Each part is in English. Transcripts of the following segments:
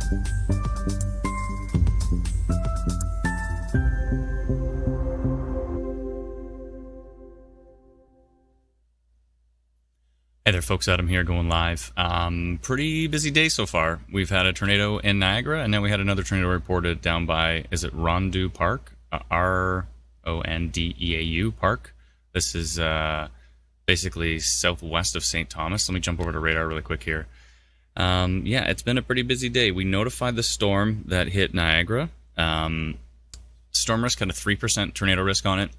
Hey there, folks. Adam here, going live. Pretty busy day so far. We've had a tornado in Niagara, and then we had another tornado reported down by, is it Rondeau Park? Rondeau Park. This is basically southwest of St. Thomas. Let me jump over to radar really quick here. Yeah, it's been a pretty busy day. We notified the storm that hit Niagara. Storm risk had a 3% tornado risk on it.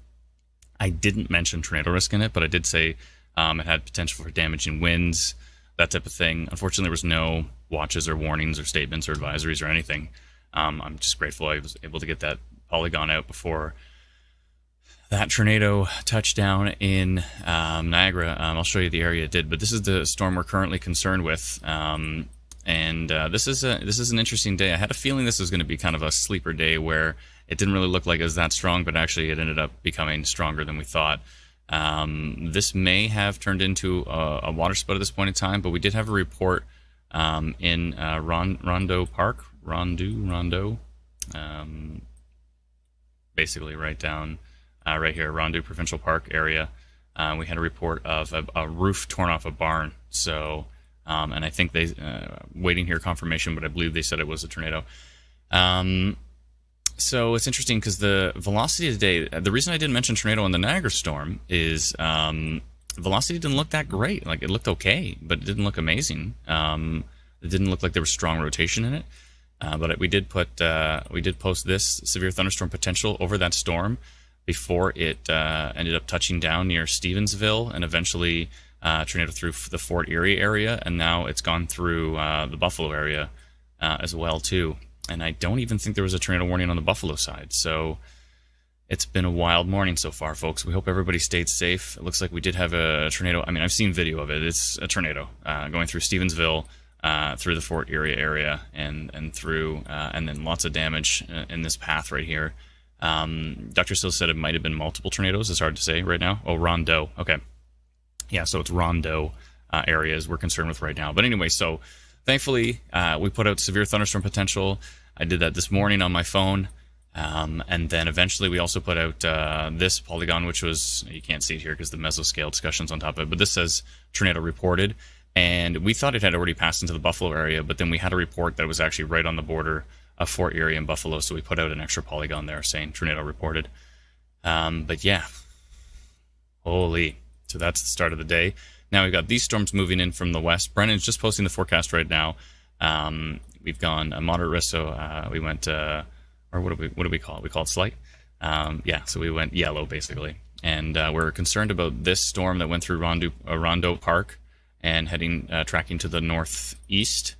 I didn't mention tornado risk in it, but I did say it had potential for damaging winds, that type of thing. Unfortunately, there was no watches or warnings or statements or advisories or anything. I'm just grateful I was able to get that Polygon out before that tornado touched down in Niagara. I'll show you the area it did, but this is the storm we're currently concerned with. This is an interesting day. I had a feeling this was going to be kind of a sleeper day where it didn't really look like it was that strong, but actually it ended up becoming stronger than we thought. This may have turned into a water spout at this point in time, but we did have a report in Rondeau Park, basically right down right here, Rondeau Provincial Park area. We had a report of a roof torn off a barn. So, and I think they waiting here confirmation, but I believe they said it was a tornado. So it's interesting because the velocity today, the reason I didn't mention tornado in the Niagara storm is velocity didn't look that great. Like, it looked okay, but it didn't look amazing. It didn't look like there was strong rotation in it. But we did post this severe thunderstorm potential over that storm before it ended up touching down near Stevensville and eventually tornado through the Fort Erie area, and now it's gone through the Buffalo area as well too. And I don't even think there was a tornado warning on the Buffalo side. So it's been a wild morning so far, folks. We hope everybody stayed safe. It looks like we did have a tornado. I mean, I've seen video of it. It's a tornado going through Stevensville, through the Fort Erie area, and through, and then lots of damage in this path right here. Dr. Still said it might have been multiple tornadoes. It's hard to say right now. Oh, Rondeau. Okay. Yeah, so it's Rondeau areas we're concerned with right now. But anyway, so thankfully, we put out severe thunderstorm potential. I did that this morning on my phone. And then eventually we also put out this Polygon, which was, you can't see it here because the mesoscale discussion's on top of it, but this says tornado reported. And we thought it had already passed into the Buffalo area, but then we had a report that it was actually right on the border of Fort Erie and Buffalo, so we put out an extra Polygon there saying tornado reported. But yeah, holy. So that's the start of the day. Now we've got these storms moving in from the west. Brennan's just posting the forecast right now. We've gone a moderate risk, so we went, or what do we call it? We call it slight. Yeah, so we went yellow basically, and we're concerned about this storm that went through Rondeau Park and heading tracking to the northeast.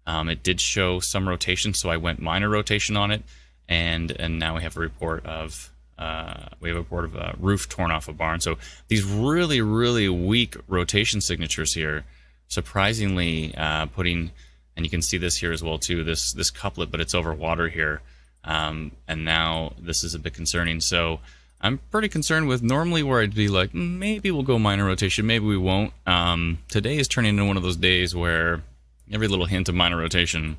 It did show some rotation, so I went minor rotation on it, and now we have a report of a roof torn off a barn. So these really, really weak rotation signatures here, surprisingly putting, and you can see this here as well too, this couplet, but it's over water here. And now this is a bit concerning. So I'm pretty concerned with normally where I'd be like, maybe we'll go minor rotation, maybe we won't. Today is turning into one of those days where every little hint of minor rotation,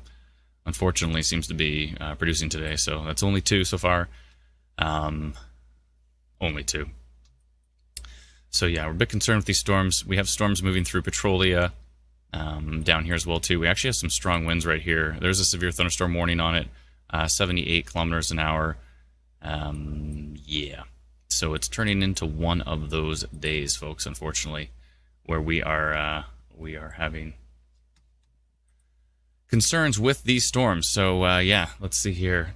unfortunately, seems to be producing today. So that's only 2 so far. Only 2. So yeah, we're a bit concerned with these storms. We have storms moving through Petrolia down here as well too. We actually have some strong winds right here. There's a severe thunderstorm warning on it, 78 kilometers an hour. Yeah, so it's turning into one of those days, folks, unfortunately, where we are having concerns with these storms. So yeah, let's see here.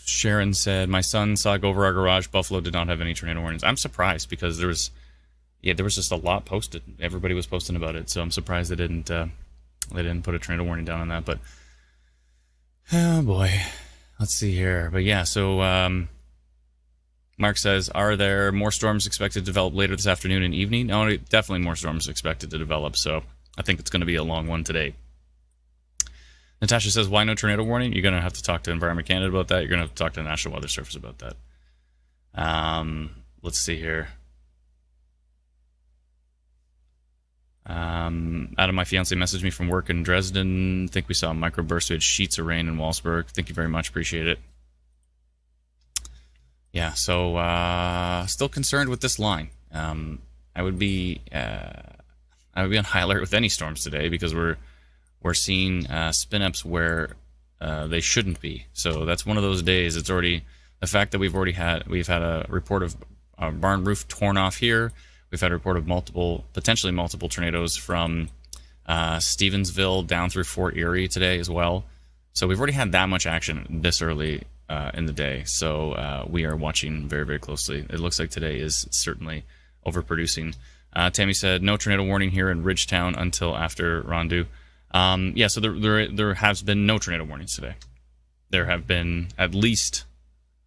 Sharon said, my son saw it go over our garage. Buffalo did not have any tornado warnings. I'm surprised because there was just a lot posted. Everybody was posting about it, so I'm surprised they didn't put a tornado warning down on that. But oh boy, let's see here. But yeah, so Mark says, are there more storms expected to develop later this afternoon and evening? No, definitely more storms expected to develop. So I think it's going to be a long one today. Natasha says, why no tornado warning? You're going to have to talk to Environment Canada about that. You're going to have to talk to the National Weather Service about that. Let's see here. Adam, my fiance, messaged me from work in Dresden. I think we saw a microburst. We had sheets of rain in Walsburg. Thank you very much. Appreciate it. Yeah, so still concerned with this line. I would be on high alert with any storms today because we're seeing spin-ups where they shouldn't be. So that's one of those days. It's already the fact that we've had a report of a barn roof torn off here. We've had a report of potentially multiple tornadoes from Stevensville down through Fort Erie today as well. So we've already had that much action this early in the day. So we are watching very, very closely. It looks like today is certainly overproducing. Tammy said, no tornado warning here in Ridgetown until after Rondu. Yeah, so there has been no tornado warnings today. There have been at least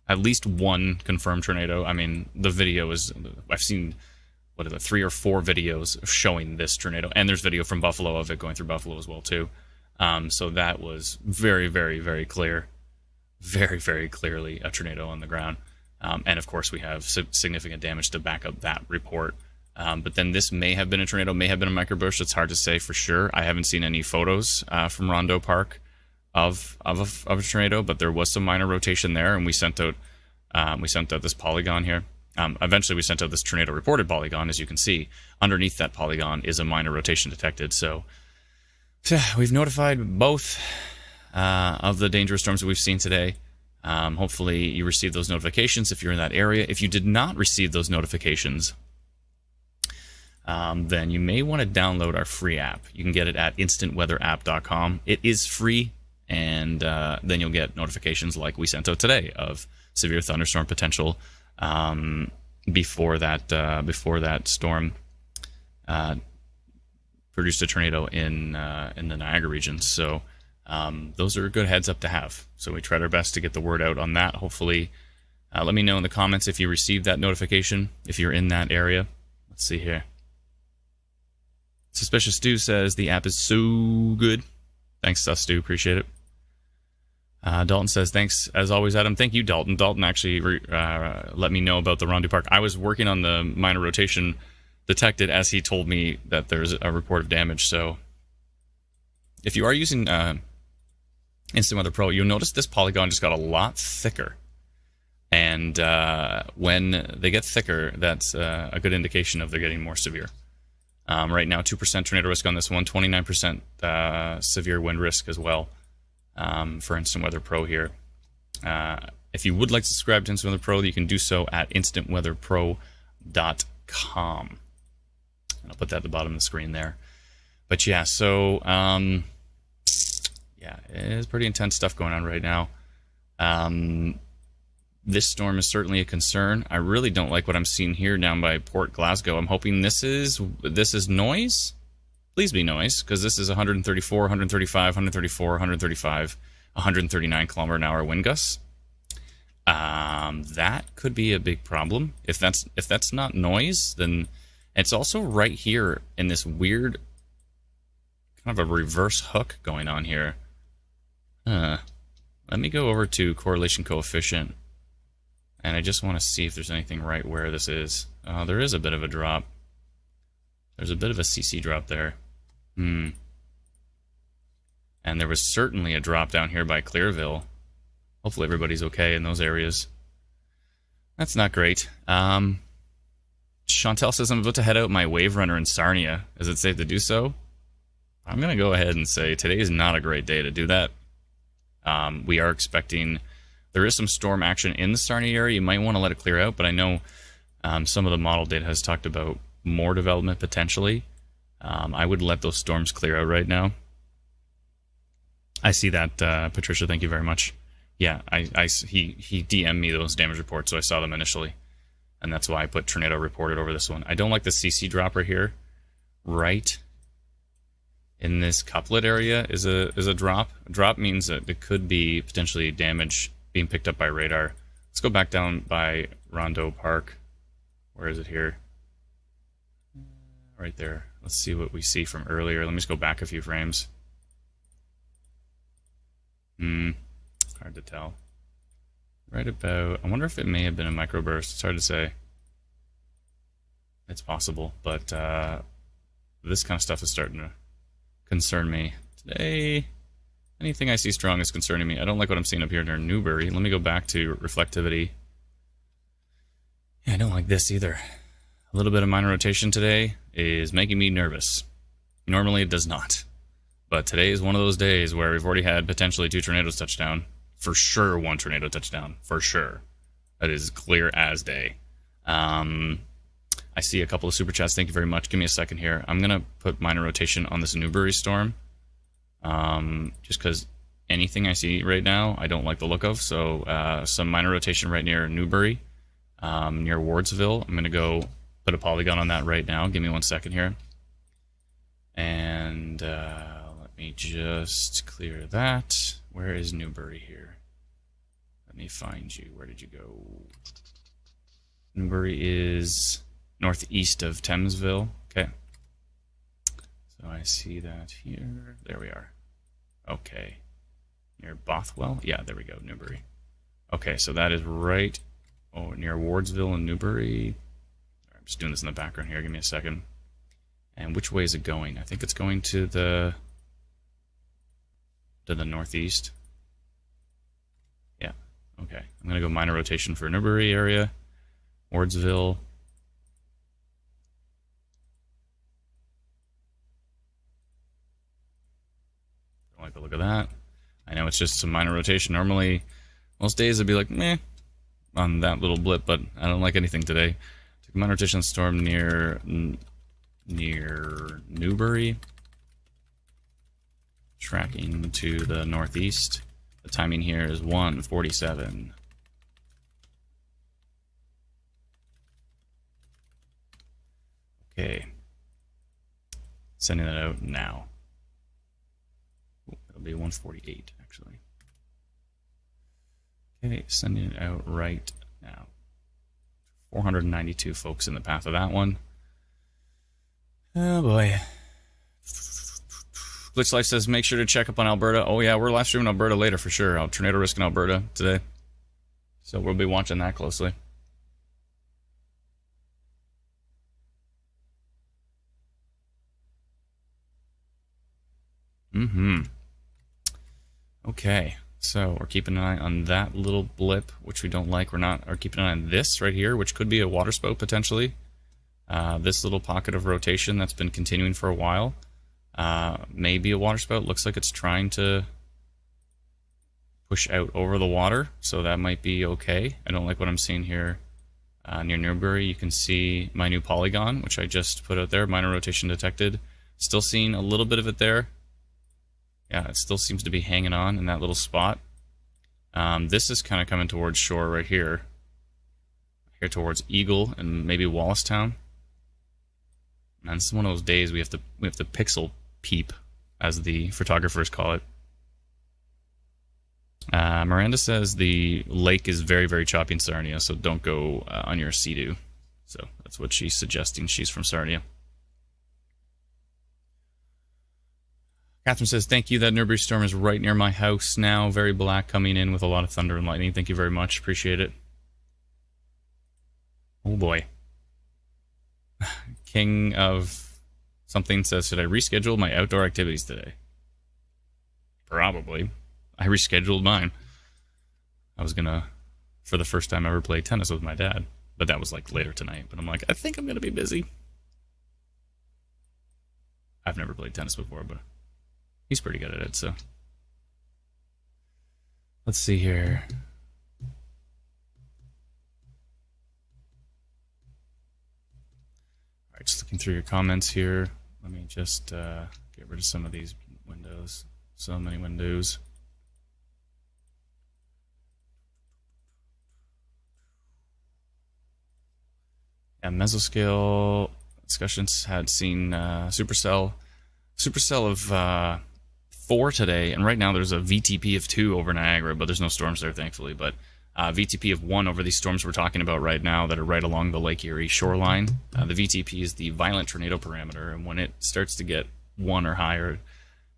one confirmed tornado. I mean, the video is, I've seen, 3 or 4 videos showing this tornado, and there's video from Buffalo of it going through Buffalo as well too. So that was very, very, very clear, very, very clearly a tornado on the ground. And of course we have significant damage to back up that report. But then this may have been a tornado, may have been a microburst. It's hard to say for sure. I haven't seen any photos from Rondo Park of a tornado, but there was some minor rotation there, and we sent out this polygon here. Eventually, we sent out this tornado reported polygon. As you can see, underneath that polygon is a minor rotation detected. So we've notified both of the dangerous storms that we've seen today. Hopefully, you received those notifications if you're in that area. If you did not receive those notifications, then you may want to download our free app. You can get it at instantweatherapp.com. It is free, and then you'll get notifications like we sent out today of severe thunderstorm potential before that storm produced a tornado in the Niagara region. So those are good heads up to have. So we tried our best to get the word out on that. Hopefully, let me know in the comments if you received that notification, if you're in that area. Let's see here. Suspicious Stu says the app is so good. Thanks, Stu. Appreciate it. Dalton says, thanks as always, Adam. Thank you, Dalton. Dalton actually let me know about the Rondu Park. I was working on the minor rotation detected as he told me that there's a report of damage. So if you are using Instant Weather Pro, you'll notice this polygon just got a lot thicker. And when they get thicker, that's a good indication of they're getting more severe. Right now, 2% tornado risk on this one, 29% severe wind risk as well. For Instant Weather Pro here. If you would like to subscribe to Instant Weather Pro, you can do so at instantweatherpro.com. And I'll put that at the bottom of the screen there. But yeah, so yeah, it's pretty intense stuff going on right now. This storm is certainly a concern. I really don't like what I'm seeing here down by Port Glasgow. I'm hoping this is noise. Please be noise, because this is 134, 135, 134, 135, 139 kilometer an hour wind gusts. That could be a big problem. If that's not noise, then it's also right here in this weird kind of a reverse hook going on here. Let me go over to correlation coefficient, and I just want to see if there's anything right where this is. There is a bit of a drop. There's a bit of a CC drop there. And there was certainly a drop down here by Clearville. Hopefully everybody's okay in those areas. That's not great. Chantel says, I'm about to head out my wave runner in Sarnia. Is it safe to do so? I'm going to go ahead and say today is not a great day to do that. We are expecting, there is some storm action in the Sarnia area. You might want to let it clear out, but I know some of the model data has talked about more development potentially. I would let those storms clear out right now. I see that, Patricia. Thank you very much. Yeah, he DM'd me those damage reports, so I saw them initially, and that's why I put tornado reported over this one. I don't like the CC dropper here. Right in this couplet area is a drop. A drop means that it could be potentially damage being picked up by radar. Let's go back down by Rondo Park. Where is it here? Right there. Let's see what we see from earlier. Let me just go back a few frames. Hard to tell. Right about, I wonder if it may have been a microburst. It's hard to say. It's possible, but This kind of stuff is starting to concern me. Today, anything I see strong is concerning me. I don't like what I'm seeing up here near Newbury. Let me go back to reflectivity. Yeah, I don't like this either. A little bit of minor rotation today is making me nervous. Normally it does not. But today is one of those days where we've already had potentially 2 tornadoes touch down. For sure 1 tornado touchdown. For sure. That is clear as day. I see a couple of super chats. Thank you very much. Give me a second here. I'm going to put minor rotation on this Newbury storm. Just because anything I see right now, I don't like the look of. So some minor rotation right near Newbury, near Wardsville. I'm going to go put a polygon on that right now. Give me 1 second here. And let me just clear that. Where is Newbury here? Let me find you. Where did you go? Newbury is northeast of Thamesville. Okay. So I see that here. There we are. Okay. Near Bothwell? Yeah, there we go. Newbury. Okay, so that is right near Wardsville and Newbury. I'm just doing this in the background here. Give me a second. And which way is it going? I think it's going to the northeast. Yeah. Okay. I'm going to go minor rotation for Newbury area. Wardsville. Don't like the look of that. I know it's just some minor rotation. Normally, most days I'd be like, meh, on that little blip, but I don't like anything today. Took a minor rotation storm near Newbury. Tracking to the northeast. The timing here is 1:47. Okay. Sending that out now. It'll be 1:48 actually. Okay, sending it out right now. 492 folks in the path of that one. Oh boy. Glitch Life says, make sure to check up on Alberta. Oh yeah, we're live streaming Alberta later for sure. Tornado risk in Alberta today. So we'll be watching that closely. Okay, so we're keeping an eye on that little blip, which we don't like. We're keeping an eye on this right here, which could be a water spout potentially. This little pocket of rotation that's been continuing for a while. Maybe a water spout. Looks like it's trying to push out over the water, so that might be okay. I don't like what I'm seeing here near Newbury. You can see my new polygon, which I just put out there. Minor rotation detected. Still seeing a little bit of it there. Yeah, it still seems to be hanging on in that little spot. This is kind of coming towards shore right here. Here towards Eagle and maybe Wallacestown. And it's one of those days we have to pixel peep, as the photographers call it. Miranda says the lake is very, very choppy in Sarnia, so don't go on your Sea-Doo. So that's what she's suggesting. She's from Sarnia. Catherine says, thank you. That Newbury storm is right near my house now. Very black, coming in with a lot of thunder and lightning. Thank you very much. Appreciate it. Oh boy. King of something says, should I reschedule my outdoor activities today? Probably. I rescheduled mine. I was gonna, for the first time ever, play tennis with my dad. But that was like later tonight. But I'm like, I think I'm gonna be busy. I've never played tennis before, but he's pretty good at it, so. Let's see here. Alright, just looking through your comments here. Let me just get rid of some of these windows. So many windows. Yeah, mesoscale discussions had seen supercell of 4 today, and right now there's a VTP of 2 over Niagara, but there's no storms there, thankfully. But VTP of 1 over these storms we're talking about right now that are right along the Lake Erie shoreline. The VTP is the violent tornado parameter, and when it starts to get 1 or higher,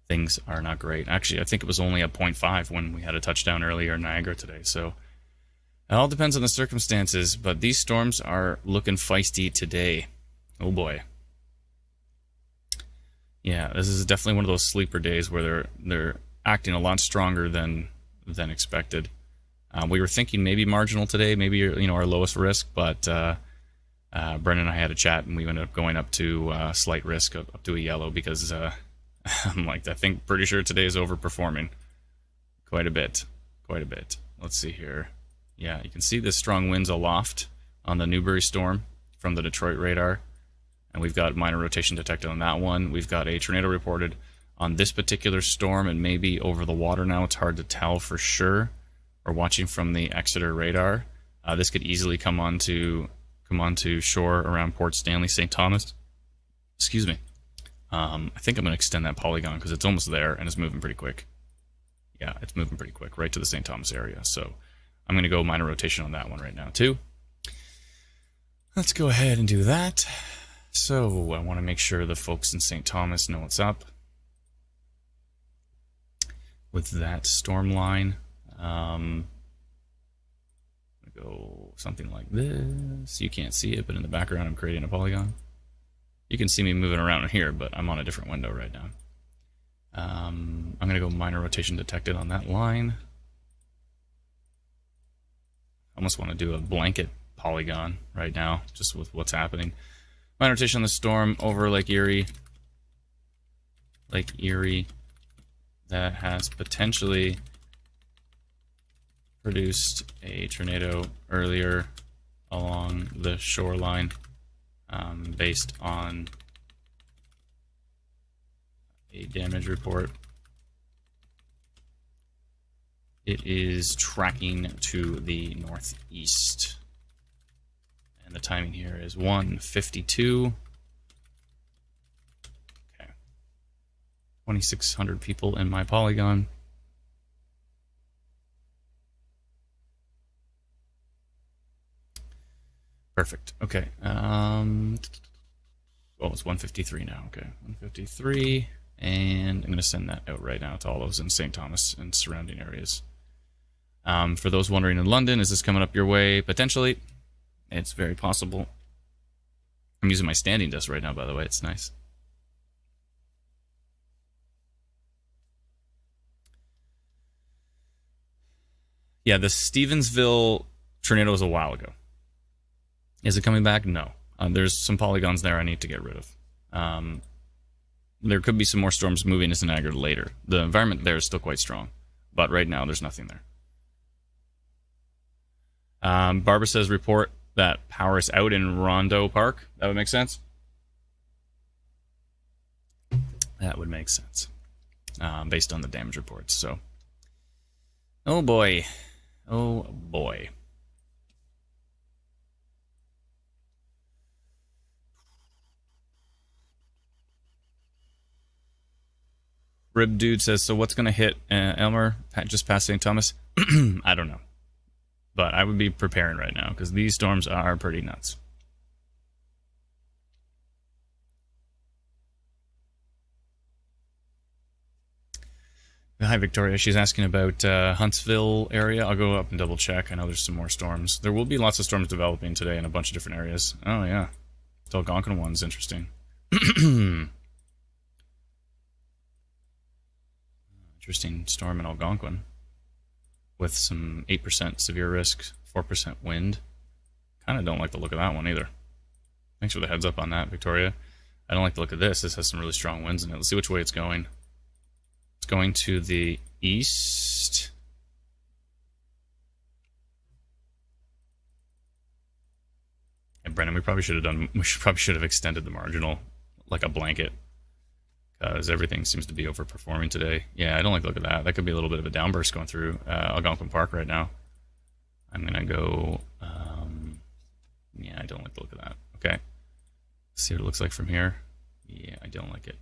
things are not great. Actually, I think it was only a 0.5 when we had a touchdown earlier in Niagara today. So it all depends on the circumstances, but these storms are looking feisty today. Oh boy. Yeah, this is definitely one of those sleeper days where they're acting a lot stronger than expected. We were thinking maybe marginal today, maybe our lowest risk, but Brendan and I had a chat and we ended up going up to slight risk, up to a yellow, because I'm like, I think pretty sure today is overperforming quite a bit. Let's see here. Yeah, you can see the strong winds aloft on the Newbury storm from the Detroit radar. And we've got minor rotation detected on that one. We've got a tornado reported on this particular storm, and maybe over the water now. It's hard to tell for sure. We're watching from the Exeter radar. This could easily come onto shore around Port Stanley, St. Thomas. Excuse me. I think I'm going to extend that polygon because it's almost there and it's moving pretty quick. Yeah, it's moving pretty quick right to the St. Thomas area. So I'm going to go minor rotation on that one right now too. Let's go ahead and do that. So I want to make sure the folks in St. Thomas know what's up with that storm line. Go something like this. You can't see it, but in the background I'm creating a polygon. You can see me moving around in here, but I'm on a different window right now. I'm going to go minor rotation detected on that line. I almost want to do a blanket polygon right now, just with what's happening. Minor rotation on the storm over Lake Erie. Lake Erie that has potentially produced a tornado earlier along the shoreline, based on a damage report. It is tracking to the northeast. And the timing here is 1:52. Okay. 2,600 people in my polygon. Perfect. Okay. Oh, it's 1:53 now. Okay. 1:53. And I'm going to send that out right now to all those in St. Thomas and surrounding areas. For those wondering in London, is this coming up your way? Potentially. It's very possible. I'm using my standing desk right now, by the way. It's nice. Yeah, the Stevensville tornado was a while ago. Is it coming back? No. There's some polygons there I need to get rid of. There could be some more storms moving into Niagara later. The environment there is still quite strong, but right now there's nothing there. Barbara says report that power is out in Rondo Park. That would make sense? That would make sense. Based on the damage reports. So, oh boy. Oh boy. Rib Dude says, so what's going to hit Elmer just past St. Thomas? I don't know. But I would be preparing right now because these storms are pretty nuts. Hi, Victoria. She's asking about Huntsville area. I'll go up and double check. I know there's some more storms. There will be lots of storms developing today in a bunch of different areas. Oh, yeah. The Algonquin one's interesting. Interesting storm in Algonquin with some 8% severe risk, 4% wind. Kind of don't like the look of that one either. Thanks for the heads up on that, Victoria. I don't like the look of this. This has some really strong winds in it. Let's see which way it's going. It's going to the east. And Brennan, we probably should have extended the marginal like a blanket. Because everything seems to be overperforming today. Yeah, I don't like the look of that. That could be a little bit of a downburst going through Algonquin Park right now. I'm going to go... yeah, I don't like the look of that. Okay. Let's see what it looks like from here. Yeah, I don't like it.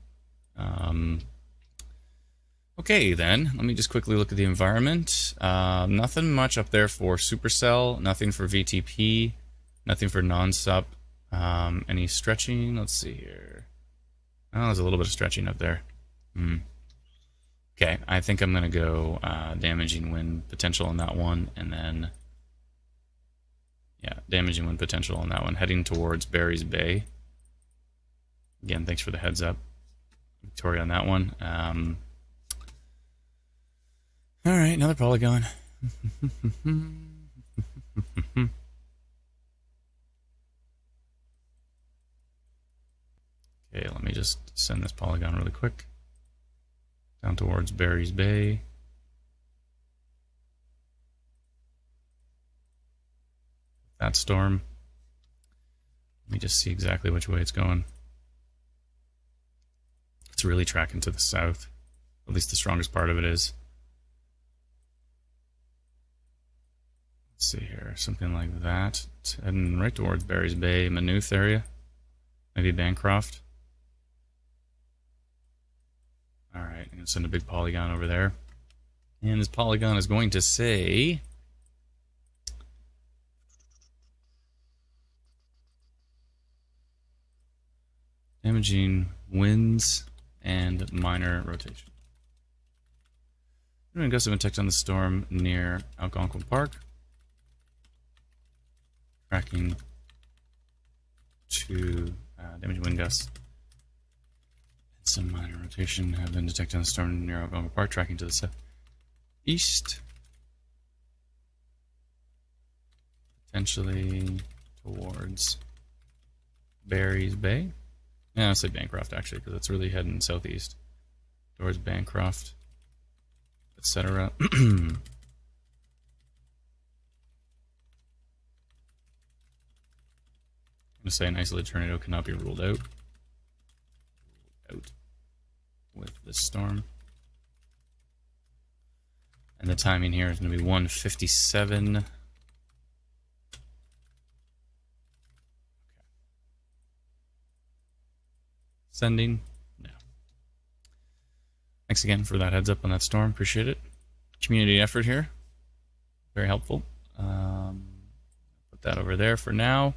Okay, then. Let me just quickly look at the environment. Nothing much up there for Supercell. Nothing for VTP. Nothing for non-sup. Any stretching? Let's see here. Oh, there's a little bit of stretching up there. Okay, I think I'm going to go damaging wind potential on that one, and then, yeah, damaging wind potential on that one, heading towards Barry's Bay. Again, thanks for the heads up. Victoria on that one. All right, another polygon. Okay, let me just send this polygon really quick. Down towards Barry's Bay. That storm. Let me just see exactly which way it's going. It's really tracking to the south. At least the strongest part of it is. Let's see here, something like that. It's heading right towards Barry's Bay, Maynooth area. Maybe Bancroft. Alright, I'm going to send a big polygon over there. And this polygon is going to say... damaging winds and minor rotation. Doing gust of impact on the storm near Algonquin Park. Tracking to damaging wind gusts. Some minor rotation have been detected on the storm near Algonquin Park, tracking to the southeast. Potentially towards Barry's Bay. Yeah, I'll say Bancroft actually, because it's really heading southeast. Towards Bancroft, etc. I'm going to say an isolated tornado cannot be ruled out. With this storm. And the timing here is going to be 1:57. Okay. Sending? No. Thanks again for that heads up on that storm. Appreciate it. Community effort here. Very helpful. Put that over there for now.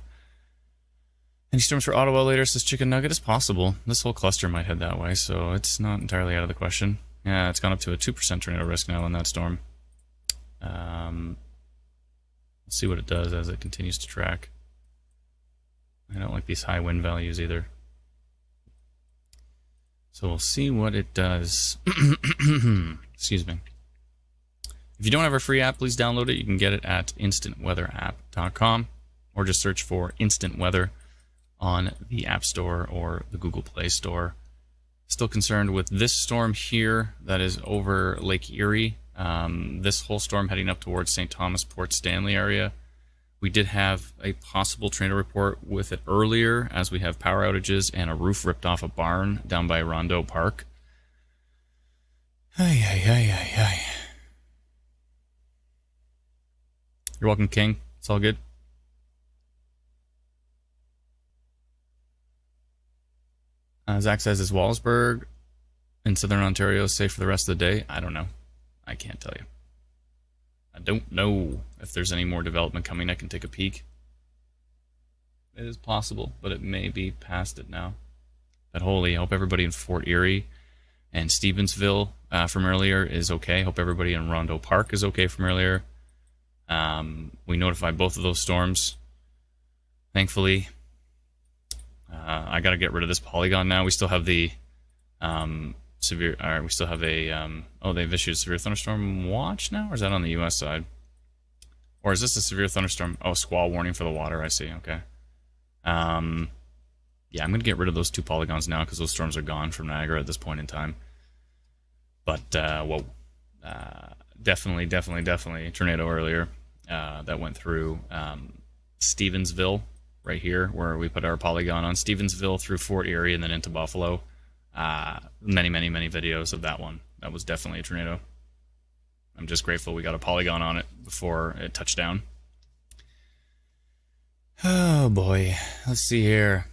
Any storms for Ottawa later, says Chicken Nugget? Is possible. This whole cluster might head that way, so it's not entirely out of the question. Yeah, it's gone up to a 2% tornado risk now on that storm. We'll see what it does as it continues to track. I don't like these high wind values either. So we'll see what it does. Excuse me. If you don't have our free app, please download it. You can get it at instantweatherapp.com or just search for Instant Weather on the App Store or the Google Play Store. Still concerned with this storm here that is over Lake Erie. This whole storm heading up towards St. Thomas, Port Stanley area. We did have a possible tornado report with it earlier, as we have power outages and a roof ripped off a barn down by Rondeau Park. Ay, ay, ay, ay, ay. You're welcome, King. It's all good. Zach says, is Wallaceburg in southern Ontario safe for the rest of the day? I don't know. I can't tell you. I don't know if there's any more development coming. I can take a peek. It is possible, but it may be past it now. But holy, I hope everybody in Fort Erie and Stevensville from earlier is okay. Hope everybody in Rondeau Park is okay from earlier. We notified both of those storms. Thankfully, I got to get rid of this polygon now. We still have the severe. We still have a. Oh, they've issued a severe thunderstorm watch now, or is that on the U.S. side? Or is this a severe thunderstorm? Oh, squall warning for the water. I see. Okay. Yeah, I'm gonna get rid of those two polygons now because those storms are gone from Niagara at this point in time. But whoa, definitely tornado earlier that went through Stevensville. Right here, where we put our polygon on Stevensville through Fort Erie and then into Buffalo. Many videos of that one. That was definitely a tornado. I'm just grateful we got a polygon on it before it touched down. Oh boy, let's see here.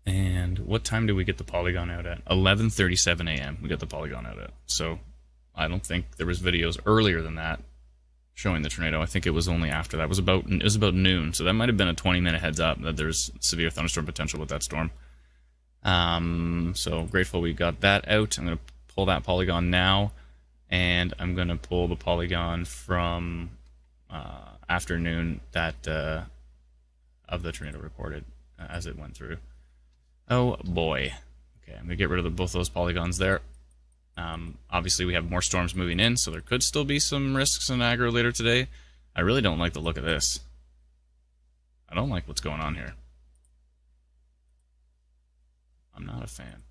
And what time did we get the polygon out at? 11:37 a.m. we got the polygon out at. So I don't think there was videos earlier than that showing the tornado. I think it was only after that. It was about noon, so that might have been a 20-minute heads up that there's severe thunderstorm potential with that storm. So grateful we got that out. I'm going to pull that polygon now, and I'm going to pull the polygon from afternoon that of the tornado reported as it went through. Oh boy, Okay, I'm going to get rid of both those polygons there. Obviously, we have more storms moving in, so there could still be some risks in Niagara later today. I really don't like the look of this. I don't like what's going on here. I'm not a fan.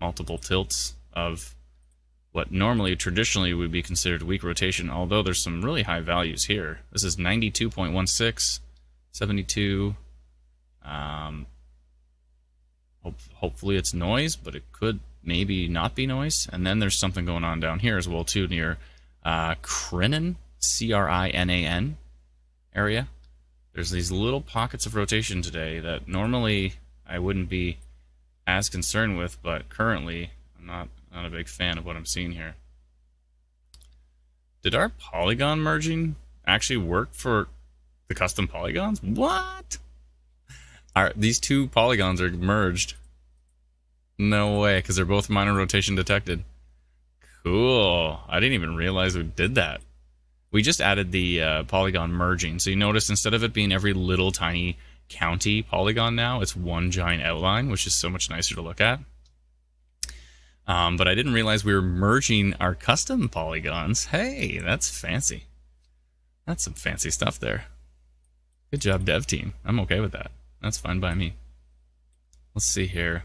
Multiple tilts of what normally, traditionally, would be considered weak rotation, although there's some really high values here. This is 92.16, 72. Hopefully it's noise, but it could maybe not be noise. And then there's something going on down here as well, too, near Crinan, C-R-I-N-A-N area. There's these little pockets of rotation today that normally I wouldn't be as concerned with, but currently I'm not a big fan of what I'm seeing here. Did our polygon merging actually work for the custom polygons? What? These two polygons are merged. No way, because they're both minor rotation detected. Cool. I didn't even realize we did that. We just added the polygon merging. So you notice instead of it being every little tiny county polygon now, it's one giant outline, which is so much nicer to look at. But I didn't realize we were merging our custom polygons. Hey, that's fancy. That's some fancy stuff there. Good job, dev team. I'm okay with that. That's fine by me. Let's see here.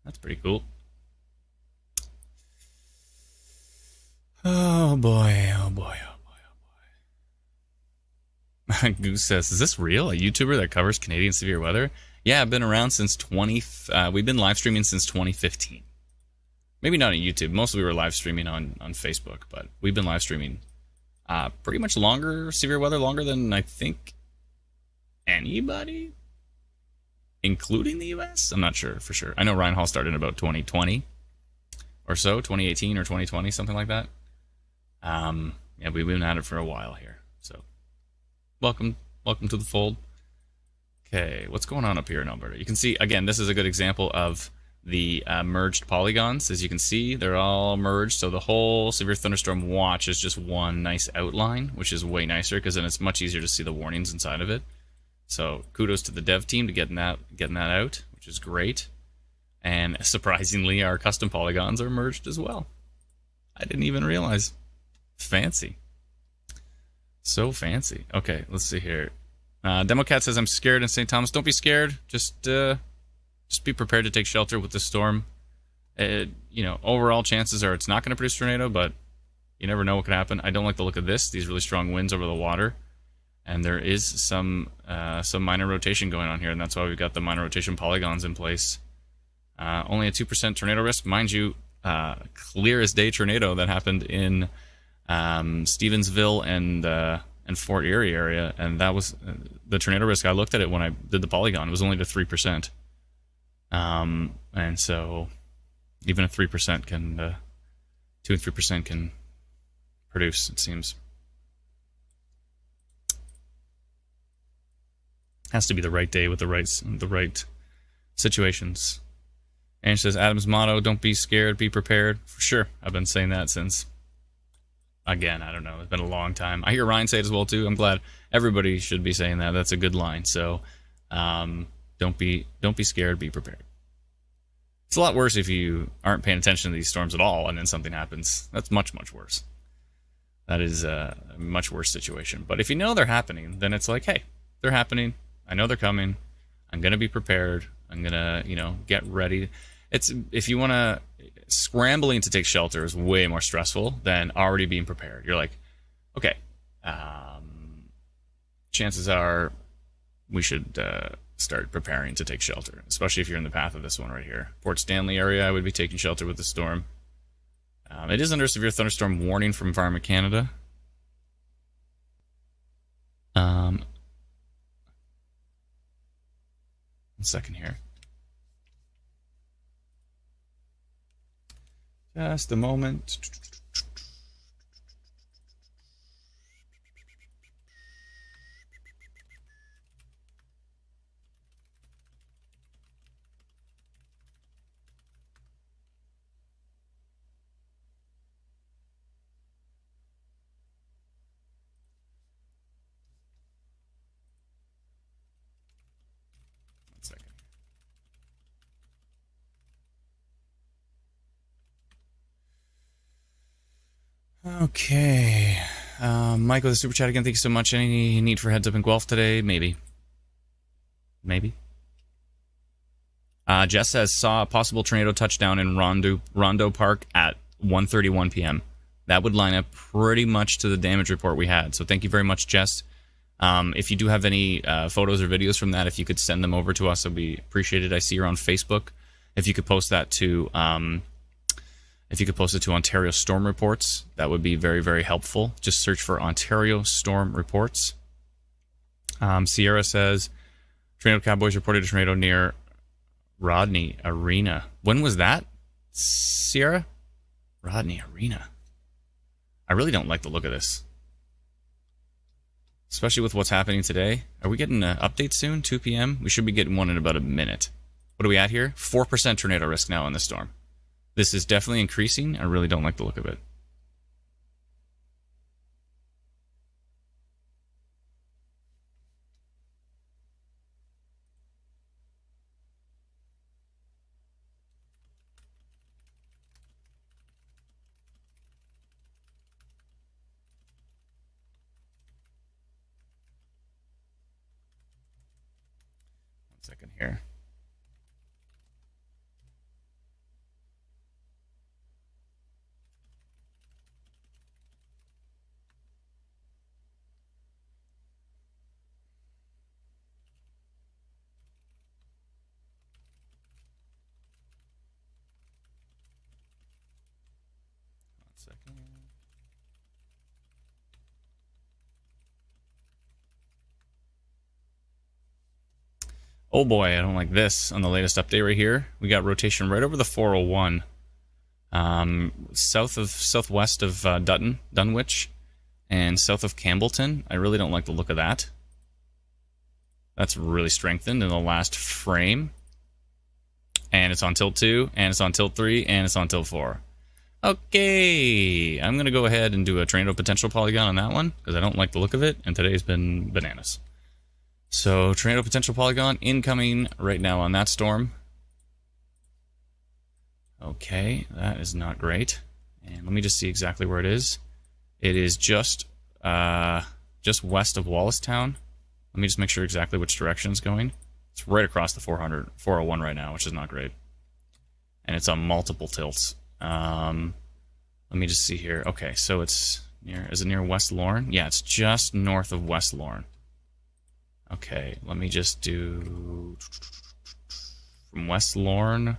That's pretty cool. Oh boy, oh boy, oh boy, oh boy. Goose says, is this real? A YouTuber that covers Canadian severe weather? Yeah, I've been around since we've been live streaming since 2015. Maybe not on YouTube. Mostly we were live streaming on Facebook, but we've been live streaming pretty much longer, severe weather, longer than I think anybody, including the US. I'm not sure for sure. I know Ryan Hall started in about 2020 or so, 2018 or 2020, something like that. Yeah, we've been at it for a while here. So welcome to the fold. Okay, what's going on up here in Alberta? You can see, again, this is a good example of the merged polygons. As you can see, they're all merged, so the whole severe thunderstorm watch is just one nice outline, which is way nicer because then it's much easier to see the warnings inside of it. So kudos to the dev team to getting that out, which is great. And surprisingly, our custom polygons are merged as well. I didn't even realize. Fancy. So fancy. Okay, let's see here. DemoCat says, I'm scared in St. Thomas. Don't be scared. Just be prepared to take shelter with this storm. Overall chances are it's not going to produce tornado, but you never know what could happen. I don't like the look of this. These really strong winds over the water. And there is some minor rotation going on here, and that's why we've got the minor rotation polygons in place. Only a 2% tornado risk. Mind you, clear as day tornado that happened in Stevensville and Fort Erie area, and that was the tornado risk. I looked at it when I did the polygon. It was only to 3%. And so even a 3% can, 2 and 3% can produce, it seems. Has to be the right day with the right situations. And she says, Adam's motto, don't be scared, be prepared. For sure. I've been saying that since, again, I don't know. It's been a long time. I hear Ryan say it as well, too. I'm glad everybody should be saying that. That's a good line. So don't be scared, be prepared. It's a lot worse if you aren't paying attention to these storms at all and then something happens. That's much, much worse. That is a much worse situation. But if you know they're happening, then it's like, hey, they're happening. I know they're coming. I'm going to be prepared. I'm going to, get ready. It's if you want to, scrambling to take shelter is way more stressful than already being prepared. You're like, okay, chances are we should start preparing to take shelter, especially if you're in the path of this one right here. Port Stanley area, I would be taking shelter with the storm. It is under severe thunderstorm warning from Environment Canada. One second here. Just a moment. One second. Okay. Mike with the super chat again. Thank you so much. Any need for heads up in Guelph today? Maybe. Maybe. Jess says, saw a possible tornado touchdown in Rondo Park at 1:31 p.m. That would line up pretty much to the damage report we had. So thank you very much, Jess. If you do have any photos or videos from that, if you could send them over to us, it'd be appreciated. I see you're on Facebook. If you could post that to, Ontario Storm Reports, that would be very, very helpful. Just search for Ontario Storm Reports. Sierra says, Tornado Cowboys reported a tornado near Rodney Arena. When was that, Sierra? Rodney Arena. I really don't like the look of this. Especially with what's happening today. Are we getting an update soon? 2 p.m.? We should be getting one in about a minute. What are we at here? 4% tornado risk now in this storm. This is definitely increasing. I really don't like the look of it. One second here. Oh boy, I don't like this on the latest update right here. We got rotation right over the 401. Southwest of Dunwich, and south of Campbellton. I really don't like the look of that. That's really strengthened in the last frame. And it's on tilt 2, and it's on tilt 3, and it's on tilt 4. Okay, I'm going to go ahead and do a tornado potential polygon on that one, because I don't like the look of it, and today's been bananas. So, tornado potential polygon incoming right now on that storm. Okay, that is not great. And let me just see exactly where it is. It is just west of Wallacestown. Let me just make sure exactly which direction it's going. It's right across the 401 right now, which is not great. And it's on multiple tilts. Let me just see here. Okay, so it's near, is it near West Lorne? Yeah, it's just north of West Lorne. Okay, let me just do from West Lorne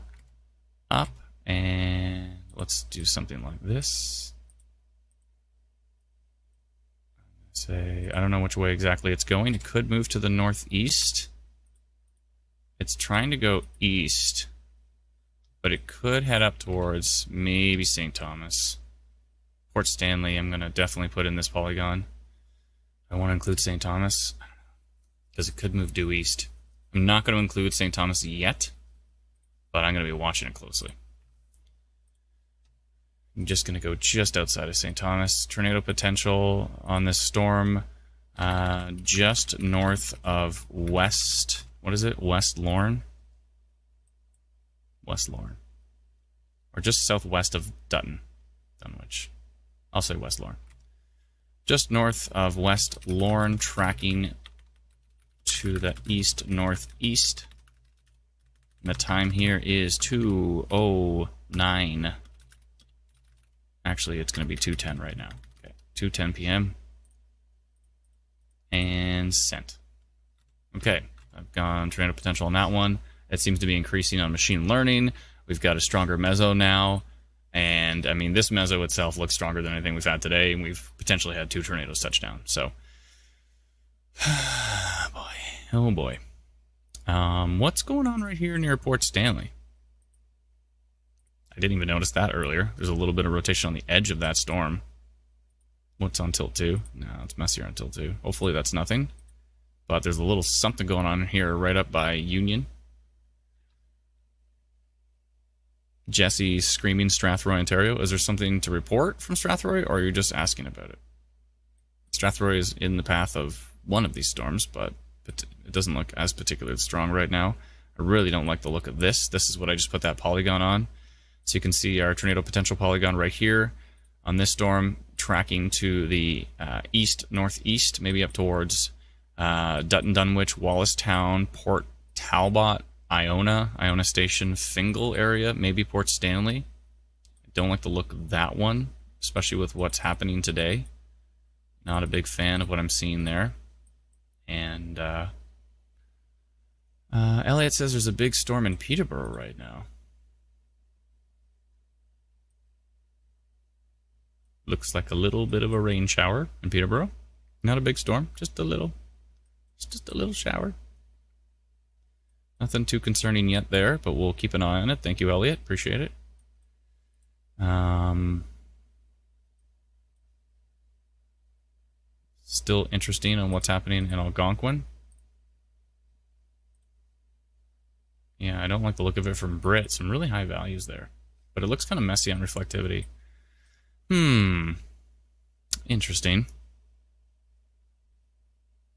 up, and let's do something like this. Say, I don't know which way exactly it's going. It could move to the northeast. It's trying to go east, but it could head up towards maybe St. Thomas. Port Stanley, I'm going to definitely put in this polygon. I want to include St. Thomas, because it could move due east. I'm not going to include St. Thomas yet, but I'm going to be watching it closely. I'm just going to go just outside of St. Thomas. Tornado potential on this storm, just north of West... What is it? West Lorne? West Lorne. Or just southwest of Dunwich. I'll say West Lorne. Just north of West Lorne, tracking to the east-northeast. The time here is 2:09. Actually, it's going to be 2:10 right now. Okay, 2:10 p.m. And sent. Okay. I've gone tornado potential on that one. It seems to be increasing on machine learning. We've got a stronger meso now. And, I mean, this meso itself looks stronger than anything we've had today. And we've potentially had 2 tornadoes touch down. So, oh boy. What's going on right here near Port Stanley? I didn't even notice that earlier. There's a little bit of rotation on the edge of that storm. What's on tilt 2? No, it's messier on tilt 2. Hopefully that's nothing. But there's a little something going on here right up by Union. Jesse screaming Strathroy, Ontario. Is there something to report from Strathroy, or are you just asking about it? Strathroy is in the path of one of these storms, but it doesn't look as particularly strong right now. I really don't like the look of this. This is what I just put that polygon on. So you can see our tornado potential polygon right here on this storm. tracking to the east, northeast, maybe up towards Dutton, Dunwich, Wallacestown, Port Talbot, Iona Station, Fingal area, maybe Port Stanley. I don't like the look of that one, especially with what's happening today. Not a big fan of what I'm seeing there. And Elliot says there's a big storm in Peterborough right now. Looks like a little bit of a rain shower in Peterborough. Not a big storm, just a little. It's just a little shower. Nothing too concerning yet there, but we'll keep an eye on it. Thank you, Elliot. Appreciate it. Still interesting on what's happening in Algonquin. Yeah, I don't like the look of it from Brit. Some really high values there. But it looks kind of messy on reflectivity. Interesting.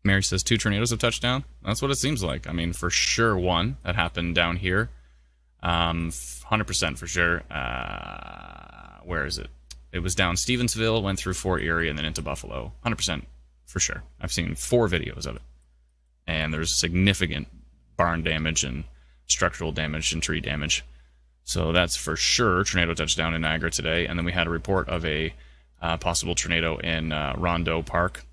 Mary says 2 tornadoes have touched down. That's what it seems like. I mean, for sure one that happened down here. 100% for sure. Where is it? It was down Stevensville, went through Fort Erie, and then into Buffalo. 100% for sure. I've seen 4 videos of it. And there's significant barn damage and structural damage and tree damage. So that's for sure tornado touchdown in Niagara today. And then we had a report of a possible tornado in Rondeau Park.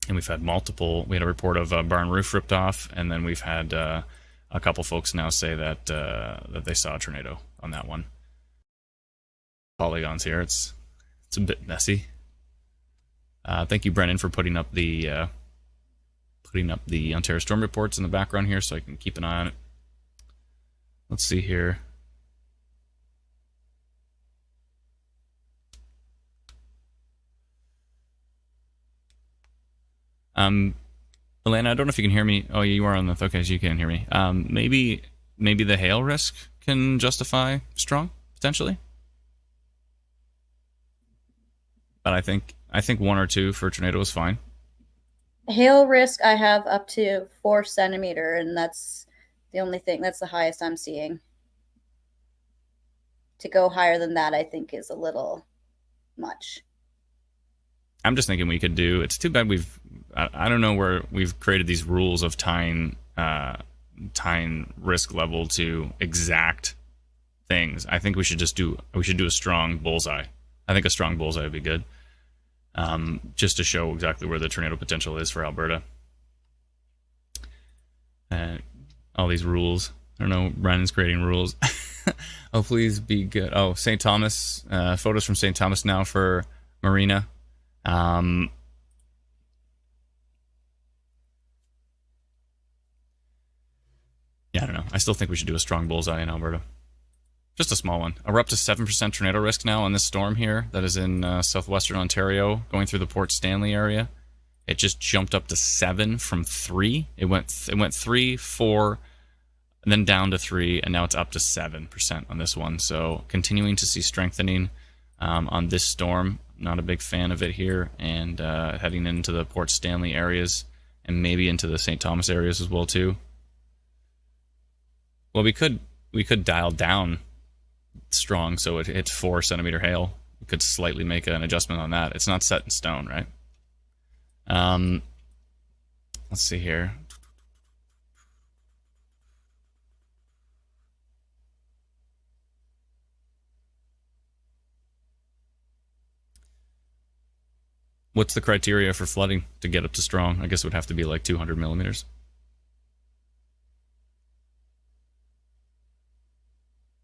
And we've had multiple. We had a report of a barn roof ripped off, and then we've had a couple folks now say that that they saw a tornado on that one. Polygons here. It's a bit messy. Thank you, Brennan, for putting up the Ontario storm reports in the background here, so I can keep an eye on it. Let's see here. Elena, I don't know if you can hear me. Oh, you are on the... Okay, so you can hear me. Maybe the hail risk can justify strong, potentially. But I think 1 or 2 for a tornado is fine. Hail risk, I have up to 4 centimeter, and that's the only thing. That's the highest I'm seeing. To go higher than that, I think, is a little much. I'm just thinking we could do... It's too bad I don't know where we've created these rules of tying risk level to exact things. I think we should do a strong bullseye. I think a strong bullseye would be good. Just to show exactly where the tornado potential is for Alberta. All these rules. I don't know, Brandon's creating rules. Oh, please be good. Oh, St. Thomas. Photos from St. Thomas now for Marina. Yeah, I don't know. I still think we should do a strong bullseye in Alberta. Just a small one. We're up to 7% tornado risk now on this storm here that is in southwestern Ontario, going through the Port Stanley area. It just jumped up to 7 from 3. It went 3, 4, and then down to 3, and now it's up to 7% on this one. So continuing to see strengthening on this storm. Not a big fan of it here, and heading into the Port Stanley areas and maybe into the St. Thomas areas as well too. Well, we could dial down strong so it hits 4 centimeter hail. We could slightly make an adjustment on that. It's not set in stone, right? Let's see here. What's the criteria for flooding to get up to strong? I guess it would have to be like 200 millimeters.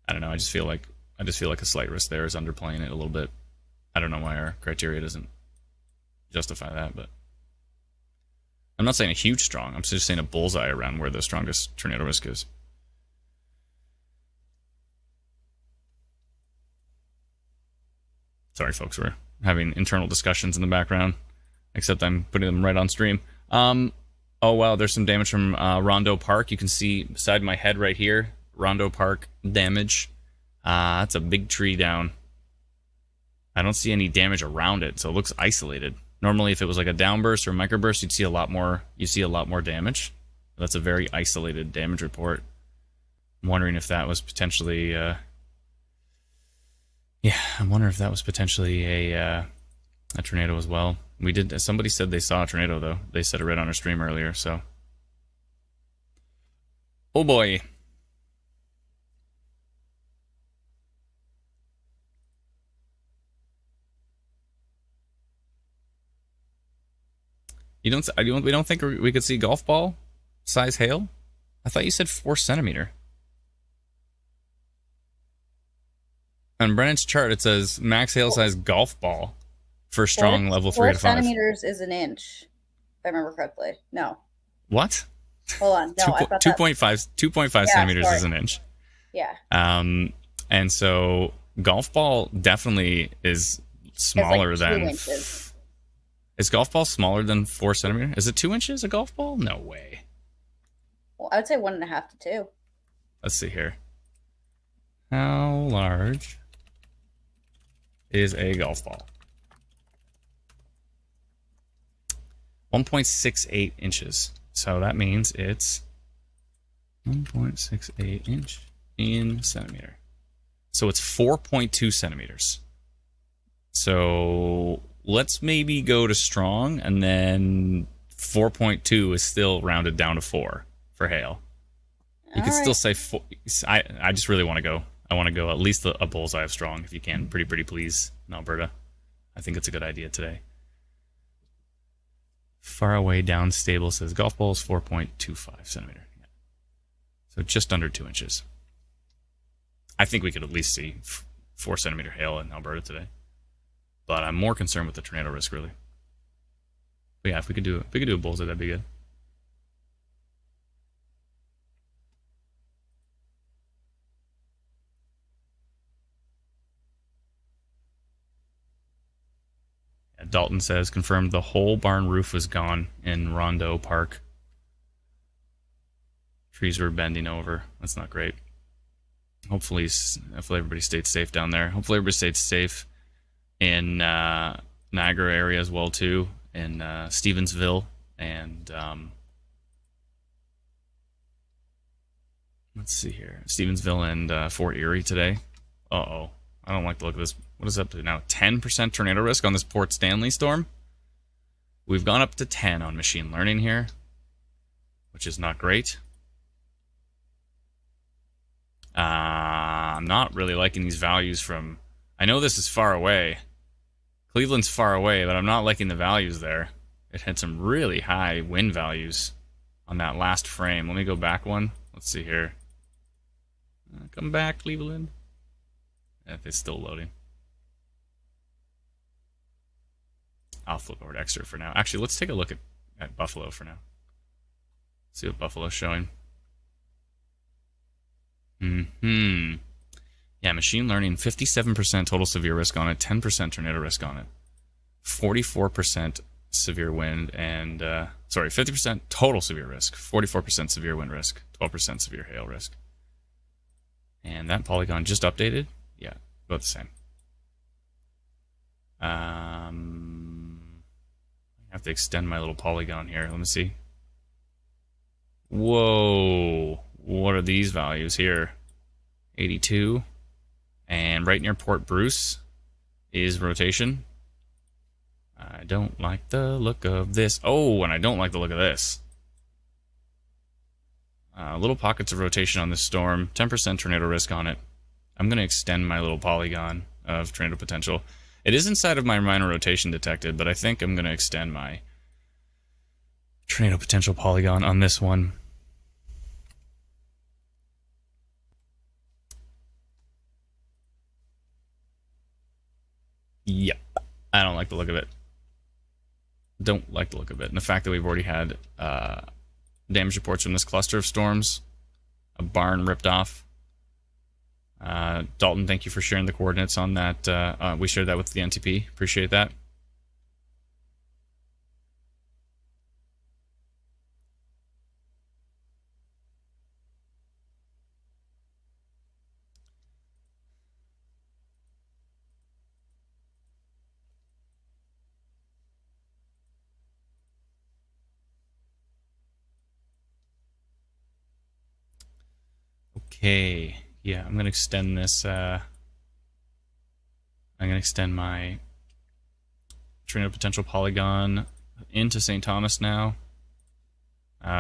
I don't know. I just feel like a slight risk there is underplaying it a little bit. I don't know why our criteria doesn't justify that, but I'm not saying a huge strong. I'm just saying a bullseye around where the strongest tornado risk is. Sorry, folks. We're having internal discussions in the background, except I'm putting them right on stream. Oh, wow. There's some damage from Rondeau Park. You can see beside my head right here, Rondeau Park damage. That's a big tree down. I don't see any damage around it, so it looks isolated. Normally, if it was like a downburst or a microburst, you'd see a lot more. You see a lot more damage. That's a very isolated damage report. I'm wondering if that was potentially. I'm wondering if that was potentially a tornado as well. We did. Somebody said they saw a tornado though. They said it right on our stream earlier. So, oh boy. You don't. We don't think we could see golf ball size hail? I thought you said 4 centimeter. On Brennan's chart, it says max hail size golf ball for strong level 3 to 5. 4 centimeters is an inch, if I remember correctly. No. What? Hold on. No, 2.5 centimeters is an inch. Yeah. And so golf ball definitely is smaller like than. 2 inches. Is golf ball smaller than 4 centimeters? Is it 2 inches a golf ball? No way. Well, I would say 1.5 to 2. Let's see here. How large is a golf ball? 1.68 inches. So that means it's 1.68 inch in centimeter. So it's 4.2 centimeters. So let's maybe go to strong, and then 4.2 is still rounded down to 4 for hail. You could still say 4. I just really want to go. I want to go at least a bullseye of strong if you can. Pretty please in Alberta. I think it's a good idea today. Far away down stable says golf ball is 4.25 centimeter. Yeah. So just under 2 inches. I think we could at least see 4 centimeter hail in Alberta today. But I'm more concerned with the tornado risk, really. But yeah, if we could do a bullseye, that'd be good. Dalton says, confirmed the whole barn roof was gone in Rondo Park. Trees were bending over. That's not great. Hopefully everybody stayed safe down there. Hopefully everybody stayed safe in Niagara area as well, too. In Stevensville and let's see here. Stevensville and Fort Erie today. Uh-oh. I don't like the look of this. What is up to now? 10% tornado risk on this Port Stanley storm. We've gone up to 10 on machine learning here, which is not great. I'm not really liking these values from... I know this is far away. Cleveland's far away, but I'm not liking the values there. It had some really high wind values on that last frame. Let me go back one. Let's see here. Come back, Cleveland. It's still loading. I'll flip over to Exeter for now. Actually, let's take a look at Buffalo for now. See what Buffalo's showing. Yeah, machine learning, 57% total severe risk on it, 10% tornado risk on it, 44% severe wind, and 50% total severe risk, 44% severe wind risk, 12% severe hail risk. And that Polygon just updated. Yeah, about the same. I have to extend my little polygon here. Let me see. Whoa. What are these values here? 82. And right near Port Bruce is rotation. I don't like the look of this. Oh, and I don't like the look of this. Little pockets of rotation on this storm. 10% tornado risk on it. I'm going to extend my little polygon of tornado potential. It is inside of my minor rotation detected, but I think I'm going to extend my tornado potential polygon on this one. Yep. I don't like the look of it. Don't like the look of it. And the fact that we've already had damage reports from this cluster of storms. A barn ripped off. Dalton, thank you for sharing the coordinates on that. We shared that with the NTP. Appreciate that. Okay. Yeah, I'm going to extend this. I'm going to extend my tornado potential Polygon into St. Thomas now,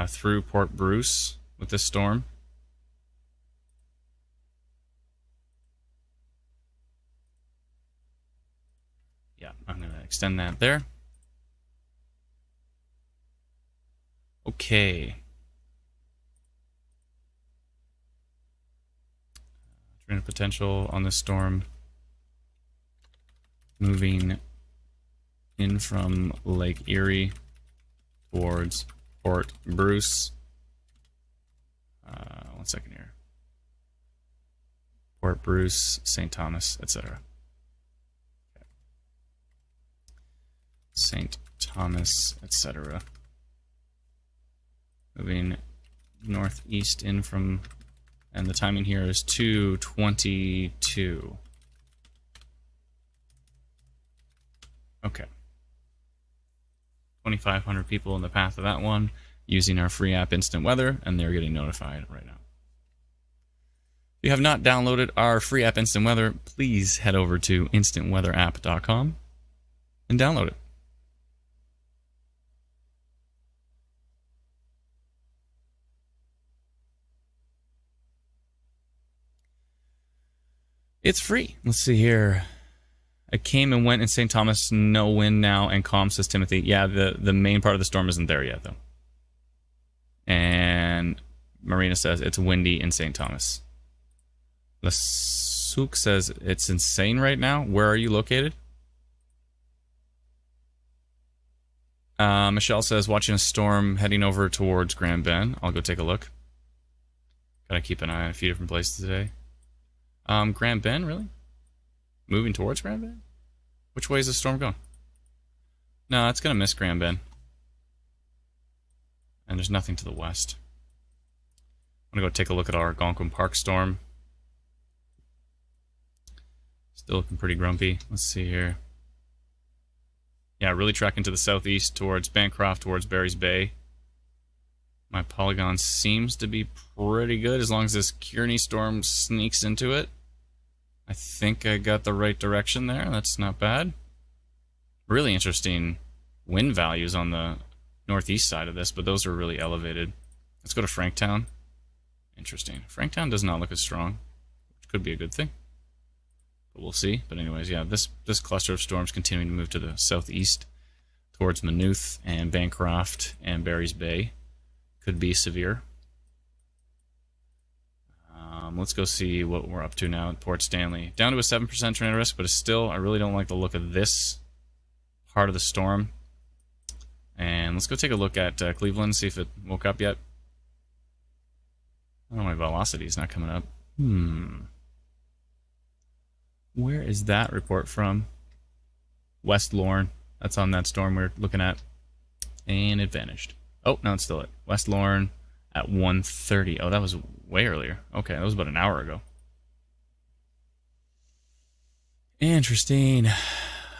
through Port Bruce with this storm. Yeah, I'm going to extend that there. Okay. Tornado potential on this storm moving in from Lake Erie towards Port Bruce. 1 second here. Port Bruce, St. Thomas, etc. Okay. St. Thomas, etc. Moving northeast in from, and the timing here is 2:22. Okay. 2,500 people in the path of that one using our free app Instant Weather, and they're getting notified right now. If you have not downloaded our free app Instant Weather, please head over to instantweatherapp.com and download it. It's free. Let's see here. I came and went in St. Thomas, no wind now, and calm, says Timothy. Yeah, the main part of the storm isn't there yet, though. And Marina says it's windy in St. Thomas. Lasuk says it's insane right now. Where are you located? Michelle says watching a storm heading over towards Grand Bend. I'll go take a look. Gotta keep an eye on a few different places today. Grand Bend, really? Moving towards Grand Bend? Which way is the storm going? No, it's going to miss Grand Bend. And there's nothing to the west. I'm going to go take a look at our Algonquin Park storm. Still looking pretty grumpy. Let's see here. Yeah, really tracking to the southeast towards Bancroft, towards Barry's Bay. My Polygon seems to be pretty good as long as this Kearney storm sneaks into it. I think I got the right direction there. That's not bad. Really interesting wind values on the northeast side of this, but those are really elevated. Let's go to Franktown. Interesting. Franktown does not look as strong, which could be a good thing. But we'll see. But anyways, yeah, this cluster of storms continuing to move to the southeast towards Maynooth and Bancroft and Barry's Bay. Could be severe. Let's go see what we're up to now at Port Stanley. Down to a 7% tornado risk, but it's still, I really don't like the look of this part of the storm. And let's go take a look at Cleveland, see if it woke up yet. Oh, my velocity is not coming up. Where is that report from? West Lorne. That's on that storm we're looking at. And it vanished. Oh, no, it's still at West Lorne at 1:30. Oh, that was way earlier. Okay, that was about an hour ago. Interesting.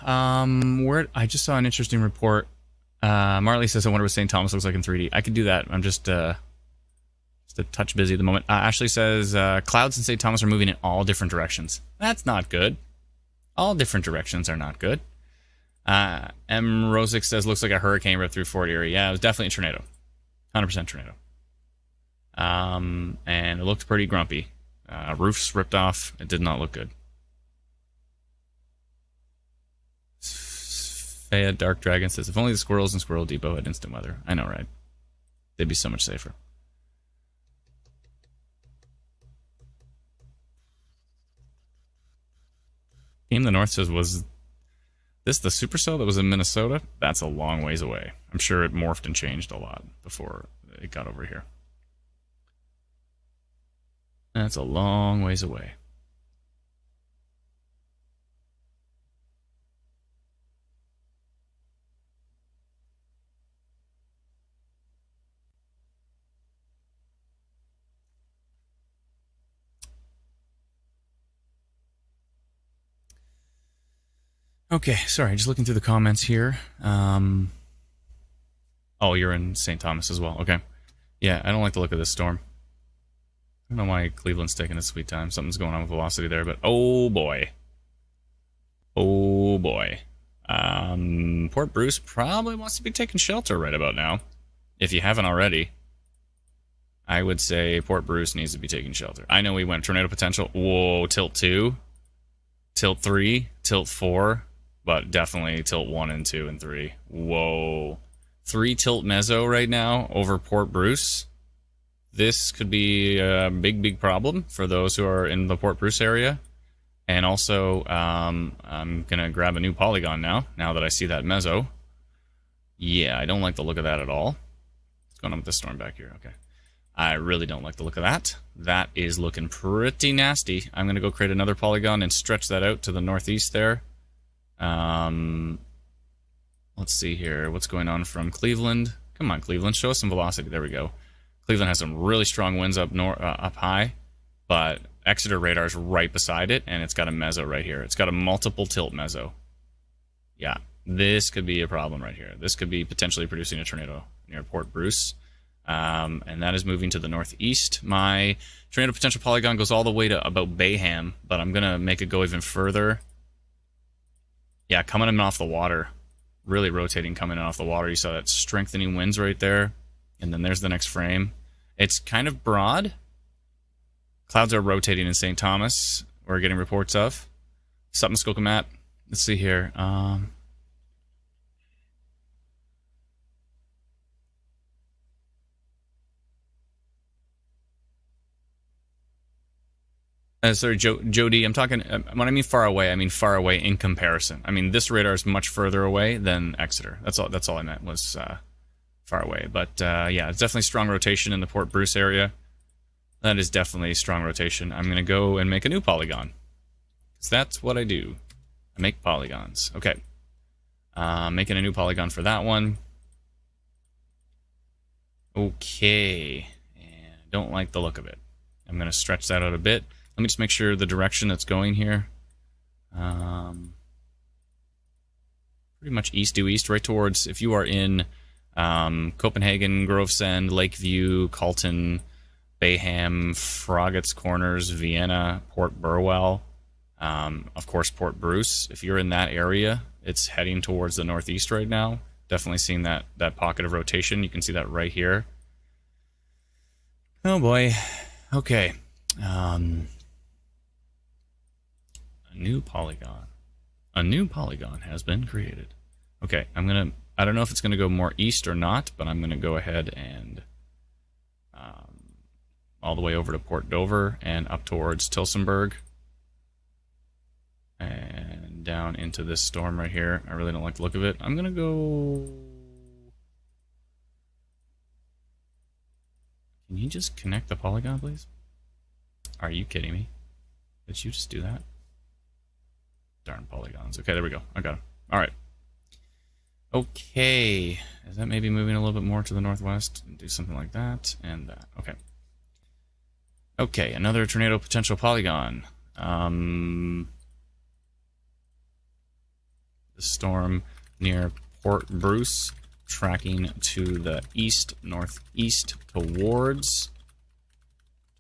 I just saw an interesting report. Marley says, I wonder what St. Thomas looks like in 3D. I could do that. I'm just a touch busy at the moment. Ashley says, clouds in St. Thomas are moving in all different directions. That's not good. All different directions are not good. M. Rosick says, looks like a hurricane ripped through Fort Erie. Yeah, it was definitely a tornado. 100% tornado. And it looked pretty grumpy. Roofs ripped off. It did not look good. Faya Dark Dragon says, if only the squirrels in Squirrel Depot had instant weather. I know, right? They'd be so much safer. Game the North says, was this the supercell that was in Minnesota? That's a long ways away. I'm sure it morphed and changed a lot before it got over here. That's a long ways away. Okay, sorry, just looking through the comments here. Oh, you're in St. Thomas as well. Okay. Yeah, I don't like the look of this storm. I don't know why Cleveland's taking a sweet time. Something's going on with velocity there, but oh boy. Oh boy. Port Bruce probably wants to be taking shelter right about now. If you haven't already, I would say Port Bruce needs to be taking shelter. I know we went tornado potential. Whoa, tilt 2, tilt 3, tilt 4, but definitely tilt 1 and 2 and 3. Whoa. 3 tilt mezzo right now over Port Bruce. This could be a big, big problem for those who are in the Port Bruce area. And also, I'm going to grab a new Polygon now that I see that mezzo. Yeah, I don't like the look of that at all. What's going on with this storm back here? Okay. I really don't like the look of that. That is looking pretty nasty. I'm going to go create another Polygon and stretch that out to the northeast there. Let's see here. What's going on from Cleveland? Come on, Cleveland. Show us some velocity. There we go. Cleveland has some really strong winds up high, but Exeter radar is right beside it, and it's got a mezzo right here. It's got a multiple tilt mezzo. Yeah, this could be a problem right here. This could be potentially producing a tornado near Port Bruce, and that is moving to the northeast. My tornado potential Polygon goes all the way to about Bayham, but I'm going to make it go even further. Yeah, coming in off the water. Really rotating coming in off the water. You saw that strengthening winds right there, and then there's the next frame. It's kind of broad. Clouds are rotating in St. Thomas. We're getting reports of. Something Skokomat. Let's see here. Sorry, Jody. I'm talking. When I mean far away, I mean far away in comparison. I mean this radar is much further away than Exeter. That's all I meant was far away. But yeah, it's definitely strong rotation in the Port Bruce area. That is definitely strong rotation. I'm going to go and make a new Polygon. Because that's what I do. I make polygons. Okay. Making a new Polygon for that one. Okay. And I don't like the look of it. I'm going to stretch that out a bit. Let me just make sure the direction that's going here. Pretty much east due east, right towards, if you are in Copenhagen, Grovesend, Lakeview, Calton, Bayham, Froggatt's Corners, Vienna, Port Burwell, of course Port Bruce. If you're in that area, it's heading towards the northeast right now. Definitely seeing that pocket of rotation. You can see that right here. Oh boy. Okay. A new Polygon. A new Polygon has been created. Okay, I don't know if it's gonna go more east or not, but I'm gonna go ahead and all the way over to Port Dover and up towards Tilsonburg and down into this storm right here. I really don't like the look of it. I'm gonna go. Can you just connect the Polygon, please? Are you kidding me? Did you just do that? Darn polygons. Okay, there we go. I got him. All right. Okay. Is that maybe moving a little bit more to the northwest? Do something like that and that. Okay. Okay, another tornado potential Polygon. The storm near Port Bruce, tracking to the east, northeast, towards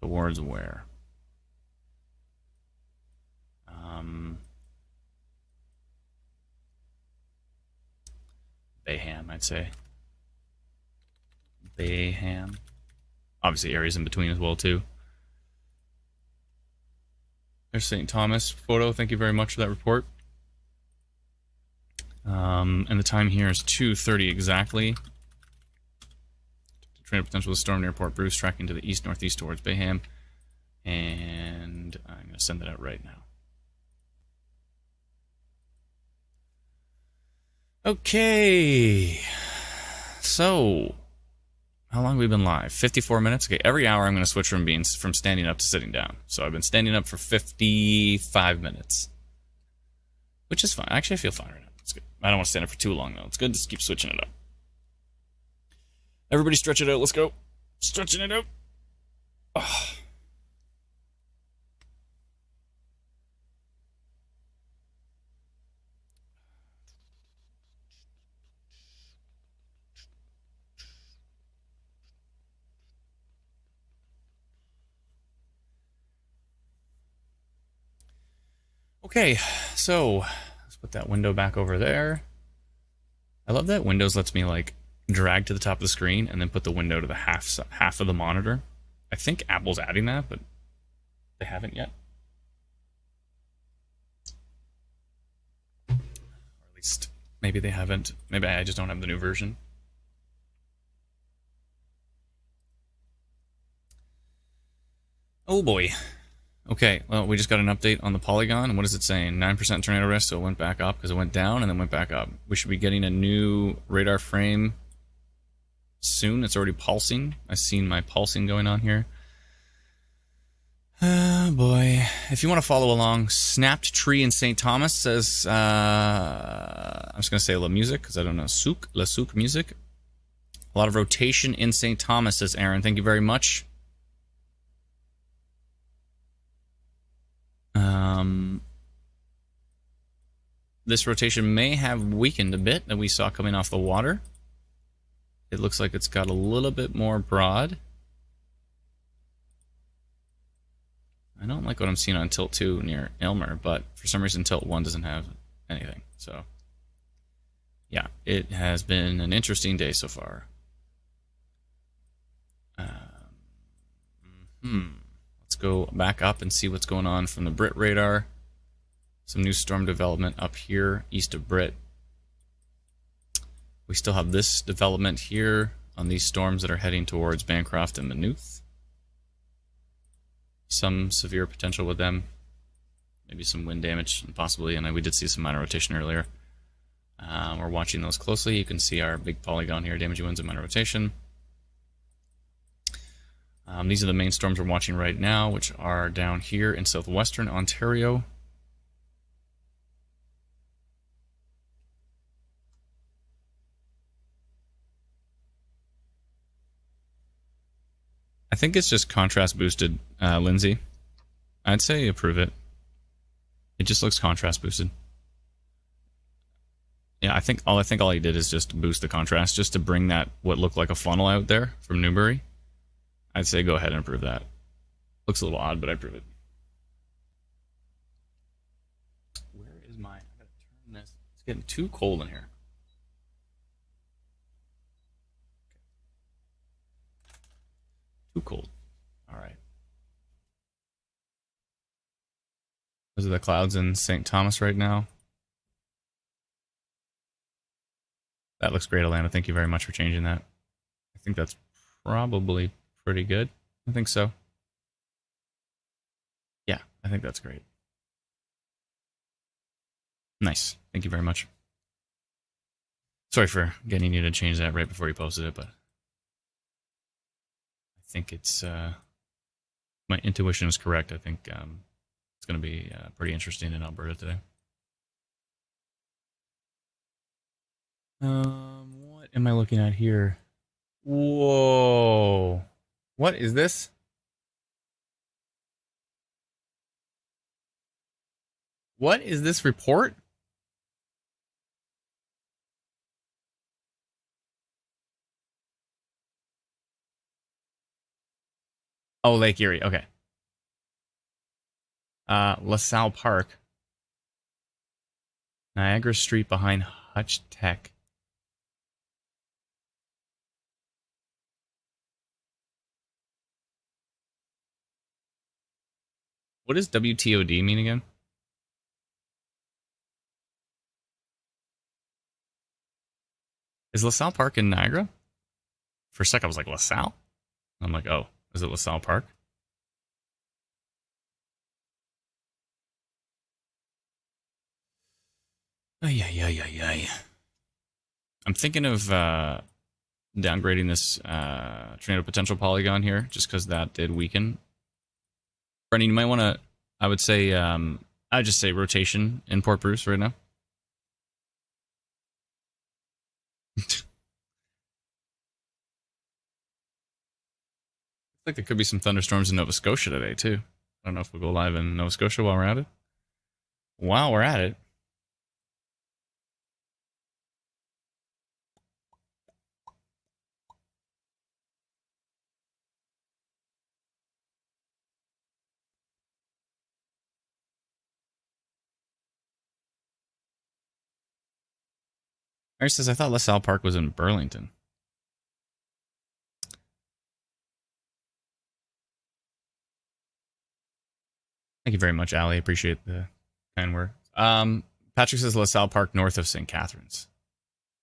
where? Bayham, I'd say. Bayham. Obviously areas in between as well, too. There's St. Thomas photo. Thank you very much for that report. And the time here is 2:30 exactly. Tornado potential of the storm near Port Bruce, tracking to the east-northeast towards Bayham. And I'm going to send that out right now. Okay. So, how long have we been live? 54 minutes? Okay, every hour I'm going to switch from standing up to sitting down. So I've been standing up for 55 minutes. Which is fine. Actually, I feel fine right now. It's good. I don't want to stand up for too long, though. It's good to keep switching it up. Everybody stretch it out. Let's go. Stretching it out. Oh. Okay, so put that window back over there. I love that Windows lets me like drag to the top of the screen and then put the window to the half of the monitor. I think Apple's adding that, but they haven't yet. Or at least maybe they haven't. Maybe I just don't have the new version. Oh boy. Okay, well, we just got an update on the Polygon, and what is it saying? 9% tornado risk, so it went back up because it went down and then went back up. We should be getting a new radar frame soon. It's already pulsing. I've seen my pulsing going on here. Oh boy. If you want to follow along, Snapped Tree in St. Thomas says, I'm just going to say La Music because I don't know. La Souk Music. A lot of rotation in St. Thomas, says Aaron. Thank you very much. This rotation may have weakened a bit that we saw coming off the water. It looks like it's got a little bit more broad. I don't like what I'm seeing on Tilt 2 near Elmer, but for some reason Tilt 1 doesn't have anything. So, yeah, it has been an interesting day so far. Let's go back up and see what's going on from the Brit radar. Some new storm development up here east of Brit. We still have this development here on these storms that are heading towards Bancroft and Maynooth. Some severe potential with them. Maybe some wind damage, possibly, and we did see some minor rotation earlier. We're watching those closely. You can see our big polygon here, damaging winds and minor rotation. These are the main storms we're watching right now, which are down here in southwestern Ontario. I think it's just contrast boosted, Lindsay. I'd say approve it. It just looks contrast boosted. Yeah, I think all he did is just boost the contrast, just to bring that what looked like a funnel out there from Newbury. I'd say go ahead and approve that. Looks a little odd, but I'd approve it. Where is my? I gotta turn this. It's getting too cold in here. Too cold. All right. Those are the clouds in St. Thomas right now. That looks great, Alana. Thank you very much for changing that. I think that's probably pretty good. I think so. Yeah, I think that's great. Nice. Thank you very much. Sorry for getting you to change that right before you posted it, but I think it's my intuition is correct. I think it's going to be pretty interesting in Alberta today. What am I looking at here? Whoa. What is this? What is this report? Oh, Lake Erie. Okay. LaSalle Park. Niagara Street behind Hutch Tech. What does WTOD mean again? Is LaSalle Park in Niagara? For a sec, I was like, LaSalle? I'm like, oh, is it LaSalle Park? Ay. I'm thinking of downgrading this tornado potential polygon here, just because that did weaken. Brendan, you might want to, I would say, I'd just say rotation in Port Bruce right now. Like there could be some thunderstorms in Nova Scotia today, too. I don't know if we'll go live in Nova Scotia while we're at it. While we're at it. Mary says, I thought LaSalle Park was in Burlington. Thank you very much, Allie. Appreciate the kind word. Patrick says LaSalle Park north of St. Catharines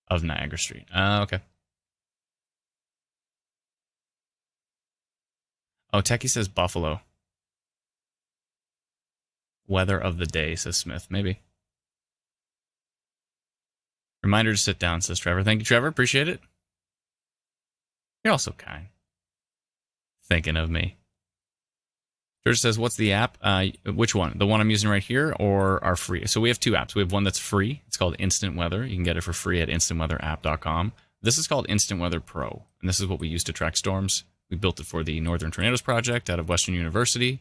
of Niagara Street. Okay. Oh, Techie says Buffalo. Weather of the day, says Smith. Maybe. Reminder to sit down, says Trevor. Thank you, Trevor. Appreciate it. You're also kind. Thinking of me. George says, what's the app? Which one? The one I'm using right here or our free? So we have two apps. We have one that's free. It's called Instant Weather. You can get it for free at instantweatherapp.com. This is called Instant Weather Pro, and this is what we use to track storms. We built it for the Northern Tornadoes Project out of Western University,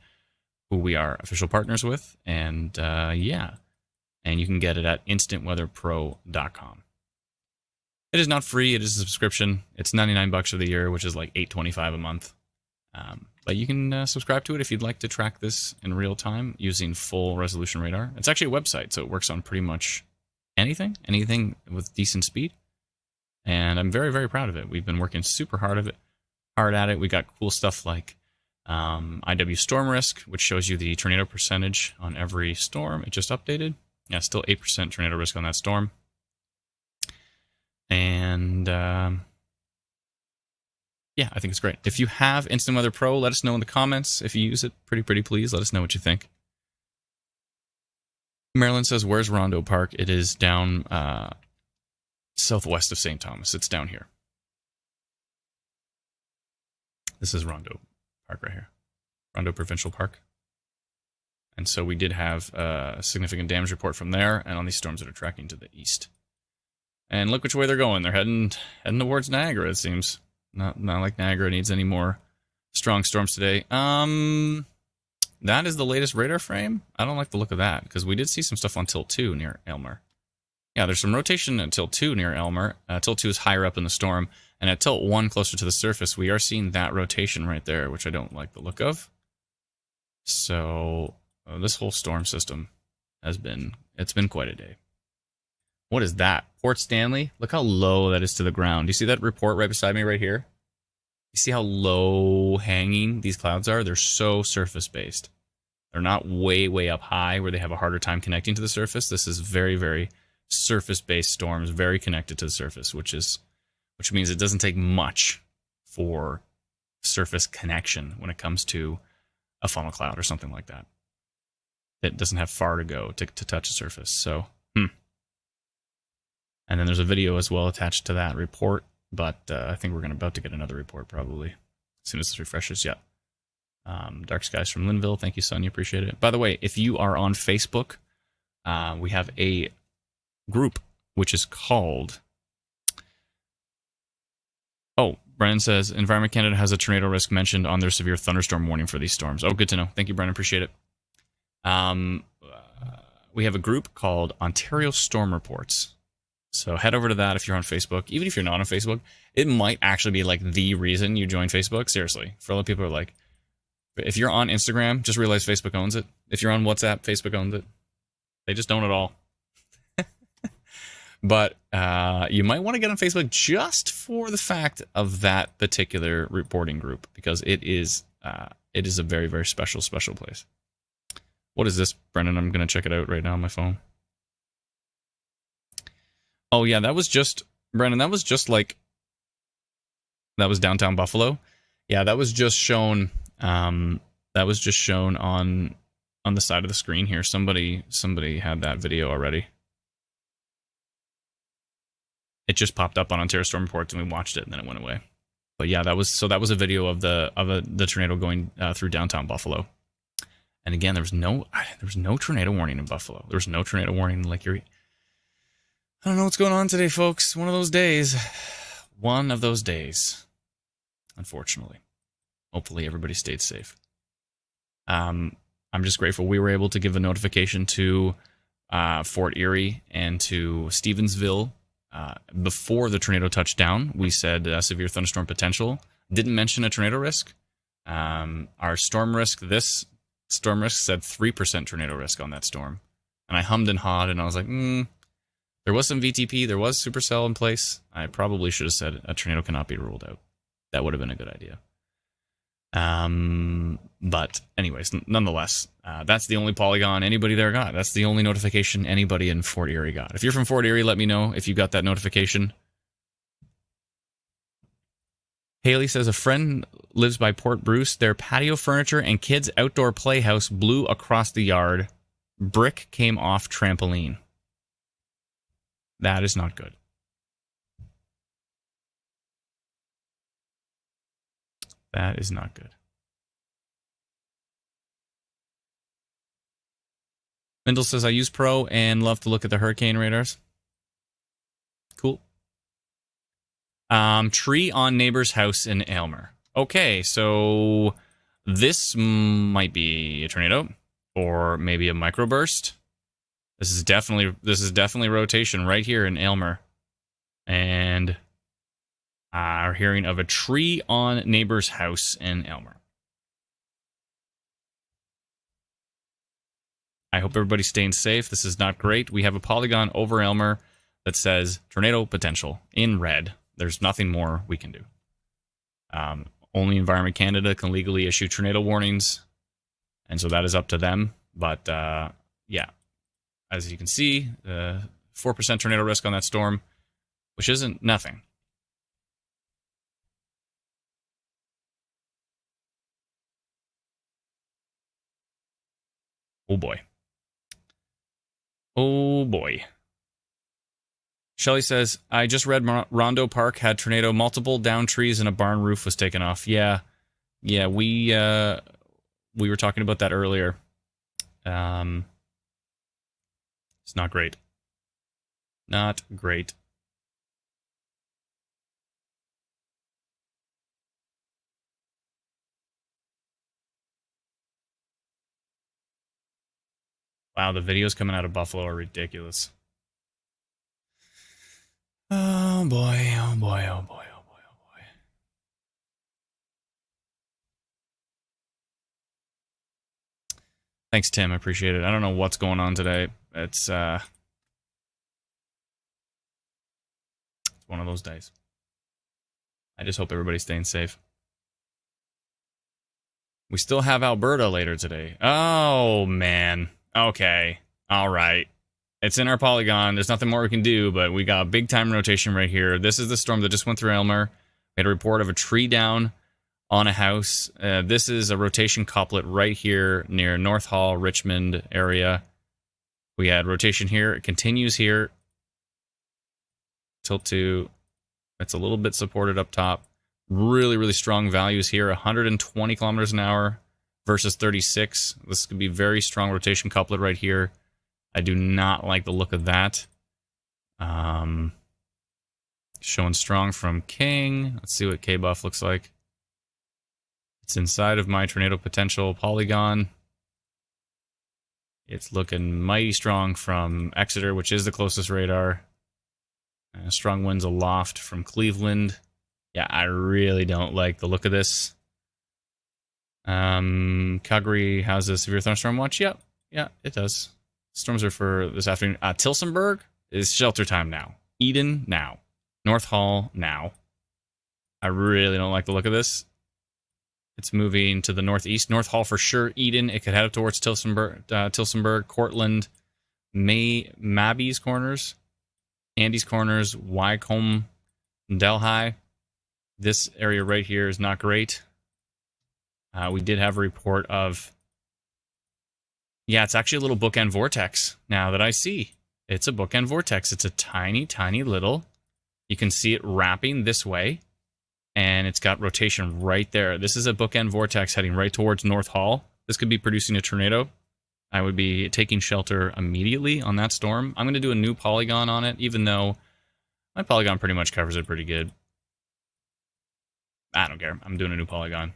who we are official partners with. And yeah, and you can get it at instantweatherpro.com. It is not free. It is a subscription. It's $99 for the year, which is like $8.25 a month. But you can subscribe to it if you'd like to track this in real time using full resolution radar. It's actually a website, so it works on pretty much anything with decent speed. And I'm very, very proud of it. We've been working super hard at it. We got cool stuff like IW Storm Risk, which shows you the tornado percentage on every storm. It just updated. Yeah, still 8% tornado risk on that storm. And yeah, I think it's great. If you have Instant Weather Pro, let us know in the comments. If you use it, pretty please, let us know what you think. Marilyn says, where's Rondo Park? It is down southwest of St. Thomas. It's down here. This is Rondo Park right here. Rondo Provincial Park. And so we did have a significant damage report from there and on these storms that are tracking to the east. And look which way they're going. They're heading towards Niagara, it seems. Not like Niagara needs any more strong storms today. That is the latest radar frame. I don't like the look of that because we did see some stuff on Tilt 2 near Elmer. Yeah, there's some rotation at Tilt 2 near Elmer. Tilt 2 is higher up in the storm. And at Tilt 1, closer to the surface, we are seeing that rotation right there, which I don't like the look of. So this whole storm system it's been quite a day. What is that? Port Stanley? Look how low that is to the ground. Do you see that report right beside me right here? You see how low hanging these clouds are? They're so surface-based. They're not way up high where they have a harder time connecting to the surface. This is very, very surface-based storms, very connected to the surface, which means it doesn't take much for surface connection when it comes to a funnel cloud or something like that. It doesn't have far to go to touch the surface. So, And then there's a video as well attached to that report, but I think we're about to get another report probably as soon as this refreshes. Yeah. Dark Skies from Linville. Thank you, Sonia. Appreciate it. By the way, if you are on Facebook, we have a group which is called... Oh, Brennan says, Environment Canada has a tornado risk mentioned on their severe thunderstorm warning for these storms. Oh, good to know. Thank you, Brennan. Appreciate it. We have a group called Ontario Storm Reports. So head over to that if you're on Facebook. Even if you're not on Facebook, it might actually be like the reason you join Facebook. Seriously. For a lot of people are like, if you're on Instagram, just realize Facebook owns it. If you're on WhatsApp, Facebook owns it. They just don't at all. But you might want to get on Facebook just for the fact of that particular reporting group, because it is a very, very special place. What is this, Brendan? I'm going to check it out right now on my phone. Oh, yeah, that was just, Brendan, that was just like, that was downtown Buffalo. Yeah, that was just shown, on the side of the screen here. Somebody had that video already. It just popped up on Ontario Storm Reports and we watched it and then it went away. But yeah, that was a video of the tornado going through downtown Buffalo. And again, there was no tornado warning in Buffalo. There was no tornado warning in Lake Erie. I don't know what's going on today, folks. One of those days. One of those days. Unfortunately. Hopefully everybody stayed safe. I'm just grateful we were able to give a notification to Fort Erie and to Stevensville before the tornado touched down. We said severe thunderstorm potential. Didn't mention a tornado risk. Our storm risk, this storm risk said 3% tornado risk on that storm. And I hummed and hawed and I was like, There was some VTP. There was supercell in place. I probably should have said a tornado cannot be ruled out. That would have been a good idea. But anyways, nonetheless, that's the only Polygon anybody there got. That's the only notification anybody in Fort Erie got. If you're from Fort Erie, let me know if you got that notification. Haley says a friend lives by Port Bruce. Their patio furniture and kids' outdoor playhouse blew across the yard. Brick came off trampoline. That is not good. That is not good. Mendel says, I use Pro and love to look at the hurricane radars. Cool. Tree on neighbor's house in Elmer. Okay, so this might be a tornado or maybe a microburst. This is definitely rotation right here in Elmer. And our hearing of a tree on neighbor's house in Elmer. I hope everybody's staying safe. This is not great. We have a Polygon over Elmer that says tornado potential in red. There's nothing more we can do. Only Environment Canada can legally issue tornado warnings, and so that is up to them. But yeah, as you can see, 4% tornado risk on that storm, which isn't nothing. Oh boy. Oh boy. Shelly says, I just read Rondo Park had tornado, multiple down trees, and a barn roof was taken off. Yeah, we were talking about that earlier. It's not great. Not great. Wow, the videos coming out of Buffalo are ridiculous. Oh boy, oh boy, oh boy, oh boy, oh boy. Thanks, Tim. I appreciate it. I don't know what's going on today. It's one of those days. I just hope everybody's staying safe. We still have Alberta later today. Oh, man. Okay. All right. It's in our Polygon. There's nothing more we can do, but we got a big time rotation right here. This is the storm that just went through Elmer. We had a report of a tree down on a house. This is a rotation couplet right here near North Hall, Richmond area. We had rotation here. It continues here. Tilt to. It's a little bit supported up top. Really, really strong values here. 120 kilometers an hour versus 36. This could be very strong rotation couplet right here. I do not like the look of that. Showing strong from King. Let's see what K-Buff looks like. It's inside of my tornado potential Polygon. It's looking mighty strong from Exeter, which is the closest radar. Strong winds aloft from Cleveland. Yeah, I really don't like the look of this. Calgary has a severe thunderstorm watch. Yep. Yeah, it does. Storms are for this afternoon. Tillsonburg is shelter time now. Eden now. North Hall now. I really don't like the look of this. It's moving to the northeast. North Hall for sure. Eden. It could head up towards Tillsonburg, Cortland, Mabby's Corners, Andy's Corners, Wycombe, Delhi. This area right here is not great. We did have a report of... Yeah, it's actually a little bookend vortex now that I see. It's a bookend vortex. It's a tiny, tiny little... You can see it wrapping this way. And it's got rotation right there. This is a bookend vortex heading right towards North Hall. This could be producing a tornado. I would be taking shelter immediately on that storm. I'm going to do a new Polygon on it, even though my Polygon pretty much covers it pretty good. I don't care. I'm doing a new Polygon.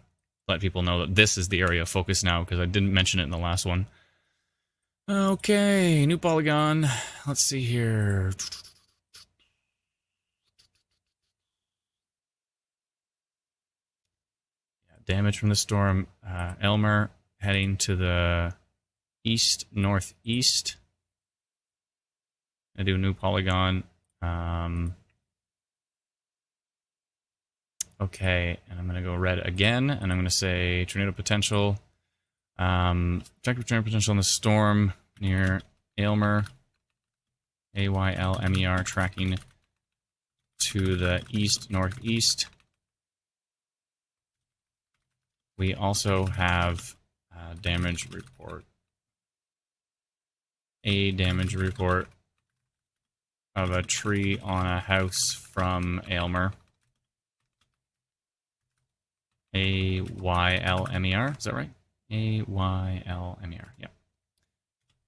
Let people know that this is the area of focus now, because I didn't mention it in the last one. Okay, new Polygon. Let's see here. Damage from the storm. Elmer heading to the east-northeast. I do a new polygon. Okay, and I'm going to go red again, and I'm going to say tornado potential. Check for tornado potential in the storm near Aylmer. Aylmer, tracking to the east-northeast. We also have a damage report. A damage report of a tree on a house from Aylmer. Aylmer, is that right? Aylmer, yeah.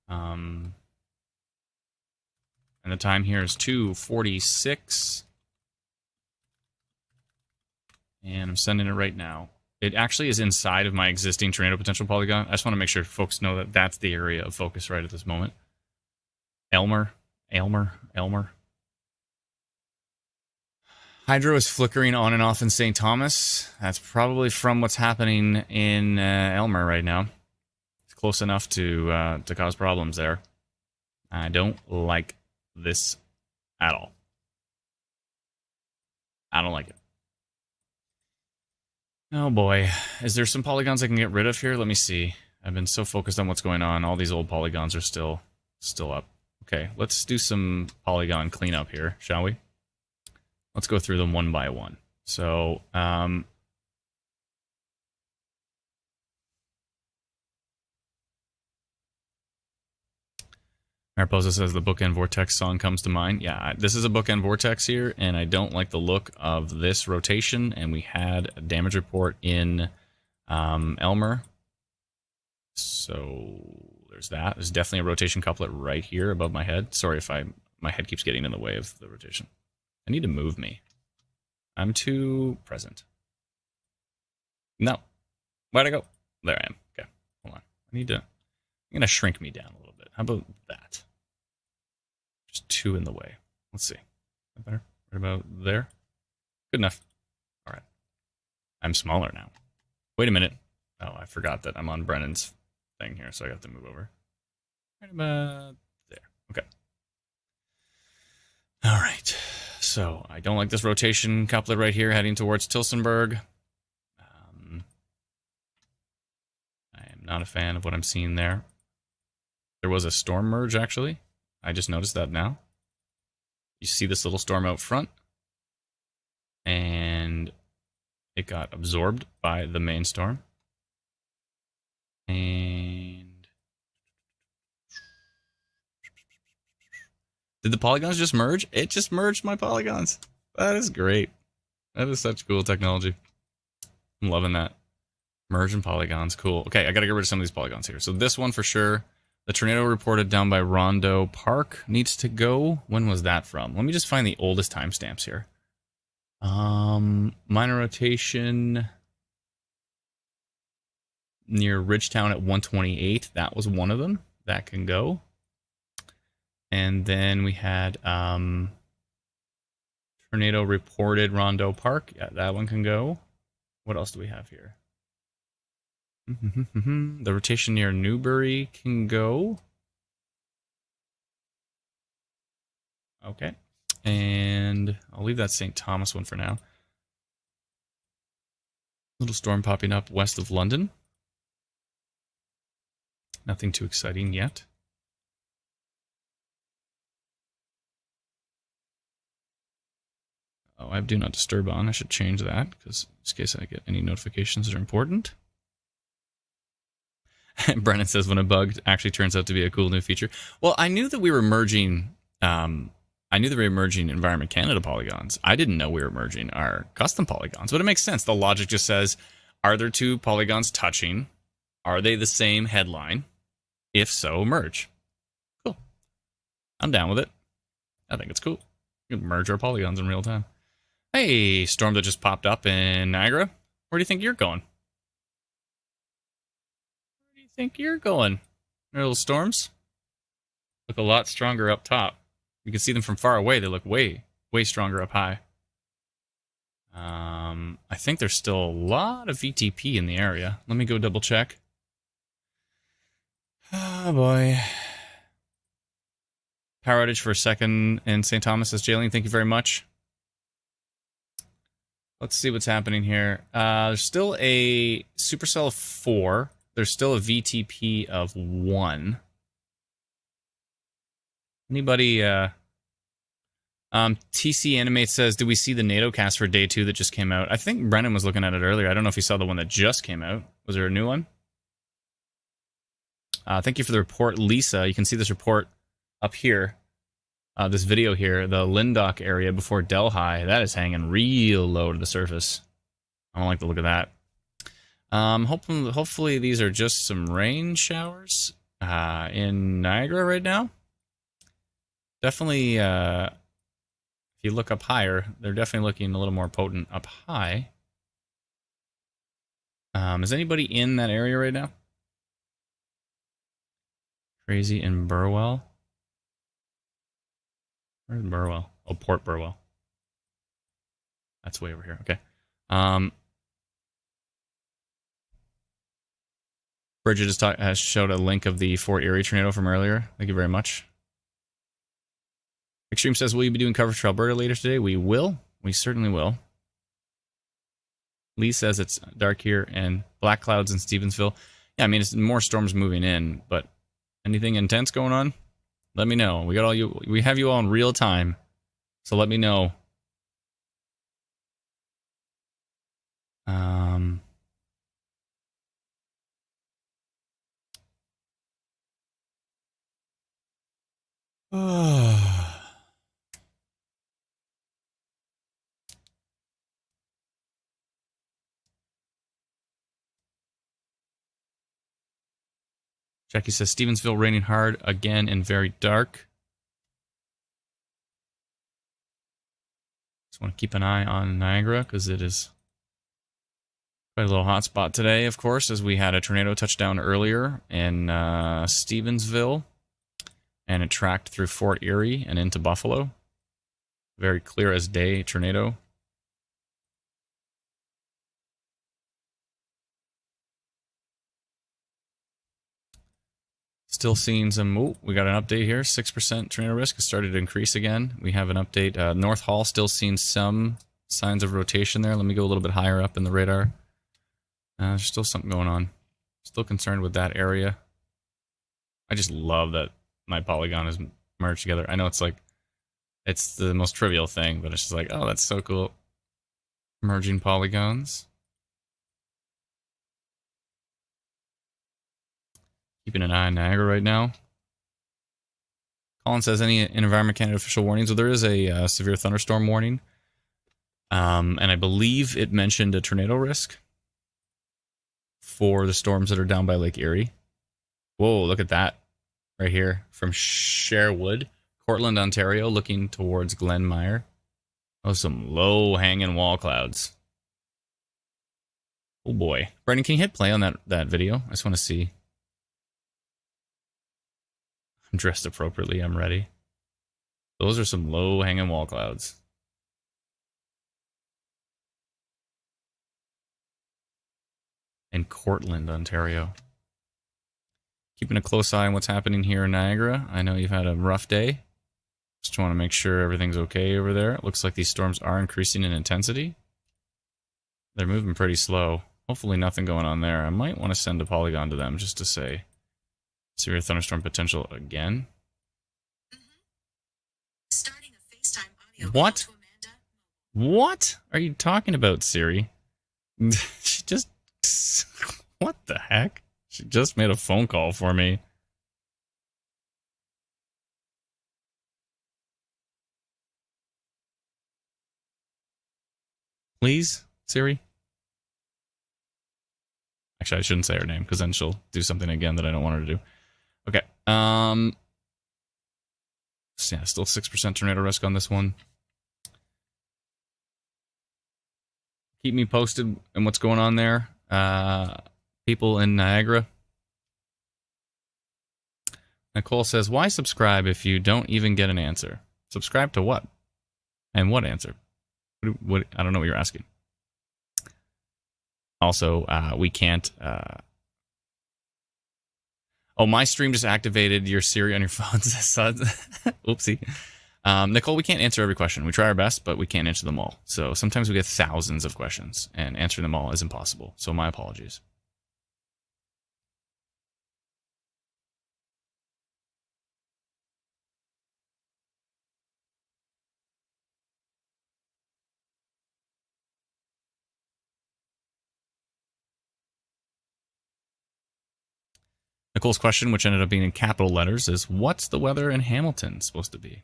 And the time here is 2:46. And I'm sending it right now. It actually is inside of my existing tornado potential polygon. I just want to make sure folks know that that's the area of focus right at this moment. Elmer. Hydro is flickering on and off in St. Thomas. That's probably from what's happening in Elmer right now. It's close enough to cause problems there. I don't like this at all. I don't like it. Oh boy. Is there some polygons I can get rid of here? Let me see. I've been so focused on what's going on. All these old polygons are still up. Okay, let's do some polygon cleanup here, shall we? Let's go through them one by one. So, Mariposa says the Bookend Vortex song comes to mind. Yeah, this is a Bookend Vortex here, and I don't like the look of this rotation, and we had a damage report in Elmer. So, there's that. There's definitely a rotation couplet right here above my head. Sorry if my head keeps getting in the way of the rotation. I need to move me. I'm too present. No. Where'd I go? There I am. Okay. Hold on. I'm going to shrink me down a little bit. How about that? Just two in the way. Let's see. Is that better? Right about there? Good enough. All right. I'm smaller now. Wait a minute. Oh, I forgot that I'm on Brennan's thing here, so I got to move over. Right about there. Okay. All right. So, I don't like this rotation couplet right here heading towards Tilsonburg. I am not a fan of what I'm seeing there. There was a storm merge, actually. I just noticed that now. You see this little storm out front. And it got absorbed by the main storm. And did the polygons just merge? It just merged my polygons. That is great. That is such cool technology. I'm loving that. Merging polygons, cool. Okay, I gotta get rid of some of these polygons here. So this one for sure. The tornado reported down by Rondo Park needs to go. When was that from? Let me just find the oldest timestamps here. Minor rotation near Ridgetown at 128. That was one of them. That can go. And then we had tornado reported Rondo Park. Yeah, that one can go. What else do we have here? The rotation near Newbury can go. Okay. And I'll leave that St. Thomas one for now. Little storm popping up west of London. Nothing too exciting yet. Oh, I have Do Not Disturb on. I should change that, because in case I get any notifications that are important. Brennan says when a bug actually turns out to be a cool new feature. Well, I knew that we were merging. I knew that we were merging Environment Canada polygons. I didn't know we were merging our custom polygons, but it makes sense. The logic just says, are there two polygons touching? Are they the same headline? If so, merge. Cool. I'm down with it. I think it's cool. We can merge our polygons in real time. Hey, storm that just popped up in Niagara. Where do you think you're going? Where do you think you're going? Little storms look a lot stronger up top. You can see them from far away. They look way, way stronger up high. I think there's still a lot of VTP in the area. Let me go double check. Oh boy. Power outage for a second in St. Thomas, says Jaylene. Thank you very much. Let's see what's happening here. There's still a supercell of 4. There's still a VTP of 1. Anybody? TC Animate says, "Did we see the NATO cast for day 2 that just came out?" I think Brennan was looking at it earlier. I don't know if he saw the one that just came out. Was there a new one? Thank you for the report, Lisa. You can see this report up here. This video here, the Linddock area before Delhi, that is hanging real low to the surface. I don't like the look of that. Hopefully these are just some rain showers in Niagara right now. Definitely, if you look up higher, they're definitely looking a little more potent up high. Is anybody in that area right now? Crazy in Burwell. Where's Burwell? Oh, Port Burwell. That's way over here. Okay. Bridget has showed a link of the Fort Erie tornado from earlier. Thank you very much. Extreme says, will you be doing coverage for Alberta later today? We will. We certainly will. Lee says it's dark here and black clouds in Stevensville. Yeah, I mean, it's more storms moving in, but anything intense going on? Let me know. We got all you. We have you all in real time, so let me know. Jackie says, Stevensville raining hard again and very dark. Just want to keep an eye on Niagara because it is quite a little hot spot today, of course, as we had a tornado touchdown earlier in Stevensville, and it tracked through Fort Erie and into Buffalo. Very clear as day tornado. Still seeing some, we got an update here. 6% tornado risk has started to increase again. We have an update. North Hall still seeing some signs of rotation there. Let me go a little bit higher up in the radar. There's still something going on. Still concerned with that area. I just love that my Polygon is merged together. I know it's like, it's the most trivial thing, but it's just like, oh, that's so cool. Merging polygons. Keeping an eye on Niagara right now. Colin says, any Environment Canada official warnings? Well, there is a severe thunderstorm warning. And I believe it mentioned a tornado risk for the storms that are down by Lake Erie. Whoa, look at that. Right here from Sherwood, Cortland, Ontario, looking towards Glenmire. Oh, some low-hanging wall clouds. Oh, boy. Brendan, can you hit play on that video? I just want to see. I'm dressed appropriately. I'm ready. Those are some low-hanging wall clouds. In Cortland, Ontario. Keeping a close eye on what's happening here in Niagara. I know you've had a rough day. Just want to make sure everything's okay over there. It looks like these storms are increasing in intensity. They're moving pretty slow. Hopefully nothing going on there. I might want to send a Polygon to them just to say severe thunderstorm potential again. Starting a FaceTime audio What? call to Amanda. What are you talking about, Siri? She just... What the heck? She just made a phone call for me. Please, Siri? Actually, I shouldn't say her name, because then she'll do something again that I don't want her to do. Okay. So yeah, still 6% tornado risk on this one. Keep me posted on what's going on there. People in Niagara. Nicole says, why subscribe if you don't even get an answer? Subscribe to what? And what answer? What I don't know what you're asking. Also, we can't... Oh, my stream just activated your Siri on your phone. Oopsie. Nicole, we can't answer every question. We try our best, but we can't answer them all. So sometimes we get thousands of questions, and answering them all is impossible. So my apologies. Nicole's question, which ended up being in capital letters, is what's the weather in Hamilton supposed to be?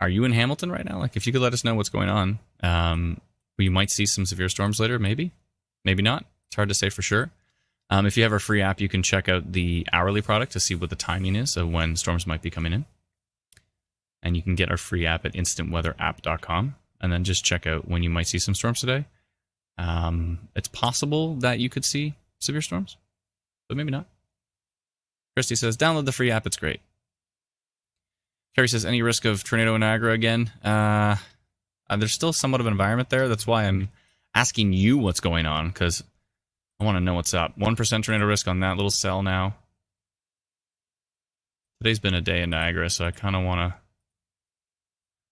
Are you in Hamilton right now? Like, if you could let us know what's going on. We might see some severe storms later, maybe. Maybe not. It's hard to say for sure. If you have our free app, you can check out the hourly product to see what the timing is of when storms might be coming in. And you can get our free app at instantweatherapp.com. And then just check out when you might see some storms today. It's possible that you could see severe storms, but maybe not. Christy says, download the free app. It's great. Terry says, any risk of tornado in Niagara again? There's still somewhat of an environment there. That's why I'm asking you what's going on, because I want to know what's up. 1% tornado risk on that little cell now. Today's been a day in Niagara, so I kind of want to...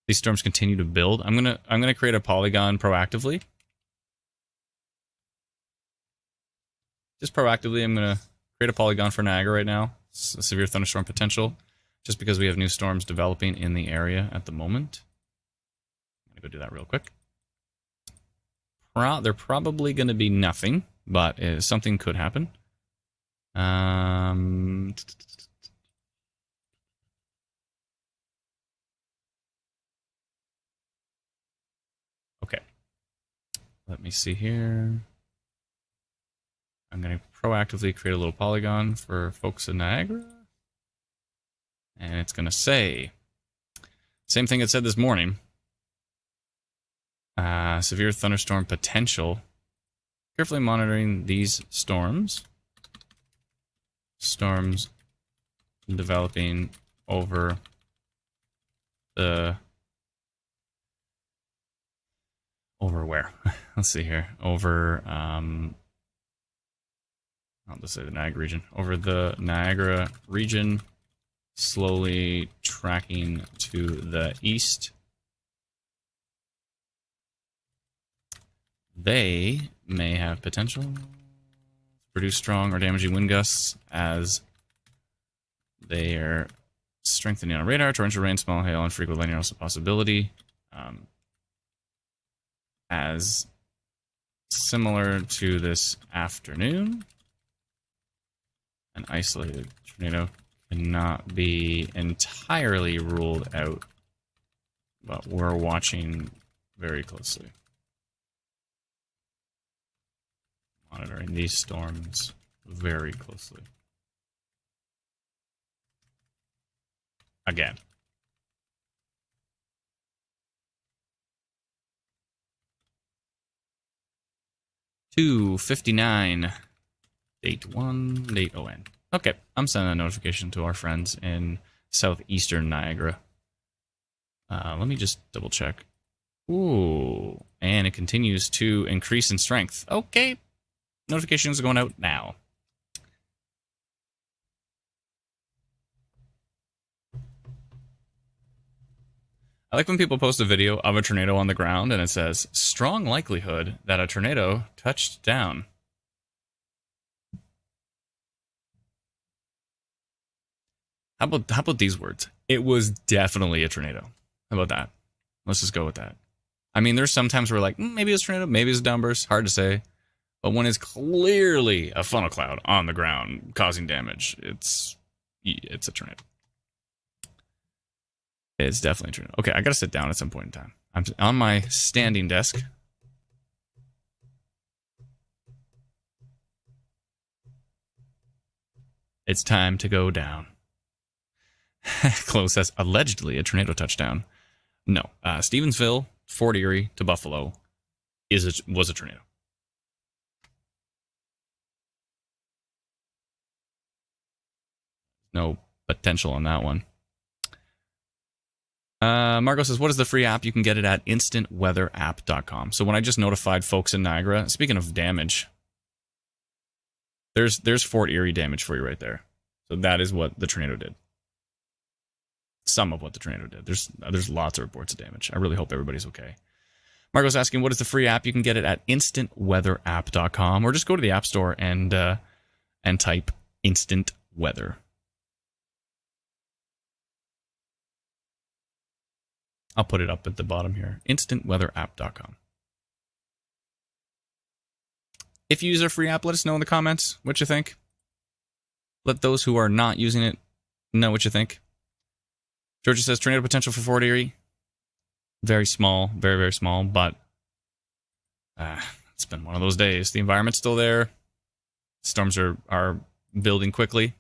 These storms continue to build. I'm gonna create a Polygon proactively. Just proactively, I'm gonna create a Polygon for Niagara right now. Severe thunderstorm potential, just because we have new storms developing in the area at the moment. I'm gonna go do that real quick. They're probably gonna be nothing, but something could happen. Okay. Let me see here. I'm going to proactively create a little Polygon for folks in Niagara. And it's going to say, same thing it said this morning. Severe thunderstorm potential. Carefully monitoring these storms. Storms developing over the... Over where? Let's see here. Over, I'll just say the Niagara region. Over the Niagara region, slowly tracking to the east. They may have potential to produce strong or damaging wind gusts as they are strengthening on radar. Torrential rain, small hail, and frequent lightning are also a possibility. As similar to this afternoon, an isolated tornado cannot be entirely ruled out, but we're watching very closely. Monitoring these storms very closely. Again. $2:59. Date 1, date ON. Okay, I'm sending a notification to our friends in southeastern Niagara. Let me just double check. Ooh, and it continues to increase in strength. Okay, notifications are going out now. I like when people post a video of a tornado on the ground and it says, strong likelihood that a tornado touched down. How about these words? It was definitely a tornado. How about that? Let's just go with that. I mean, there's sometimes we're like, maybe it's a tornado, maybe it's a downburst, hard to say. But when it's clearly a funnel cloud on the ground causing damage, it's a tornado. It's definitely true. Okay, I gotta sit down at some point in time. I'm on my standing desk. It's time to go down. Chloe says, allegedly a tornado touchdown. No, Stevensville, Fort Erie to Buffalo was a tornado. No potential on that one. Margot says, what is the free app? You can get it at instantweatherapp.com. So when I just notified folks in Niagara, speaking of damage, There's Fort Erie damage for you right there. So that is what the tornado did. Some of what the tornado did. There's lots of reports of damage. I really hope everybody's okay. Marco's asking, what is the free app? You can get it at instantweatherapp.com, or just go to the App Store and type Instant Weather. I'll put it up at the bottom here. instantweatherapp.com. If you use our free app, let us know in the comments what you think. Let those who are not using it know what you think. Georgia says, tornado potential for Fort Erie. Very small, very, very small, but it's been one of those days. The environment's still there. Storms are building quickly.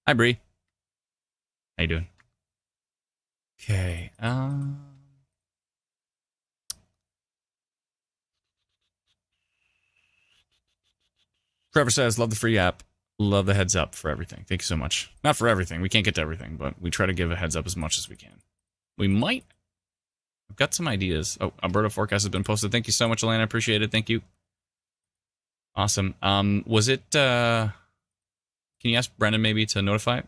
Hi, Bree. How you doing? Okay. Trevor says, love the free app. Love the heads up for everything. Thank you so much. Not for everything. We can't get to everything, but we try to give a heads up as much as we can. We might. I've got some ideas. Oh, Alberta forecast has been posted. Thank you so much, Elena. I appreciate it. Thank you. Awesome. Was it... can you ask Brendan maybe to notify it?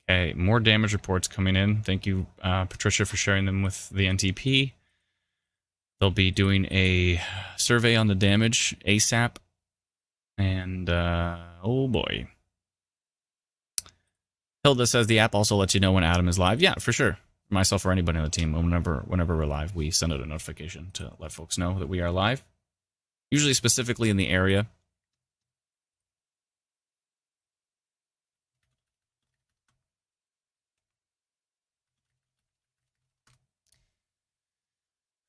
Okay, more damage reports coming in. Thank you, Patricia, for sharing them with the NTP. They'll be doing a survey on the damage ASAP. And, oh boy. Hilda says the app also lets you know when Adam is live. Yeah, for sure. Myself or anybody on the team, whenever we're live, we send out a notification to let folks know that we are live. Usually specifically in the area.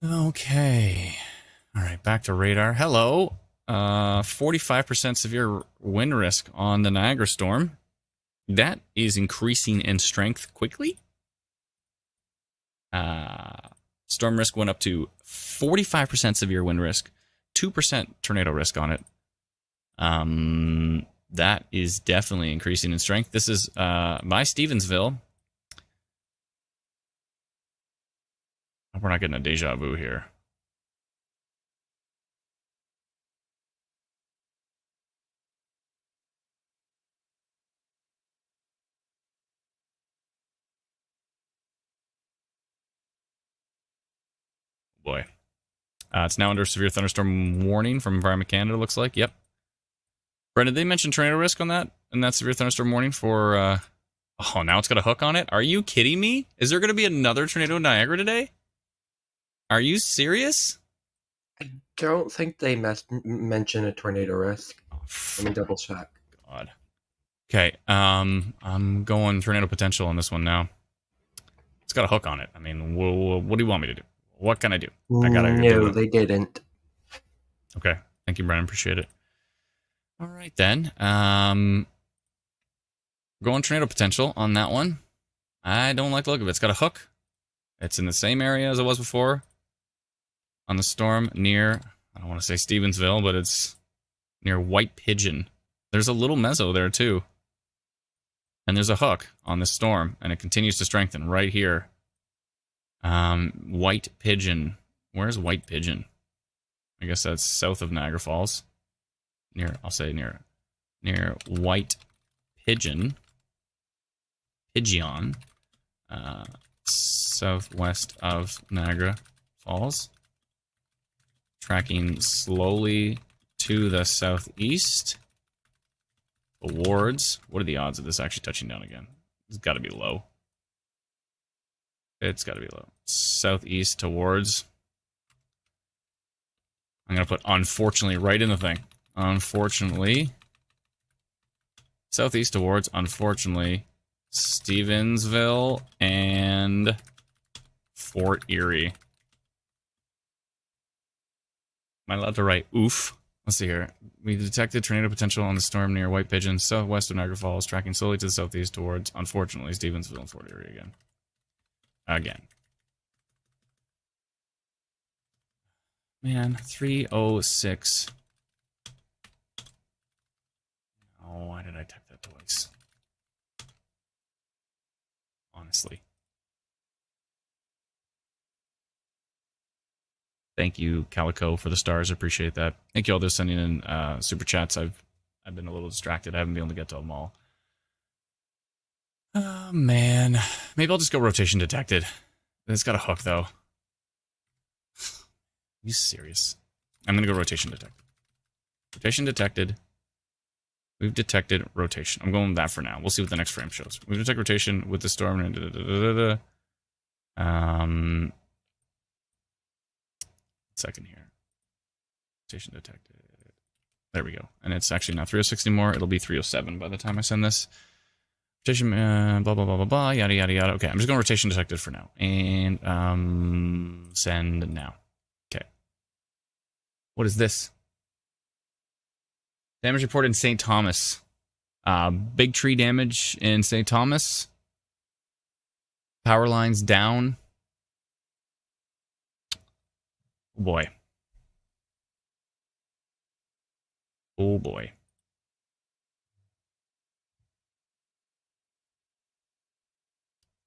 Okay. All right, back to radar. Hello. 45% severe wind risk on the Niagara storm. That is increasing in strength quickly. Storm risk went up to 45% severe wind risk, 2% tornado risk on it. That is definitely increasing in strength. This is by Stevensville. We're not getting a deja vu here. Boy. It's now under severe thunderstorm warning from Environment Canada, looks like. Yep. Brendan, did they mention tornado risk on that? And that severe thunderstorm warning for... oh, now it's got a hook on it? Are you kidding me? Is there going to be another tornado in Niagara today? Are you serious? I don't think they mention a tornado risk. Let me double check. God. Okay, I'm going tornado potential on this one now. It's got a hook on it. I mean, what do you want me to do? What can I do? I gotta No, they didn't. Okay, thank you, Brennan. Appreciate it. All right, then. Going tornado potential on that one. I don't like the look of it. It's got a hook. It's in the same area as it was before. On the storm near, I don't want to say Stevensville, but it's near White Pigeon. There's a little mezzo there, too. And there's a hook on this storm, and it continues to strengthen right here. White Pigeon. Where's White Pigeon? I guess that's south of Niagara Falls. I'll say near White Pigeon. Pigeon. Southwest of Niagara Falls. Tracking slowly to the southeast. Towards... What are the odds of this actually touching down again? It's got to be low. It's got to be low. Southeast towards... I'm going to put unfortunately right in the thing. Unfortunately. Southeast towards, unfortunately, Stevensville and Fort Erie. I allowed to write oof? Let's see here. We detected tornado potential on the storm near White Pigeon, southwest of Niagara Falls, tracking slowly to the southeast towards, unfortunately, Stevensville and Fort Erie again. Again. Man, 306. Oh, why did I type that twice? Honestly. Thank you, Calico, for the stars. I appreciate that. Thank you all those sending in super chats. I've been a little distracted. I haven't been able to get to them all. Oh, man. Maybe I'll just go rotation detected. It's got a hook, though. Are you serious? I'm going to go rotation detected. Rotation detected. We've detected rotation. I'm going with that for now. We'll see what the next frame shows. We've detected rotation with the storm. Second here. Rotation detected. There we go. And it's actually not 306 anymore. It'll be 307 by the time I send this. Rotation, blah, blah, blah, blah, blah, yada, yada, yada. Okay, I'm just going rotation detected for now. And send now. Okay. What is this? Damage reported in St. Thomas. Big tree damage in St. Thomas. Power lines down. Oh boy. Oh boy.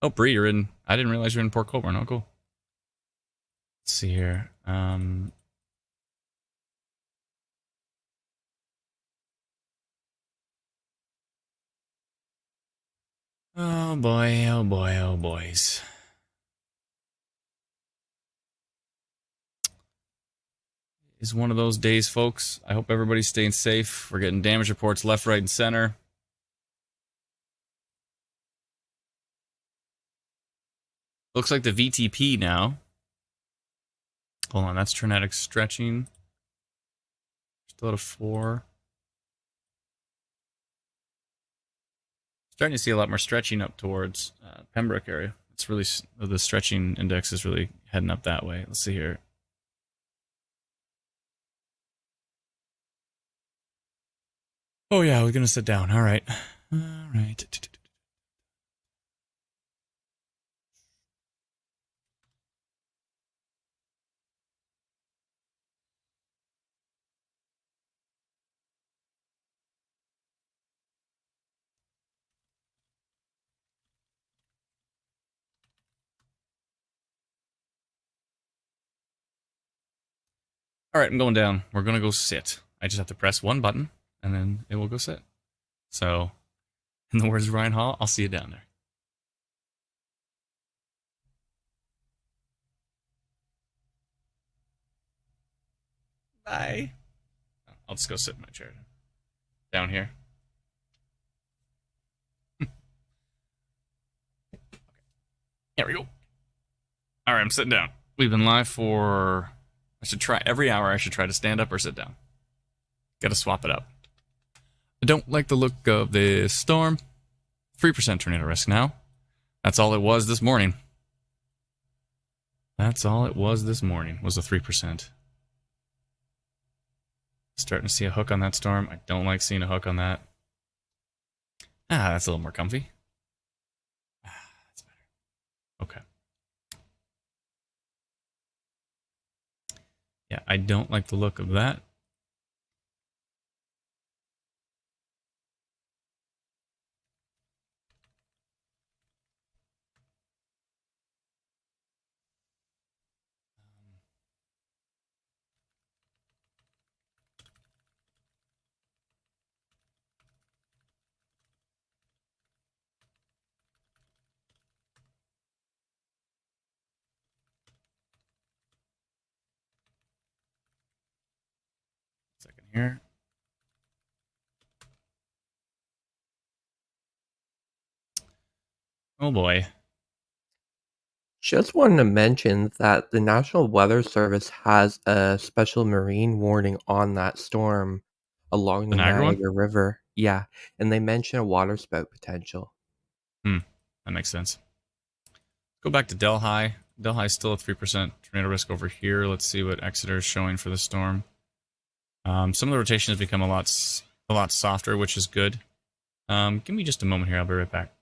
Oh, Bree, you're in. I didn't realize you're in Port Colborne. Oh, cool. Let's see here. Oh boy, oh boy, oh boys. It's one of those days, folks. I hope everybody's staying safe. We're getting damage reports left, right, and center. Looks like the VTP now. Hold on, that's tornadic stretching. Still at a 4. Starting to see a lot more stretching up towards Pembroke area. It's really, the stretching index is really heading up that way. Let's see here. Oh yeah, we're gonna sit down. All right. All right. All right, I'm going down. We're gonna go sit. I just have to press one button, and then it will go sit. So, in the words of Ryan Hall, I'll see you down there. Bye. I'll just go sit in my chair down here. There we go. All right, I'm sitting down. We've been live for. I should try every hour. I should try to stand up or sit down. Got to swap it up. I don't like the look of this storm. 3% tornado risk now. That's all it was this morning. That's all it was this morning, was a 3%. Starting to see a hook on that storm. I don't like seeing a hook on that. That's a little more comfy. That's better. Okay. Yeah, I don't like the look of that. Second here. Oh boy. Just wanted to mention that the National Weather Service has a special marine warning on that storm along The the Niagara one? Niagara River. Yeah, and they mention a water spout potential. That makes sense. Go back to Delhi. Delhi's still at 3% tornado risk over here. Let's see what Exeter is showing for the storm. Some of the rotation has become a lot softer, which is good. Give me just a moment here. I'll be right back.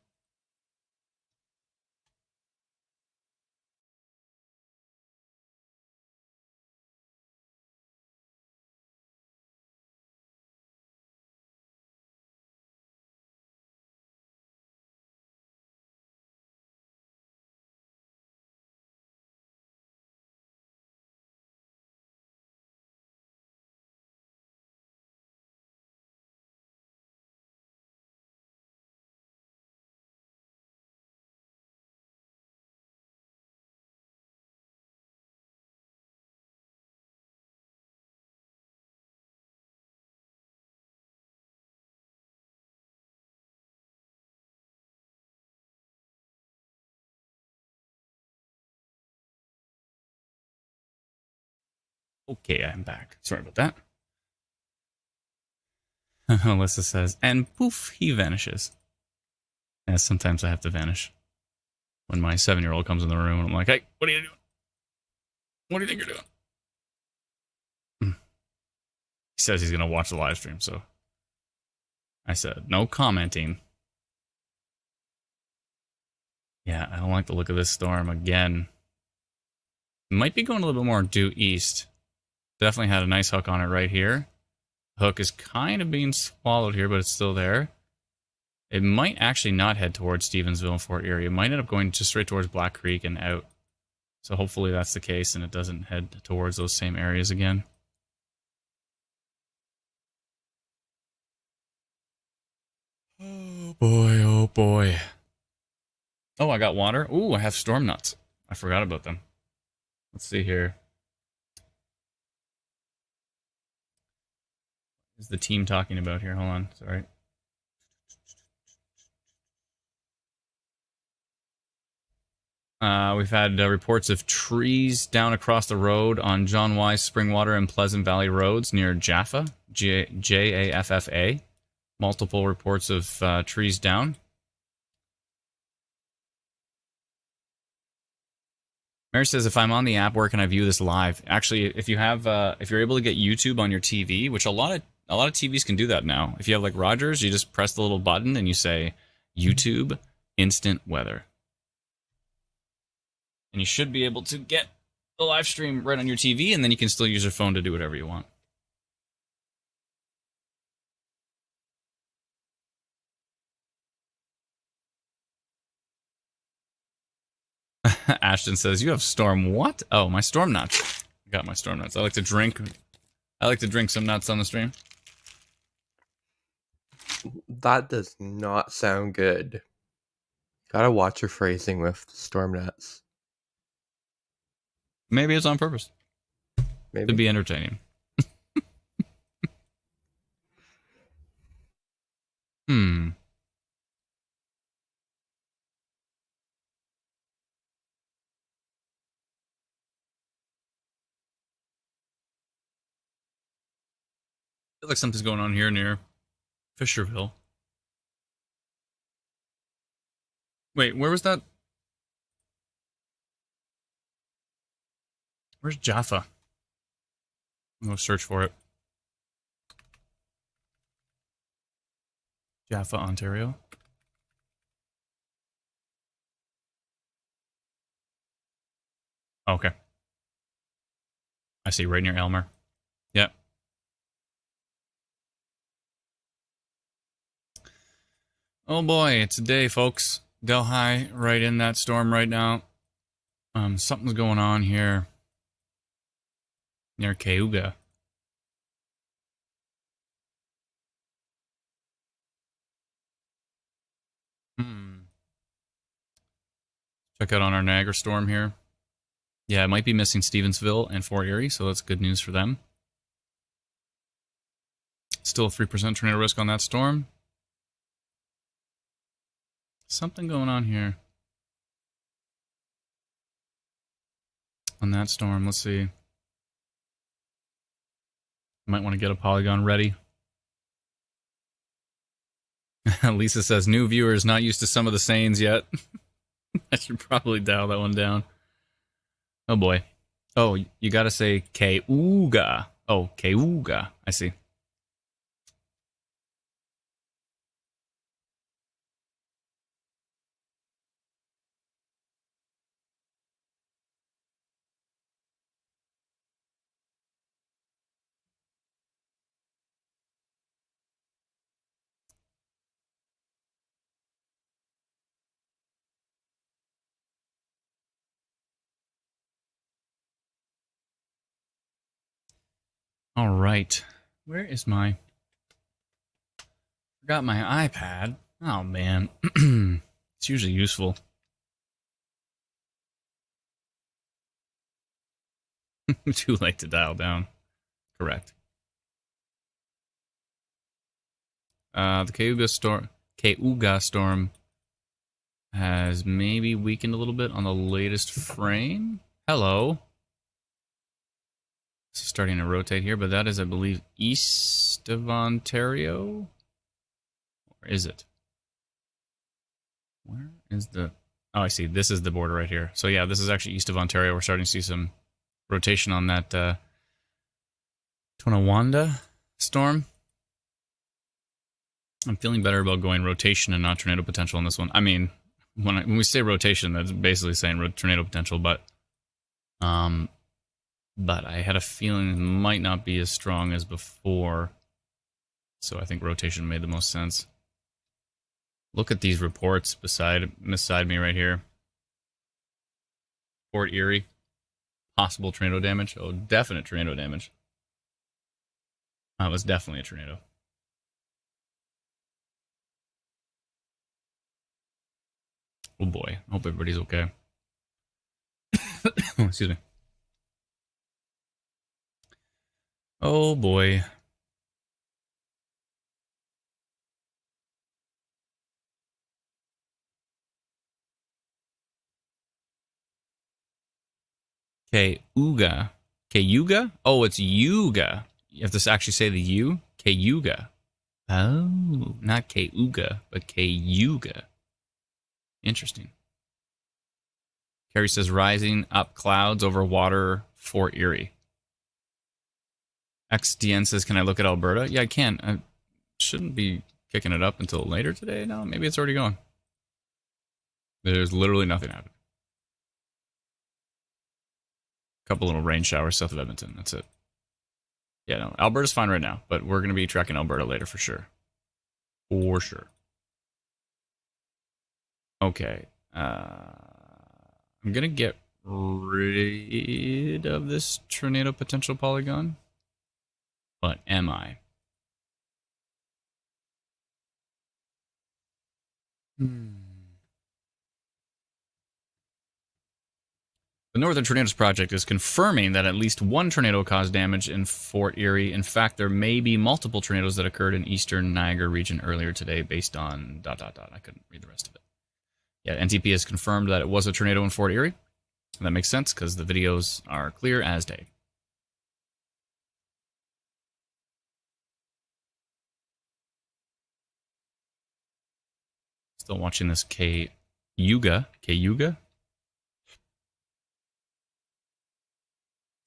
Okay, I'm back. Sorry about that. Alyssa says, and poof, he vanishes. Yeah, sometimes I have to vanish. When my 7-year-old comes in the room, I'm like, hey, what are you doing? What do you think you're doing? He says he's going to watch the live stream, so I said, no commenting. Yeah, I don't like the look of this storm again. Might be going a little bit more due east. Definitely had a nice hook on it right here. Hook is kind of being swallowed here, but it's still there. It might actually not head towards Stevensville and Fort Erie. It might end up going just straight towards Black Creek and out. So hopefully that's the case and it doesn't head towards those same areas again. Oh boy, oh boy. Oh, I got water. Ooh, I have storm nuts. I forgot about them. Let's see here. What is the team talking about here? Hold on, sorry. We've had reports of trees down across the road on John Wise, Springwater, and Pleasant Valley roads near Jaffa, Jaffa. Multiple reports of trees down. Mary says, if I'm on the app, where can I view this live? Actually, if you have, if you're able to get YouTube on your TV, which a lot of TVs can do that now. If you have like Rogers, you just press the little button and you say YouTube Instant Weather. And you should be able to get the live stream right on your TV, and then you can still use your phone to do whatever you want. Ashton says, you have storm what? Oh, my storm nuts. I got my storm nuts. I like to drink some nuts on the stream. That does not sound good. Gotta watch your phrasing with storm nuts. Maybe it's on purpose. Maybe. To be entertaining. I feel like something's going on here near Fisherville. Wait, where was that? Where's Jaffa? I'm gonna search for it. Jaffa, Ontario. Okay. I see, right near Elmer. Yep. Oh boy, it's a day, folks. Delhi, right in that storm right now. Something's going on here near Cayuga. Check out on our Niagara storm here. Yeah, it might be missing Stevensville and Fort Erie, so that's good news for them. Still a 3% tornado risk on that storm. Something going on here on that storm. Let's see. Might want to get a Polygon ready. Lisa says, new viewers not used to some of the sayings yet. I should probably dial that one down. Oh boy. Oh, you gotta say Cayuga. Oh, Cayuga. I see. All right. Where is my... Forgot my iPad. Oh, man. It's usually useful. Too late to dial down. Correct. The Cayuga storm has maybe weakened a little bit on the latest frame. Hello. It's starting to rotate here, but that is, I believe, east of Ontario. Or is it? Where is the... Oh, I see. This is the border right here. So yeah, this is actually east of Ontario. We're starting to see some rotation on that Tonawanda storm. I'm feeling better about going rotation and not tornado potential on this one. I mean, when we say rotation, that's basically saying tornado potential, but I had a feeling it might not be as strong as before, so I think rotation made the most sense. Look at these reports beside me right here. Fort Erie, possible tornado damage. Oh, definite tornado damage. That was definitely a tornado. Oh boy, I hope everybody's okay. Excuse me. Oh boy. Cayuga. Cayuga? Oh, it's Yuga. You have to actually say the U. Cayuga. Oh, not Cayuga, but Cayuga. Interesting. Carrie says, rising up clouds over water, Fort Erie. XDN says, can I look at Alberta? Yeah, I can. I shouldn't be kicking it up until later today. No, maybe it's already gone. There's literally nothing happening. Couple little rain showers south of Edmonton. That's it. Yeah, no, Alberta's fine right now, but we're going to be tracking Alberta later for sure. For sure. Okay. I'm going to get rid of this tornado potential polygon. But am I? The Northern Tornadoes Project is confirming that at least one tornado caused damage in Fort Erie. In fact, there may be multiple tornadoes that occurred in eastern Niagara region earlier today based on ... I couldn't read the rest of it. Yeah, NTP has confirmed that it was a tornado in Fort Erie. And that makes sense because the videos are clear as day. Still watching this Cayuga.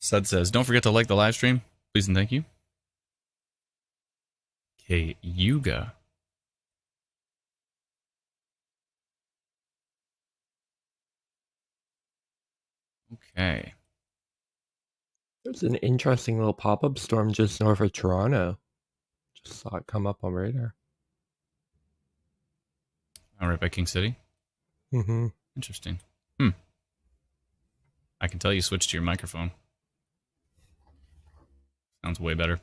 Sud says, don't forget to like the live stream. Please and thank you. Cayuga. Okay. There's an interesting little pop-up storm just north of Toronto. Just saw it come up on radar. All right, by King City. Mm-hmm. Interesting. I can tell you switched to your microphone. Sounds way better.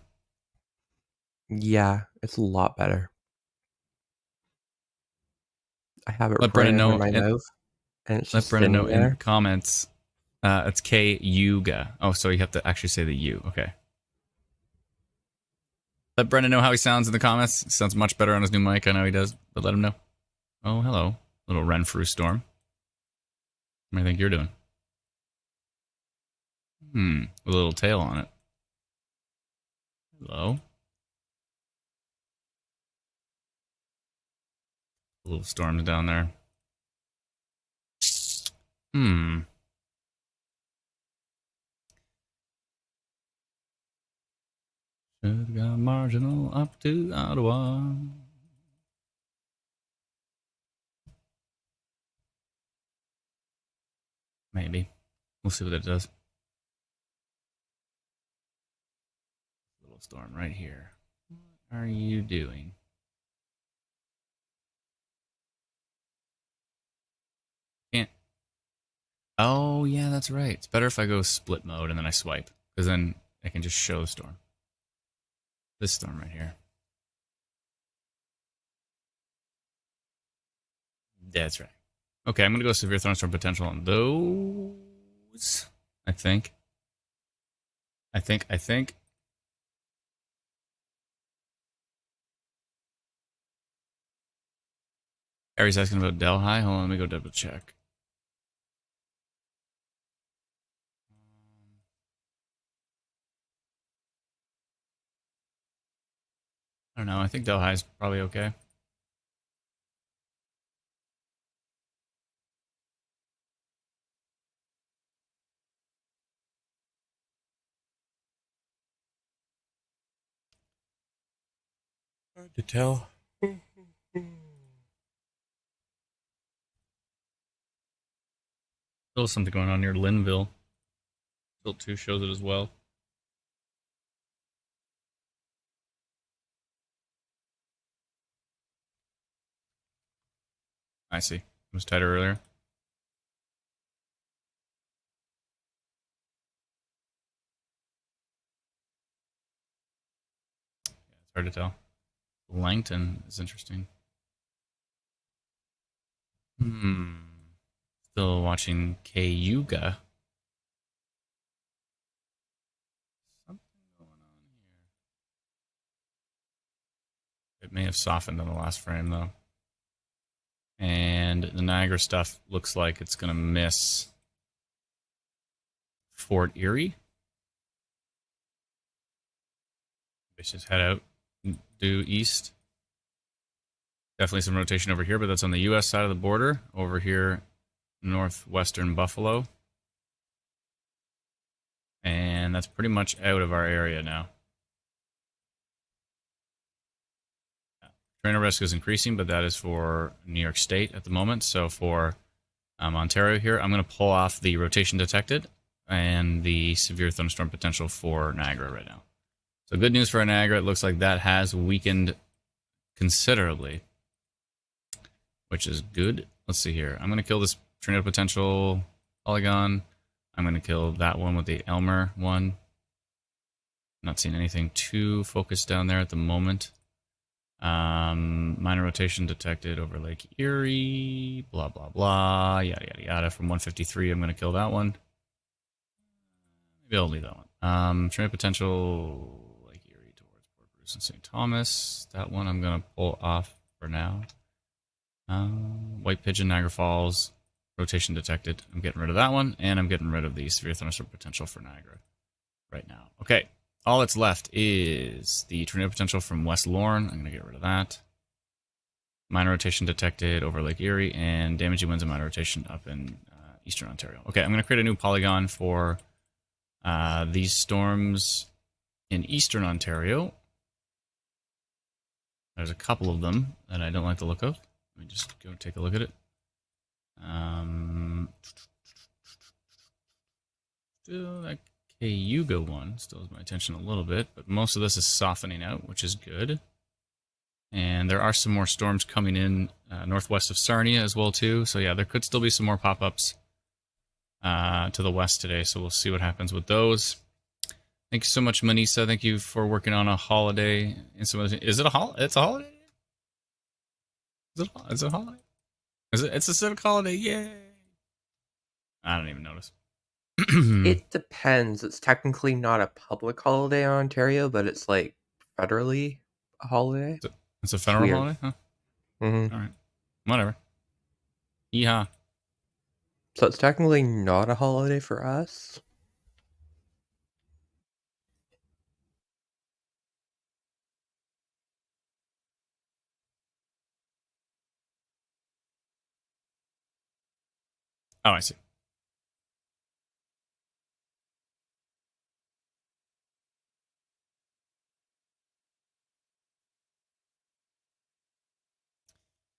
Yeah, it's a lot better. I have it Let right Brennan know under my nose, and it's Let just Brennan know sitting in there. the comments. It's Cayuga. Oh, so you have to actually say the U. Okay. Let Brennan know how he sounds in the comments. He sounds much better on his new mic. I know he does, but let him know. Oh, hello. Little Renfrew storm. What do you think you're doing? A little tail on it. Hello. A little storms down there. Should've got marginal up to Ottawa. Maybe. We'll see what it does. Little storm right here. What are you doing? Can't. Oh, yeah, that's right. It's better if I go split mode and then I swipe. Because then I can just show the storm. This storm right here. That's right. Okay, I'm going to go severe thunderstorm potential on those. I think. Harry's asking about Delhi. Hold on, let me go double check. I don't know. I think Delhi is probably okay. Hard to tell. Still something going on near Linville. Still 2 shows it as well. I see. It was tighter earlier. Yeah, it's hard to tell. Langton is interesting. Still watching Cayuga. Something going on here. It may have softened in the last frame, though. And the Niagara stuff looks like it's going to miss Fort Erie. Let's just head out, due east. Definitely some rotation over here, but that's on the U.S. side of the border. Over here, northwestern Buffalo. And that's pretty much out of our area now. Tornado risk is increasing, but that is for New York State at the moment. So for Ontario here, I'm going to pull off the rotation detected and the severe thunderstorm potential for Niagara right now. So good news for Niagara. It looks like that has weakened considerably, which is good. Let's see here. I'm going to kill this tornado potential Polygon. I'm going to kill that one with the Elmer one. Not seeing anything too focused down there at the moment. Minor rotation detected over Lake Erie. Blah, blah, blah. Yada, yada, yada. From 153, I'm going to kill that one. Maybe I'll leave that one. Tornado potential Lake Erie towards Port Bruce and St. Thomas. That one I'm going to pull off for now. White Pigeon, Niagara Falls. Rotation detected. I'm getting rid of that one, and I'm getting rid of the severe thunderstorm potential for Niagara right now. Okay, all that's left is the tornado potential from West Lorne. I'm going to get rid of that. Minor rotation detected over Lake Erie, and damaging winds and minor rotation up in eastern Ontario. Okay, I'm going to create a new polygon for these storms in eastern Ontario. There's a couple of them that I don't like the look of. Let me just go take a look at it. Still, that Cayuga one still has my attention a little bit, but most of this is softening out, which is good. And there are some more storms coming in northwest of Sarnia as well, too. So yeah, there could still be some more pop-ups to the west today, so we'll see what happens with those. Thank you so much, Manisa. Thank you for working on a holiday. Is it a holiday? It's a holiday? Is it a holiday? It's a civic holiday, yay! I don't even notice. It depends. It's technically not a public holiday in Ontario, but it's like federally a holiday. It's a federal holiday, huh? Mm-hmm. All right, whatever. Yeehaw! So it's technically not a holiday for us. Oh, I see.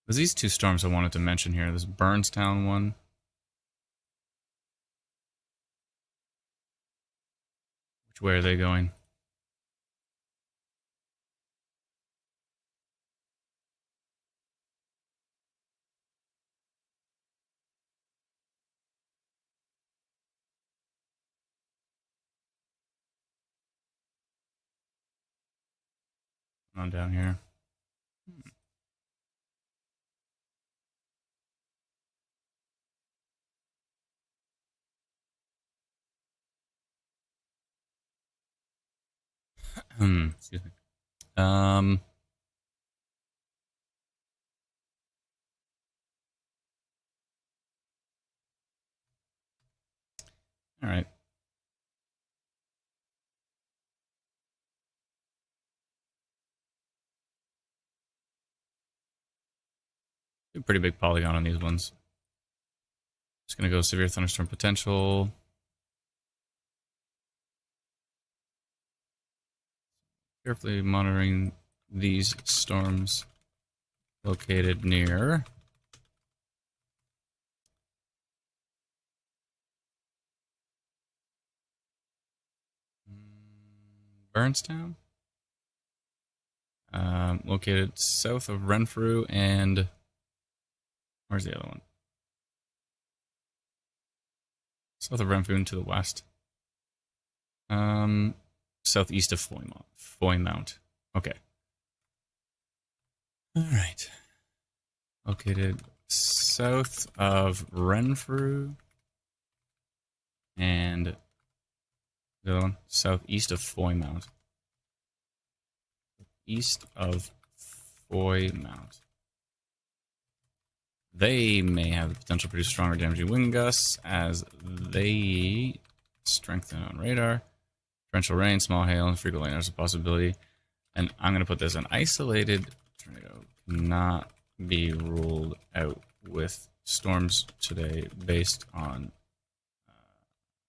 There's these two storms I wanted to mention here. This Burnstown one. Which way are they going? On down here. Excuse me. All right. A pretty big polygon on these ones. Just gonna go severe thunderstorm potential. Carefully monitoring these storms located near Burnstown. Located south of Renfrew and where's the other one? South of Renfrew and to the west. Southeast of Foymount. Okay. All right. Located south of Renfrew and the other one, southeast of Foymount. East of Foymount. They may have the potential to produce stronger damaging wind gusts as they strengthen on radar. Torrential rain, small hail, and frequent rain are a possibility. And I'm going to put this: an isolated tornado cannot be ruled out with storms today based on,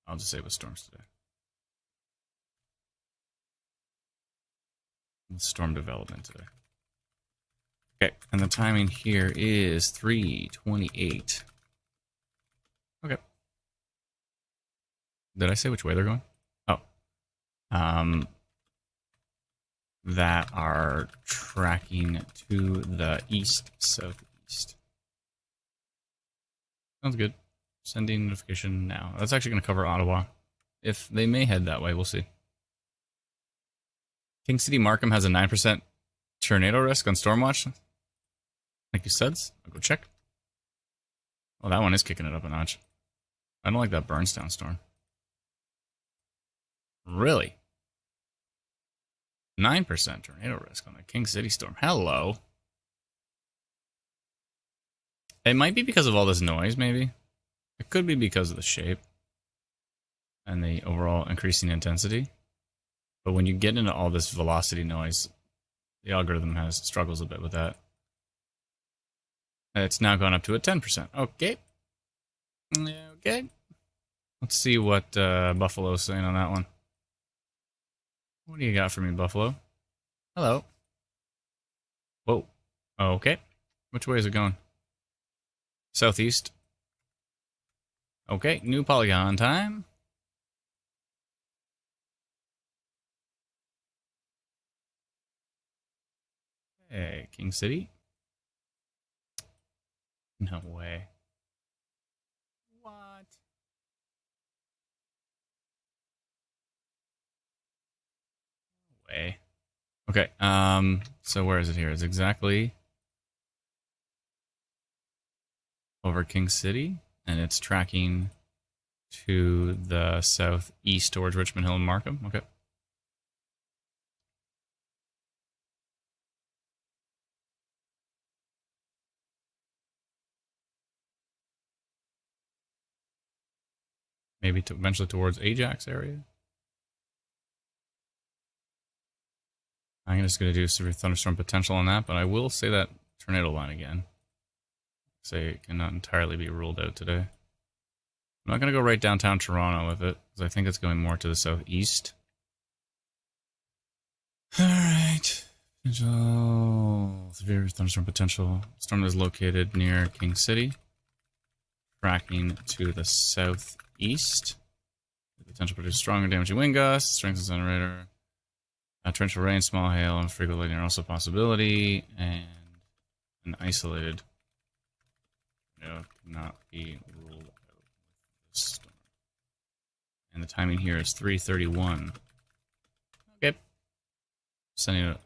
I'll just say with storms today. Storm development today. Okay, and the timing here is 3:28. Okay. Did I say which way they're going? Oh. That are tracking to the east-southeast. Sounds good. Sending notification now. That's actually going to cover Ottawa. If they may head that way, we'll see. King City Markham has a 9% tornado risk on Stormwatch. Thank you, Suds. I'll go check. Oh, that one is kicking it up a notch. I don't like that Burnstown storm. Really? 9% tornado risk on the King City storm. Hello. It might be because of all this noise, maybe. It could be because of the shape and the overall increasing intensity. But when you get into all this velocity noise, the algorithm struggles a bit with that. It's now gone up to a 10%. Okay. Okay. Let's see what Buffalo's saying on that one. What do you got for me, Buffalo? Hello. Whoa. Okay. Which way is it going? Southeast. Okay, new Polygon time. Hey, King City. No way. What? No way. Okay, so where is it here? It's exactly over King City, and it's tracking to the southeast towards Richmond Hill and Markham. Okay. Maybe eventually towards Ajax area. I'm just going to do severe thunderstorm potential on that, but I will say that tornado line again. Say it cannot entirely be ruled out today. I'm not going to go right downtown Toronto with it, because I think it's going more to the southeast. Alright. Potential. severe thunderstorm potential. Storm is located near King City. Tracking to the southeast. The potential to produce strong and damaging wind gusts. Strength of the generator. Torrential rain, small hail, and frequent lightning are also a possibility. And an isolated tornado cannot be ruled out with this storm. And the timing here is 3:31. Okay. Sending a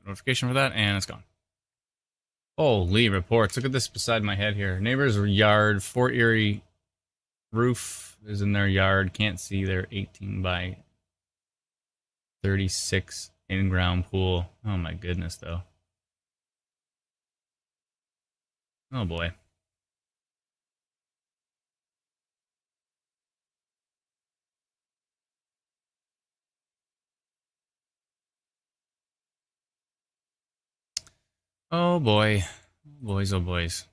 notification for that, and it's gone. Holy reports. Look at this beside my head here. Neighbor's yard, Fort Erie roof is in their yard. Can't see their 18 by 36 in-ground pool. Oh my goodness, though. Oh boy. Oh boy. Boys, oh boys.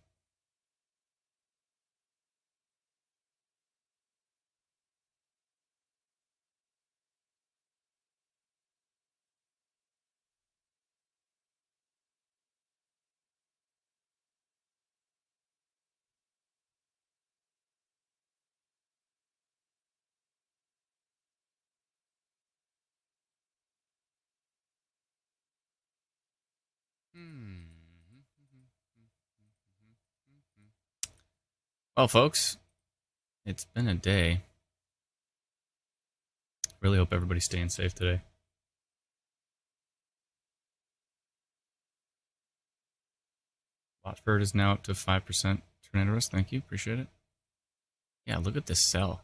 Well, folks, it's been a day. Really hope everybody's staying safe today. Watford is now up to 5% tornado risk. Thank you. Appreciate it. Yeah, look at this cell.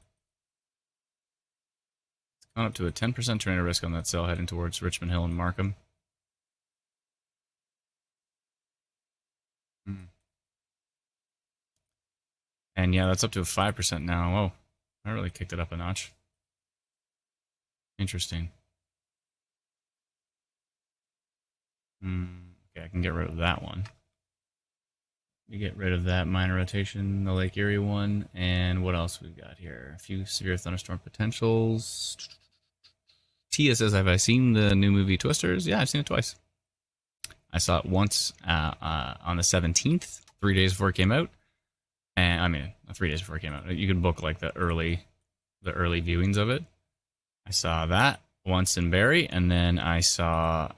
It's gone up to a 10% tornado risk on that cell heading towards Richmond Hill and Markham. And yeah, that's up to a 5% now. Whoa, I really kicked it up a notch. Interesting. Okay, I can get rid of that one. You get rid of that minor rotation, the Lake Erie one, and what else we've got here? A few severe thunderstorm potentials. Tia says, have I seen the new movie Twisters? Yeah, I've seen it twice. I saw it once on the 17th, 3 days before it came out. And I mean, 3 days before it came out. You could book like the early viewings of it. I saw that once in Barrie, and then I saw.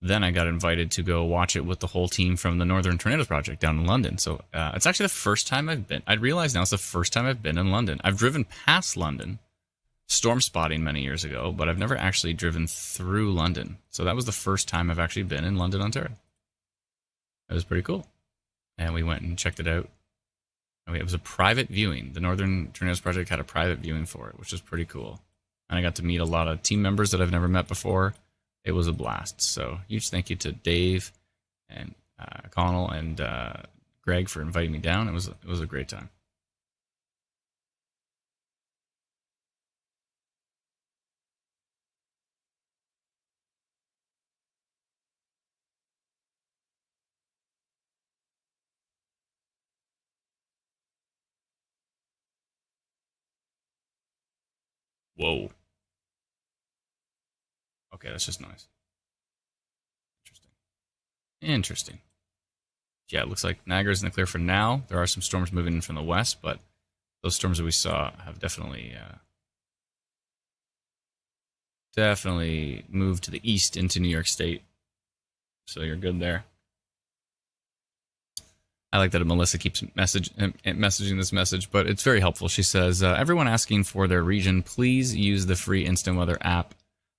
Then I got invited to go watch it with the whole team from the Northern Tornadoes Project down in London. So it's actually the first time I've been. I realize now it's the first time I've been in London. I've driven past London, storm spotting many years ago, but I've never actually driven through London. So that was the first time I've actually been in London, Ontario. It was pretty cool. And we went and checked it out. It was a private viewing. The Northern Tornadoes Project had a private viewing for it, which was pretty cool. And I got to meet a lot of team members that I've never met before. It was a blast. So huge thank you to Dave and Connell and Greg for inviting me down. It was a great time. Whoa. Okay, that's just noise. Interesting. Yeah, it looks like Niagara's in the clear for now. There are some storms moving in from the west, but those storms that we saw have definitely moved to the east into New York State. So you're good there. I like that Melissa keeps messaging this message, but it's very helpful. She says, everyone asking for their region, please use the free Instant Weather app.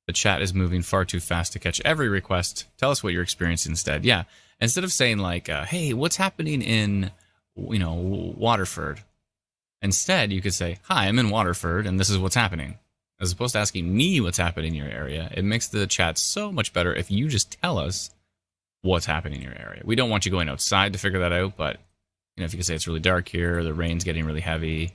The chat is moving far too fast to catch every request. Tell us what you're experiencing instead. Yeah, instead of saying like, hey, what's happening in, Waterford? Instead, you could say, hi, I'm in Waterford, and this is what's happening. As opposed to asking me what's happening in your area. It makes the chat so much better if you just tell us what's happening in your area. We don't want you going outside to figure that out, but if you could say it's really dark here, the rain's getting really heavy,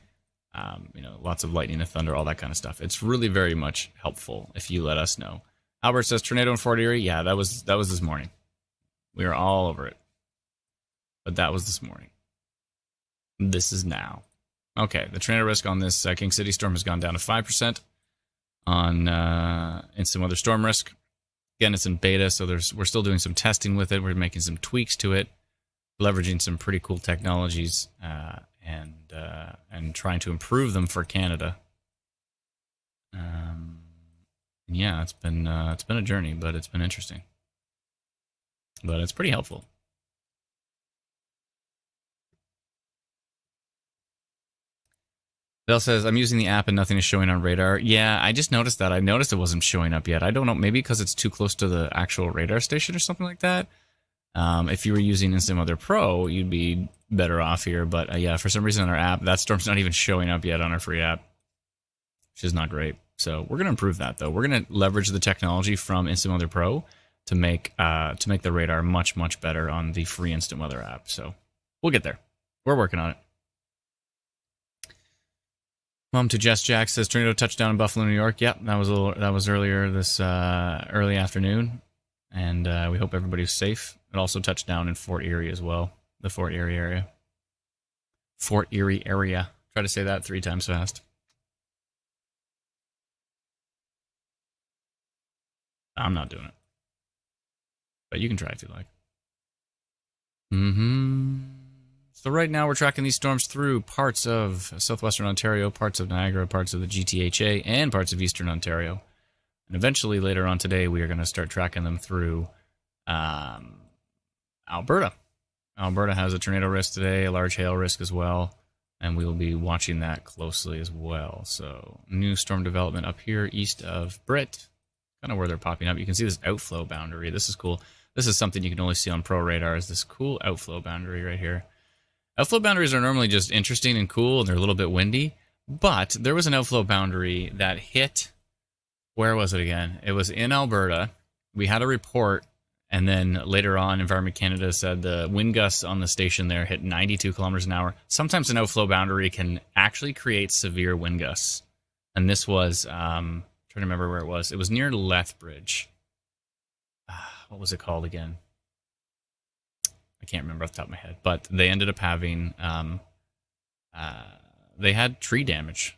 lots of lightning and thunder, all that kind of stuff. It's really very much helpful if you let us know. Albert says tornado in Fort Erie. Yeah, that was this morning. We were all over it, but that was this morning. This is now. Okay, the tornado risk on this King City storm has gone down to 5% on instant weather storm risk. Again, it's in beta, so we're still doing some testing with it. We're making some tweaks to it, leveraging some pretty cool technologies, and trying to improve them for Canada. Yeah, it's been a journey, but it's been interesting. But it's pretty helpful. Dell says, I'm using the app and nothing is showing on radar. Yeah, I just noticed that. I noticed it wasn't showing up yet. I don't know, maybe because it's too close to the actual radar station or something like that. If you were using Instant Weather Pro, you'd be better off here. But yeah, for some reason on our app, that storm's not even showing up yet on our free app, which is not great. So we're going to improve that, though. We're going to leverage the technology from Instant Weather Pro to make the radar much, much better on the free Instant Weather app. So we'll get there. We're working on it. Mom to Jess Jack says tornado touchdown in Buffalo, New York. Yep, that was earlier this early afternoon, and we hope everybody's safe. It also touched down in Fort Erie as well, the Fort Erie area. Fort Erie area. Try to say that 3 times fast. I'm not doing it, but you can try if you like. So right now we're tracking these storms through parts of southwestern Ontario, parts of Niagara, parts of the GTHA, and parts of eastern Ontario. And eventually later on today, we are going to start tracking them through Alberta. Alberta has a tornado risk today, a large hail risk as well, and we will be watching that closely as well. So new storm development up here east of Britt, kind of where they're popping up. You can see this outflow boundary. This is cool. This is something you can only see on Pro Radar, is this cool outflow boundary right here. Outflow boundaries are normally just interesting and cool, and they're a little bit windy. But there was an outflow boundary that hit, where was it again? It was in Alberta. We had a report, and then later on, Environment Canada said the wind gusts on the station there hit 92 kilometers an hour. Sometimes an outflow boundary can actually create severe wind gusts. And this was, trying to remember where it was. It was near Lethbridge. What was it called again? I can't remember off the top of my head, but they ended up having, they had tree damage.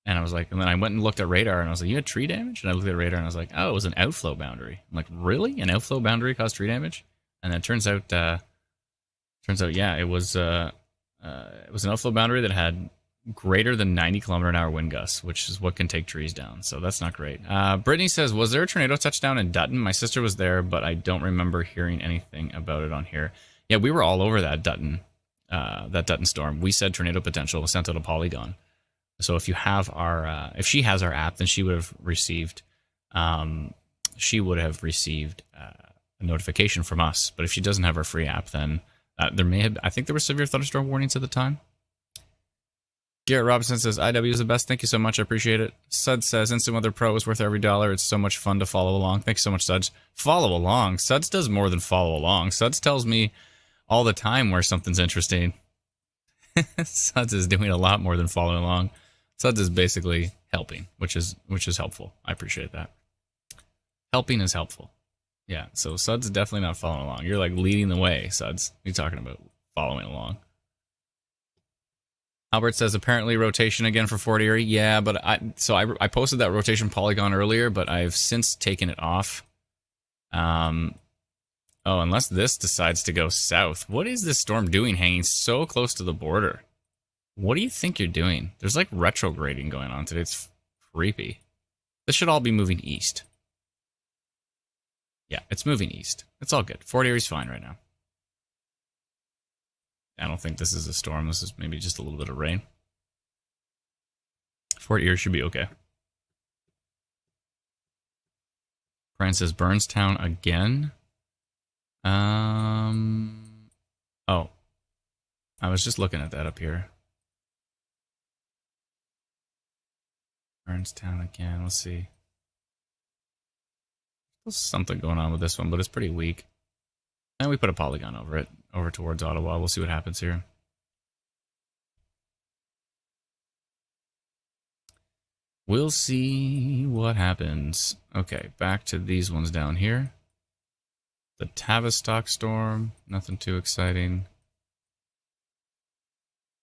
And I was like, and then I went and looked at radar and I was like, you had tree damage? And I looked at radar and I was like, oh, it was an outflow boundary. I'm like, really? An outflow boundary caused tree damage? And then it turns out, yeah, it was an outflow boundary that had greater than 90 kilometer an hour wind gusts, which is what can take trees down. So that's not great. Brittany says, was there a tornado touchdown in Dutton? My sister was there, but I don't remember hearing anything about it on here. Yeah, we were all over that Dutton storm. We said tornado potential was sent out a Polygon. So if you have our, if she has our app, then she would have received, a notification from us. But if she doesn't have our free app, then there may have, I think there were severe thunderstorm warnings at the time. Garrett Robinson says, IW is the best. Thank you so much. I appreciate it. Suds says, Instant Weather Pro is worth every dollar. It's so much fun to follow along. Thanks so much, Suds. Follow along. Suds does more than follow along. Suds tells me all the time where something's interesting. Suds is doing a lot more than following along. Suds is basically helping, which is helpful. I appreciate that. Helping is helpful. Yeah, so Suds is definitely not following along. You're like leading the way, Suds. What are you talking about? Following along. Albert says, apparently rotation again for Fort Erie. Yeah, but I posted that rotation polygon earlier, but I've since taken it off. Oh, unless this decides to go south. What is this storm doing hanging so close to the border? What do you think you're doing? There's like retrograding going on today. It's creepy. This should all be moving east. Yeah, it's moving east. It's all good. Fort Erie's fine right now. I don't think this is a storm. This is maybe just a little bit of rain. Fort Erie should be okay. Brian says Burnstown again. Oh. I was just looking at that up here. Burnstown again. Let's see. There's something going on with this one, but it's pretty weak. And we put a polygon over it, over towards Ottawa. We'll see what happens here. We'll see what happens. Okay, back to these ones down here. The Tavistock storm, nothing too exciting.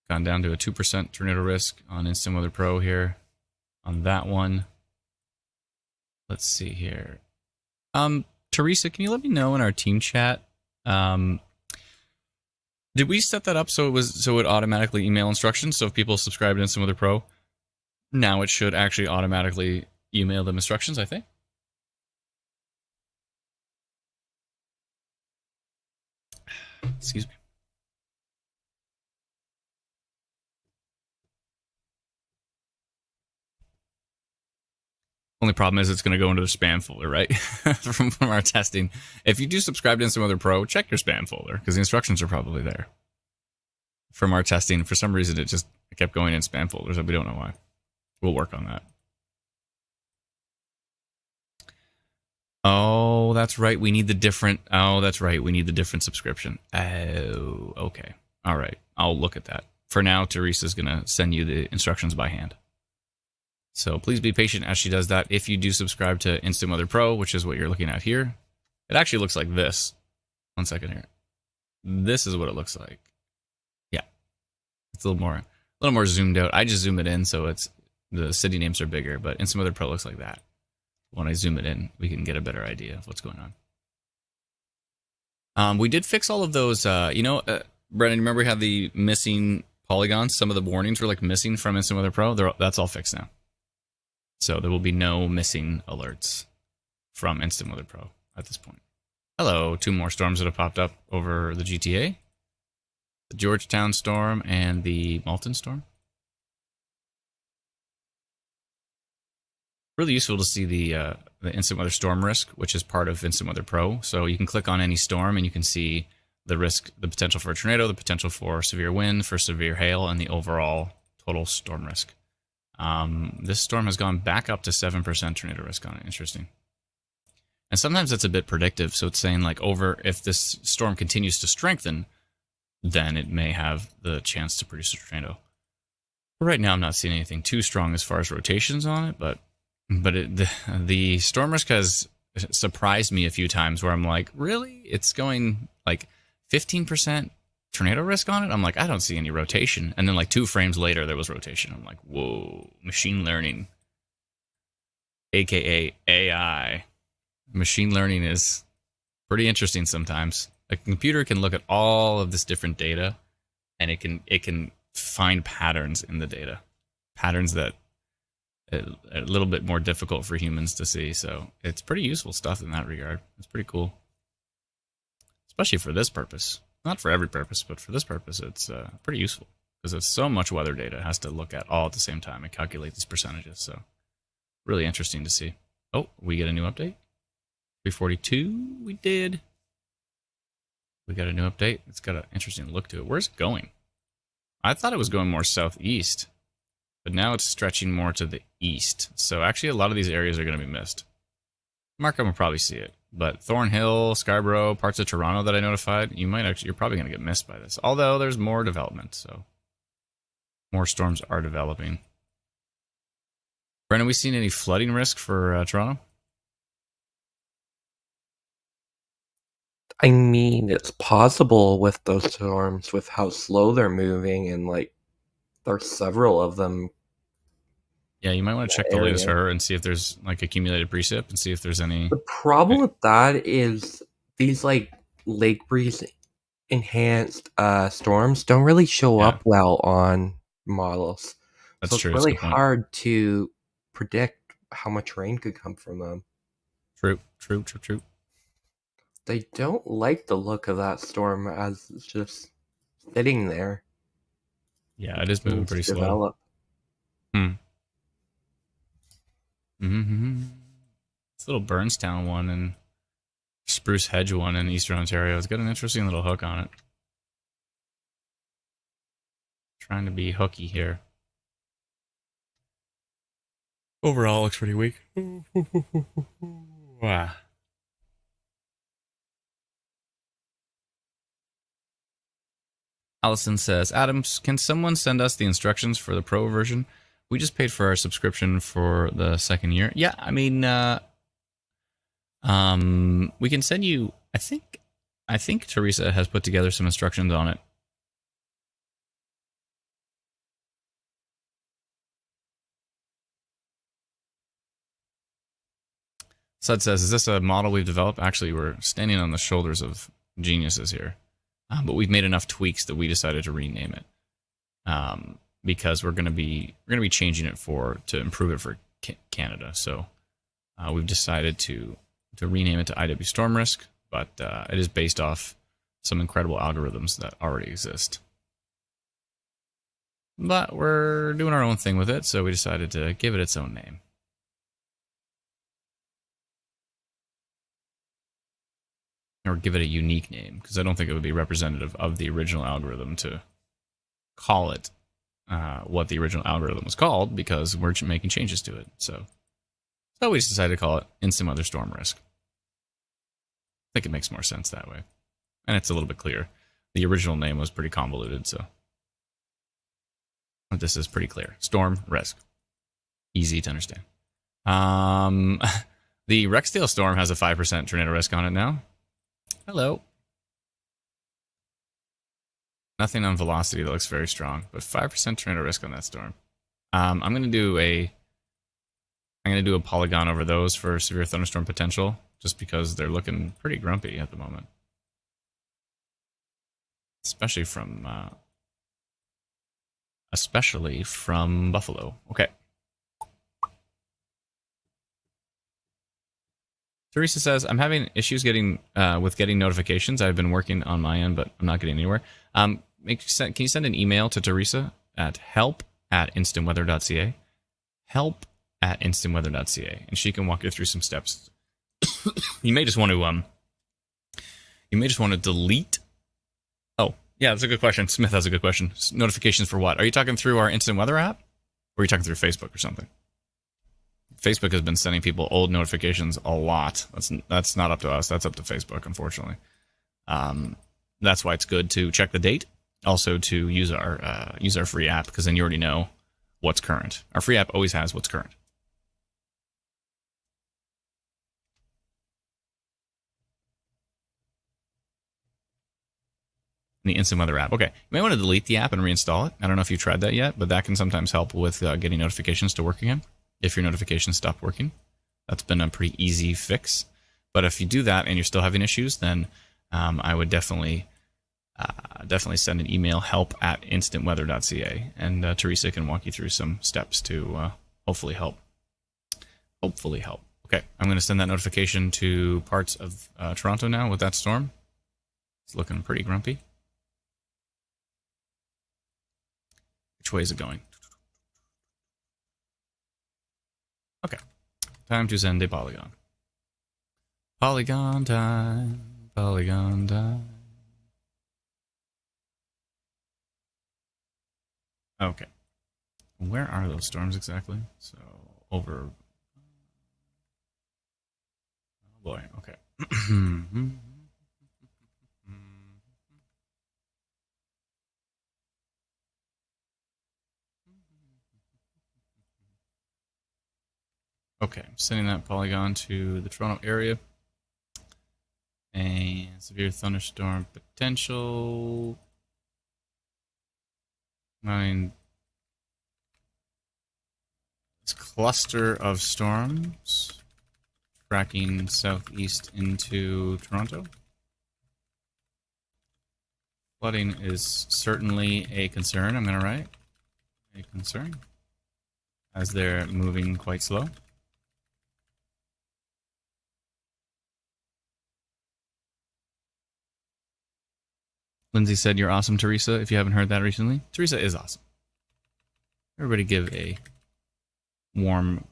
Gone down to a 2% tornado risk on Instant Weather Pro here. On that one. Let's see here. Teresa, can you let me know in our team chat? Did we set that up so it would automatically email instructions? So if people subscribe to Instant Weather Pro, now it should actually automatically email them instructions, I think. Excuse me. Only problem is it's going to go into the spam folder, right? from our testing. If you do subscribe to Instant Weather Pro, check your spam folder because the instructions are probably there. From our testing, for some reason, it kept going in spam folders, and we don't know why. We'll work on that. Oh, that's right. We need the different. Oh, that's right. We need the different subscription. Oh, okay. All right. I'll look at that. For now, Teresa's going to send you the instructions by hand. So please be patient as she does that. If you do subscribe to Instant Weather Pro, which is what you're looking at here, it actually looks like this. One second here. This is what it looks like. Yeah, it's a little more zoomed out. I just zoom it in so the city names are bigger, but Instant Weather Pro looks like that. When I zoom it in, we can get a better idea of what's going on. We did fix all of those. Brendan, remember we had the missing polygons? Some of the warnings were like missing from Instant Weather Pro. That's all fixed now. So there will be no missing alerts from Instant Weather Pro at this point. Hello, 2 more storms that have popped up over the GTA. The Georgetown storm and the Malton storm. Really useful to see the Instant Weather Storm risk, which is part of Instant Weather Pro. So you can click on any storm and you can see the risk, the potential for a tornado, the potential for severe wind, for severe hail, and the overall total storm risk. This storm has gone back up to 7% tornado risk on it. Interesting. And sometimes that's a bit predictive. So it's saying like if this storm continues to strengthen, then it may have the chance to produce a tornado. But right now I'm not seeing anything too strong as far as rotations on it, but the storm risk has surprised me a few times where I'm like, really? It's going like 15% tornado risk on it? I'm like, I don't see any rotation. And then like 2 frames later, there was rotation. I'm like, whoa, machine learning, aka AI. Machine learning is pretty interesting sometimes. A computer can look at all of this different data, and it can find patterns in the data, patterns that are a little bit more difficult for humans to see. So it's pretty useful stuff in that regard. It's pretty cool, especially for this purpose. Not for every purpose, but for this purpose, it's pretty useful because it's so much weather data it has to look at all at the same time and calculate these percentages. So really interesting to see. Oh, we get a new update. 342, we did. We got a new update. It's got an interesting look to it. Where's it going? I thought it was going more southeast, but now it's stretching more to the east. So actually a lot of these areas are going to be missed. Markham will probably see it. But Thornhill, Scarborough, parts of Toronto that I notified, you're probably going to get missed by this. Although there's more development, so more storms are developing. Brendan, we seen any flooding risk for Toronto? I mean, it's possible with those storms, with how slow they're moving, and like there's several of them. Yeah, you might want to check the latest HER and see if there's like accumulated precip and see if there's any. The problem with that is these like lake breeze enhanced storms don't really show up well on models. That's true. It's really hard to predict how much rain could come from them. True. They don't like the look of that storm as it's just sitting there. Yeah, it is moving pretty slow. This little Burnstown one and Spruce Hedge one in Eastern Ontario. It's got an interesting little hook on it. Trying to be hooky here. Overall, looks pretty weak. Wow. Allison says, Adams, can someone send us the instructions for the pro version? We just paid for our subscription for the second year. Yeah, I mean, we can send you. I think Teresa has put together some instructions on it. Sud says, is this a model we've developed? Actually, we're standing on the shoulders of geniuses here. But we've made enough tweaks that we decided to rename it. Because we're gonna be changing it to improve it for Canada. So we've decided to rename it to IW Storm Risk, but it is based off some incredible algorithms that already exist. But we're doing our own thing with it, so we decided to give it its own name. Or give it a unique name, because I don't think it would be representative of the original algorithm to call it what the original algorithm was called, because we're making changes to it. So we just decided to call it Instant Weather Storm Risk. I think it makes more sense that way. And it's a little bit clearer. The original name was pretty convoluted, so but this is pretty clear. Storm Risk. Easy to understand. The Rexdale Storm has a 5% tornado risk on it now. Hello. Nothing on velocity that looks very strong, but 5% tornado risk on that storm. I'm gonna do a polygon over those for severe thunderstorm potential, just because they're looking pretty grumpy at the moment, especially from Buffalo. Okay. Teresa says, I'm having issues with getting notifications. I've been working on my end, but I'm not getting anywhere. Can you send an email to Teresa at help@instantweather.ca? Help@instantweather.ca, and she can walk you through some steps. You may just want to delete. Oh, yeah, that's a good question. Smith has a good question. Notifications for what? Are you talking through our Instant Weather app? Or are you talking through Facebook or something? Facebook has been sending people old notifications a lot. That's not up to us. That's up to Facebook, unfortunately. That's why it's good to check the date. Also to use our free app, because then you already know what's current. Our free app always has what's current. The Instant Weather app. Okay, you may want to delete the app and reinstall it. I don't know if you tried that yet, but that can sometimes help with getting notifications to work again. If your notifications stop working, that's been a pretty easy fix. But if you do that and you're still having issues, then I would definitely send an email, help@instantweather.ca, and Teresa can walk you through some steps to hopefully help. Okay, I'm going to send that notification to parts of Toronto now with that storm. It's looking pretty grumpy. Which way is it going? Okay, time to send a polygon. Polygon time, polygon time. Okay, where are those storms exactly? So, over... Oh boy, okay. Okay, I'm sending that polygon to the Toronto area. And severe thunderstorm potential. This cluster of storms tracking southeast into Toronto. Flooding is certainly a concern, I'm going to write. A concern, as they're moving quite slow. Lindsay said, you're awesome, Teresa, if you haven't heard that recently. Teresa is awesome. Everybody give a warm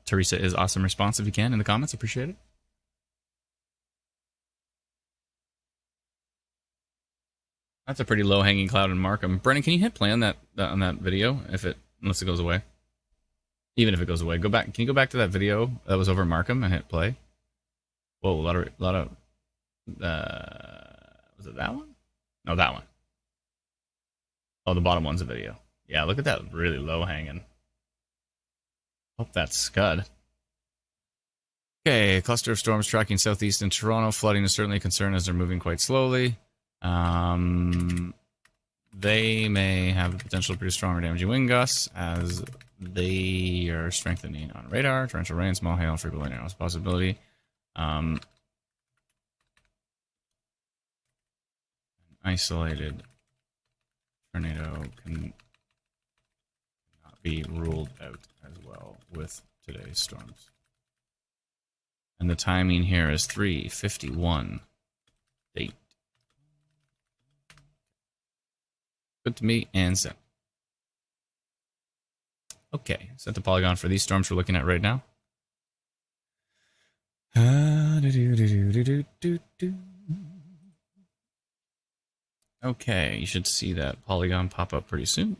Teresa is awesome response if you can in the comments. Appreciate it. That's a pretty low-hanging cloud in Markham. Brennan, can you hit play on that video unless it goes away? Even if it goes away, go back. Can you go back to that video that was over Markham and hit play? Whoa, a lot of was it that one? No, that one. Oh, the bottom one's a video. Yeah, look at that, really low hanging. Hope that's Scud. Okay, cluster of storms tracking southeast in Toronto. Flooding is certainly a concern as they're moving quite slowly. they may have the potential to produce strong or damaging wind gusts as they are strengthening on radar. Torrential rain, small hail, and frequent lightning is a possibility. Isolated tornado cannot be ruled out as well with today's storms. And the timing here is 3:51. Date. Good to me and set. Okay, set the polygon for these storms we're looking at right now. Okay, you should see that polygon pop up pretty soon.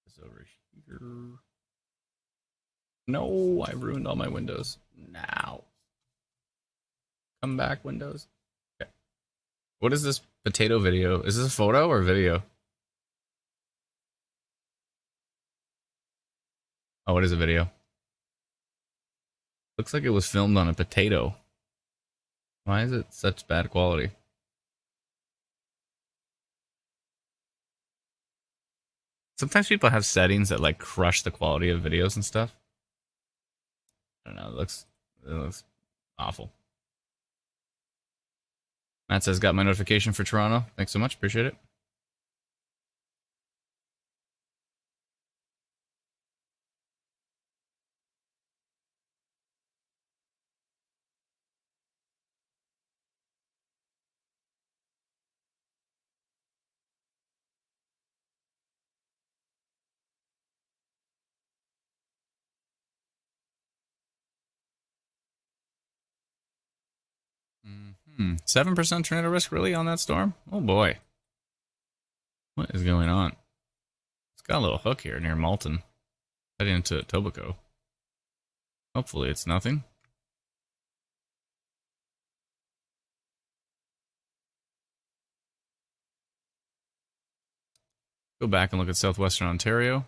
It's over here. No, I ruined all my windows. Now. Come back, Windows. Okay. What is this potato video? Is this a photo or video? Oh, it is a video. Looks like it was filmed on a potato. Why is it such bad quality? Sometimes people have settings that like crush the quality of videos and stuff. I don't know. It looks awful. Matt says, got my notification for Toronto. Thanks so much. Appreciate it. Mm-hmm. 7% tornado risk really on that storm? Oh boy. What is going on? It's got a little hook here near Malton. Heading into Etobicoke. Hopefully it's nothing. Go back and look at southwestern Ontario.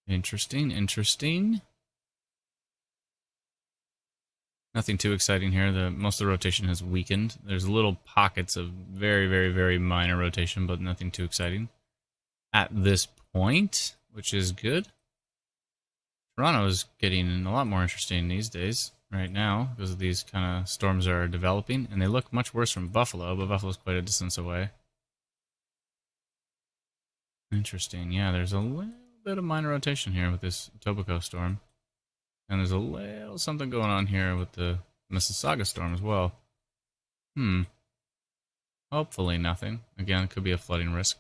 Interesting, interesting. Nothing too exciting here. Most of the rotation has weakened. There's little pockets of very, very, very minor rotation, but nothing too exciting at this point, which is good. Toronto is getting a lot more interesting these days, right now, because these kind of storms are developing, and they look much worse from Buffalo, but Buffalo's quite a distance away. Interesting. Yeah, there's a little bit of minor rotation here with this Etobicoke storm. And there's a little something going on here with the Mississauga storm as well. Hopefully nothing. Again, it could be a flooding risk.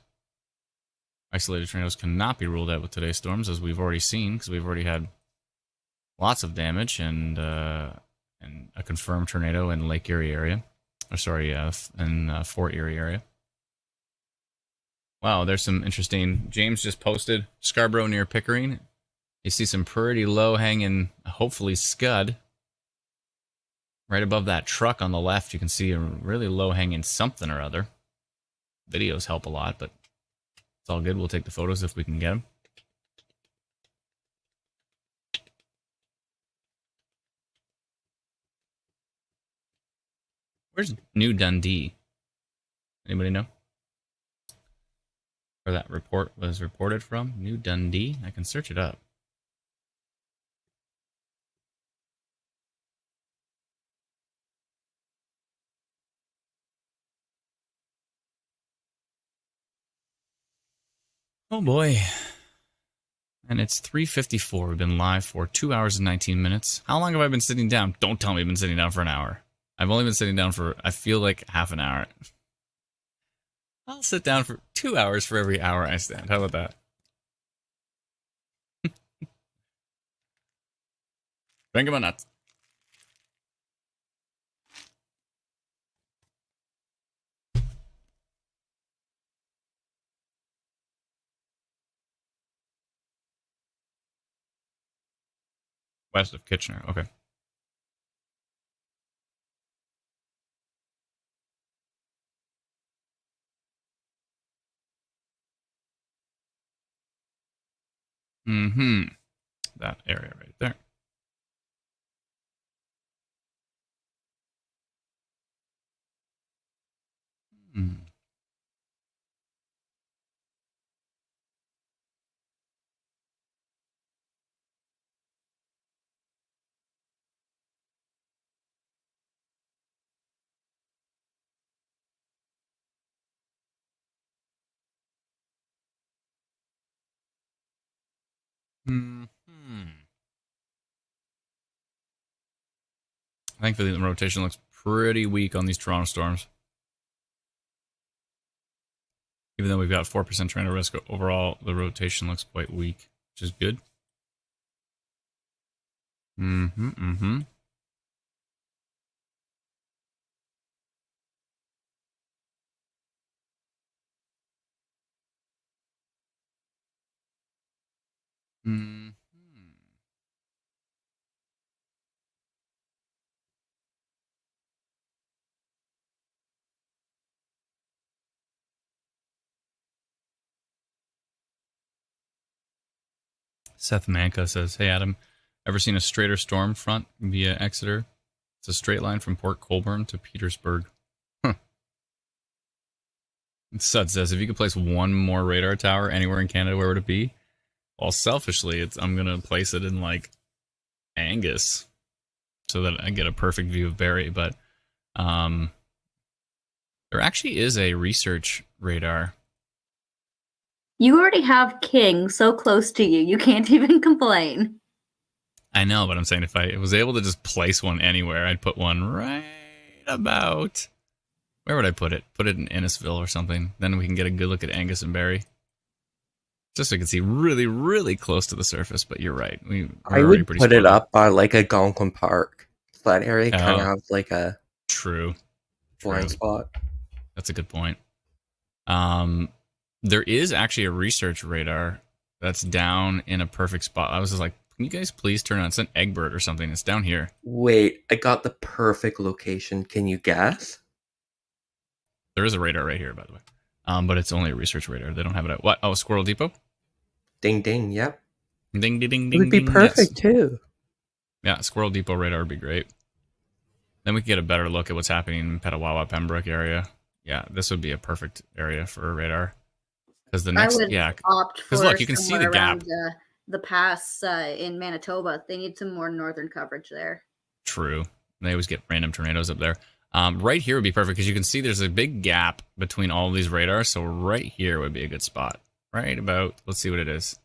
Isolated tornadoes cannot be ruled out with today's storms, as we've already seen, because we've already had lots of damage and a confirmed tornado in Lake Erie area. Or sorry, in Fort Erie area. Wow, there's some interesting... James just posted Scarborough near Pickering. You see some pretty low-hanging, hopefully scud. Right above that truck on the left, you can see a really low-hanging something or other. Videos help a lot, but it's all good. We'll take the photos if we can get them. Where's New Dundee? Anybody know? Where that report was reported from? New Dundee? I can search it up. Oh boy. And it's 3:54. We've been live for 2 hours and 19 minutes. How long have I been sitting down? Don't tell me I've been sitting down for an hour. I've only been sitting down for, I feel like, half an hour. I'll sit down for 2 hours for every hour I stand. How about that? Drink my nuts. West of Kitchener, okay. That area right there. Hmm. Thankfully, the rotation looks pretty weak on these Toronto storms. Even though we've got 4% tornado risk overall, the rotation looks quite weak, which is good. Mm-hmm. Seth Manka says, "Hey Adam, ever seen a straighter storm front via Exeter? It's a straight line from Port Colborne to Petersburg." Huh. Sud says, "If you could place one more radar tower anywhere in Canada, where would it be?" Well, selfishly, I'm gonna place it in like Angus, so that I get a perfect view of Barrie. But there actually is a research radar. You already have King so close to you, you can't even complain. I know, but I'm saying if I was able to just place one anywhere, I'd put one right about... Where would I put it? Put it in Innisfil or something. Then we can get a good look at Angus and Barrie. Just so you can see really, really close to the surface, but you're right. I would put it up by like a Algonquin Park. So that area kind of has like a blind spot. That's a good point. There is actually a research radar that's down in a perfect spot. I was just like, can you guys please turn on? It's an Egbert or something. It's down here. Wait, I got the perfect location. Can you guess? There is a radar right here, by the way. But it's only a research radar. They don't have it at what? Oh, Squirrel Depot? Ding, ding, yep. Ding, ding, ding, ding. It would be perfect, too. Yeah, Squirrel Depot radar would be great. Then we could get a better look at what's happening in Petawawa, Pembroke area. Yeah, this would be a perfect area for a radar. Because the next, opt for look, you can see the gap. The pass in Manitoba. They need some more northern coverage there. True. They always get random tornadoes up there. Right here would be perfect because you can see there's a big gap between all of these radars. So right here would be a good spot. Right about, let's see what it is.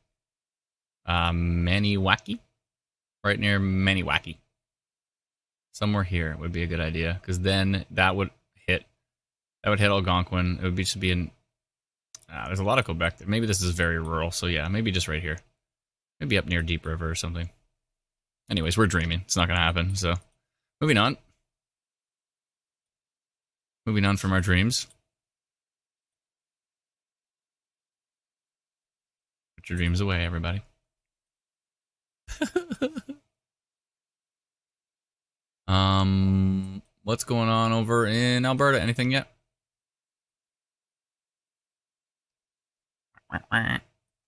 Maniwaki? Right near Maniwaki. Somewhere here would be a good idea because then that would hit Algonquin. It would just be in... there's a lot of Quebec there. Maybe this is very rural, so yeah, maybe just right here. Maybe up near Deep River or something. Anyways, we're dreaming. It's not going to happen, so... Moving on. Moving on from our dreams. Put your dreams away, everybody. What's going on over in Alberta? Anything yet?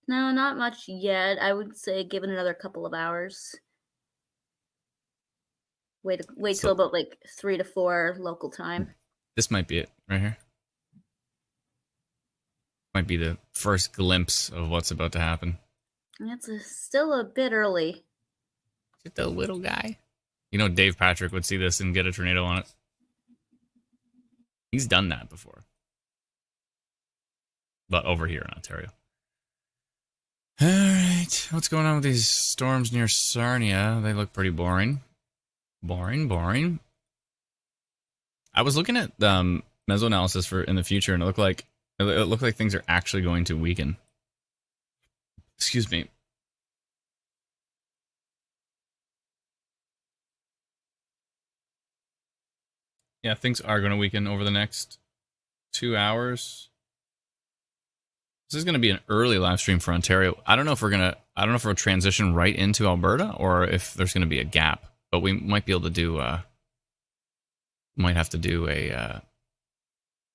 No, not much yet. I would say give it another couple of hours. Wait till about like 3 to 4 local time. This might be it right here. Might be the first glimpse of what's about to happen. It's still a bit early. Just a little guy. You know, Dave Patrick would see this and get a tornado on it. He's done that before. But over here in Ontario. All right. What's going on with these storms near Sarnia? They look pretty boring. Boring. I was looking at mesoanalysis for in the future, and it looked like things are actually going to weaken. Excuse me. Yeah, things are going to weaken over the next 2 hours. This is going to be an early live stream for Ontario. I don't know if we'll transition right into Alberta or if there's going to be a gap. But we might be able to do. Might have to do a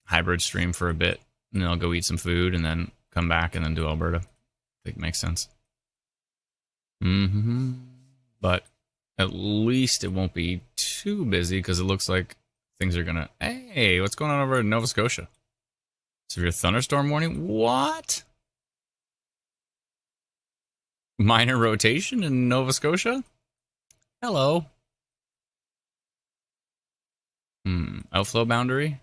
hybrid stream for a bit, and then I'll go eat some food, and then come back, and then do Alberta. I think it makes sense. But at least it won't be too busy because it looks like things are gonna. Hey, what's going on over in Nova Scotia? Severe thunderstorm warning? What? Minor rotation in Nova Scotia? Hello. Outflow boundary.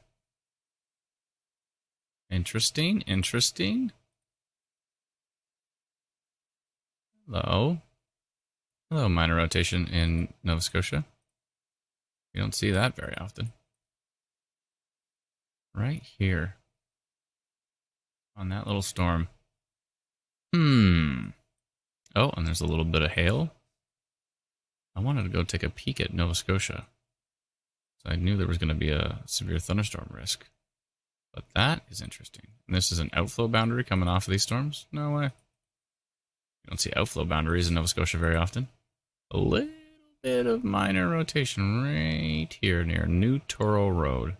Interesting. Hello. Hello, minor rotation in Nova Scotia. You don't see that very often. Right here. On that little storm. Oh, and there's a little bit of hail. I wanted to go take a peek at Nova Scotia. So I knew there was going to be a severe thunderstorm risk. But that is interesting. And this is an outflow boundary coming off of these storms? No way. You don't see outflow boundaries in Nova Scotia very often. A little bit of minor rotation right here near New Truro Road.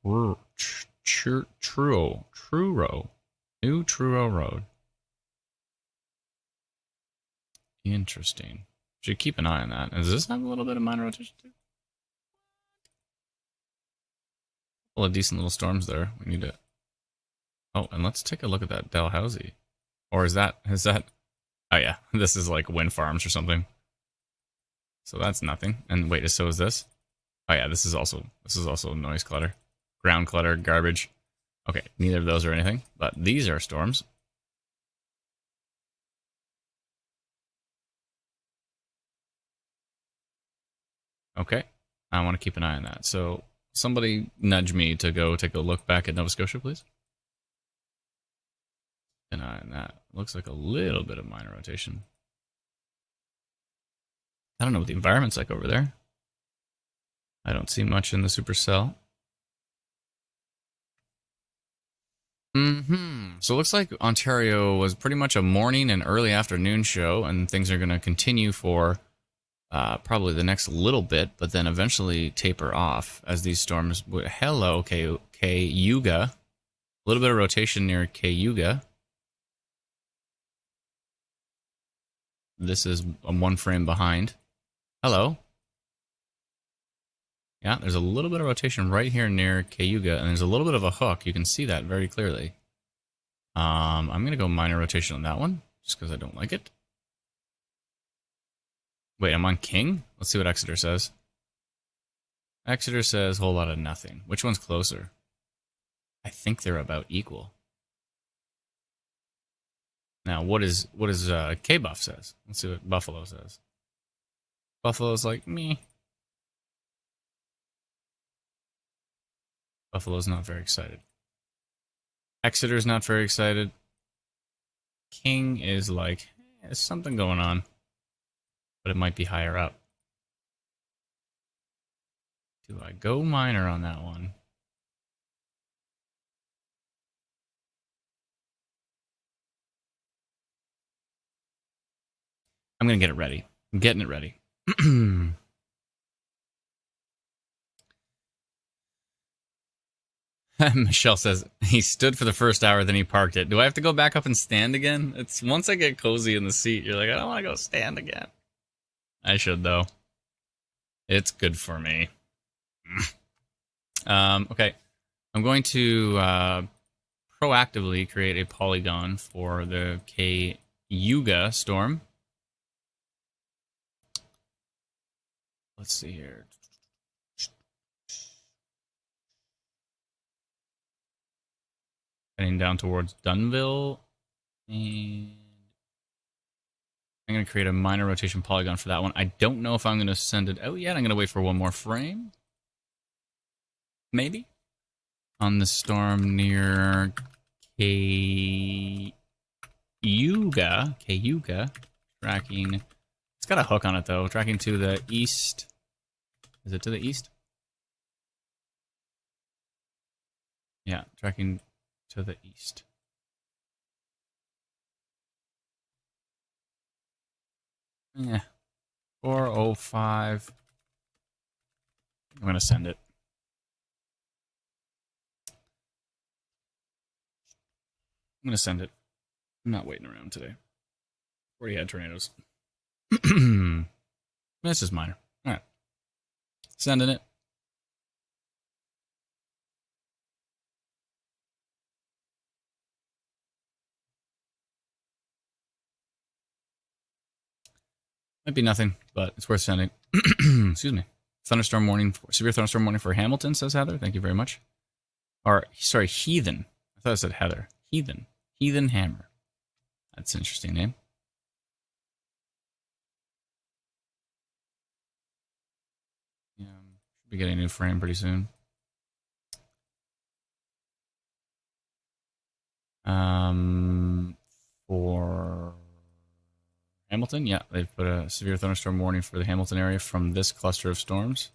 Truro. New Truro Road. Interesting. Should keep an eye on that. Does this have a little bit of minor rotation too? Well, a decent little storms there. We need to. Oh, and let's take a look at that Dalhousie. Or is that? Oh yeah, this is like wind farms or something. So that's nothing. And wait, so is this? Oh yeah, this is also noise clutter, ground clutter, garbage. Okay, neither of those are anything, but these are storms. Okay, I want to keep an eye on that. So somebody nudge me to go take a look back at Nova Scotia, please. Keep an eye on that. Looks like a little bit of minor rotation. I don't know what the environment's like over there. I don't see much in the supercell. So it looks like Ontario was pretty much a morning and early afternoon show, and things are going to continue for probably the next little bit, but then eventually taper off as these storms. Hello, Cayuga. A little bit of rotation near Cayuga. This is one frame behind. Hello. Yeah, there's a little bit of rotation right here near Cayuga, and there's a little bit of a hook. You can see that very clearly. I'm going to go minor rotation on that one, just because I don't like it. Wait, I'm on King? Let's see what Exeter says. Exeter says whole lot of nothing. Which one's closer? I think they're about equal. Now, what is K-Buff says? Let's see what Buffalo says. Buffalo's like, me. Buffalo's not very excited. Exeter's not very excited. King is like, there's something going on. But it might be higher up. Do I go minor on that one? I'm going to get it ready. I'm getting it ready. Michelle says, he stood for the first hour, then he parked it. Do I have to go back up and stand again? It's once I get cozy in the seat, you're like, I don't want to go stand again. I should, though. It's good for me. Okay. I'm going to proactively create a polygon for the Cayuga storm. Let's see here. Heading down towards Dunville. And I'm going to create a minor rotation polygon for that one. I don't know if I'm going to send it out yet. I'm going to wait for one more frame. Maybe. On the storm near Cayuga. Tracking. It's got a hook on it, though. Tracking to the east. Is it to the east? Yeah, tracking to the east. Yeah. 405. I'm going to send it. I'm going to send it. I'm not waiting around today. Already had tornadoes. This is minor. All right. Sending it. Might be nothing, but it's worth sending. Excuse me. Thunderstorm warning, severe thunderstorm warning for Hamilton, says Heather. Thank you very much. Or, sorry, Heathen. I thought I said Heather. Heathen. Heathen Hammer. That's an interesting name. Be getting a new frame pretty soon. For Hamilton, yeah, they've put a severe thunderstorm warning for the Hamilton area from this cluster of storms.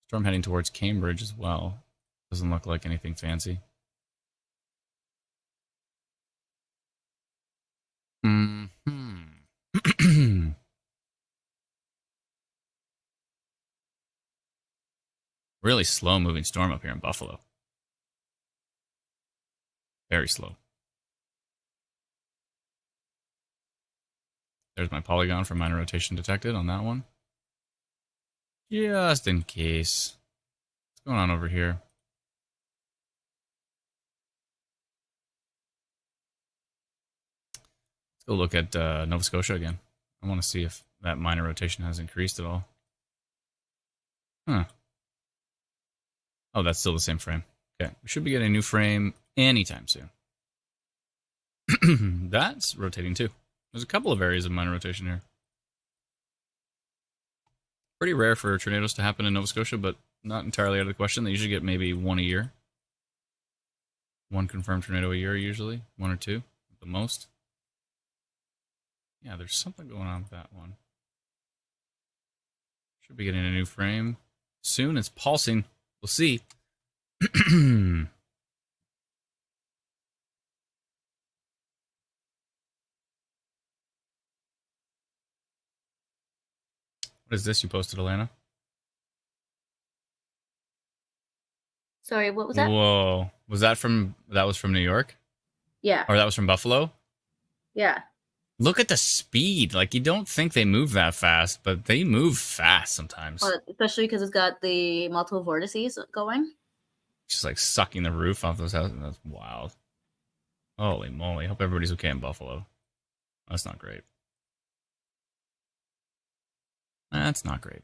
Storm heading towards Cambridge as well. Doesn't look like anything fancy. Really slow moving storm up here in Buffalo. Very slow. There's my polygon for minor rotation detected on that one. Just in case. What's going on over here? Let's go look at Nova Scotia again. I want to see if that minor rotation has increased at all. Huh. Oh, that's still the same frame. Okay, we should be getting a new frame anytime soon. That's rotating too. There's a couple of areas of minor rotation here. Pretty rare for tornadoes to happen in Nova Scotia, but not entirely out of the question. They usually get maybe one a year. One confirmed tornado a year, usually. One or two, at the most. Yeah, there's something going on with that one. Should be getting a new frame soon. It's pulsing. We'll see. What is this you posted, Alana? Sorry, what was that? Whoa. That was from New York? Yeah. Or that was from Buffalo? Yeah. Look at the speed. Like, you don't think they move that fast, but they move fast sometimes. Well, especially because it's got the multiple vortices going. Just like sucking the roof off those houses. That's wild. Holy moly. Hope everybody's okay in Buffalo. That's not great. That's not great.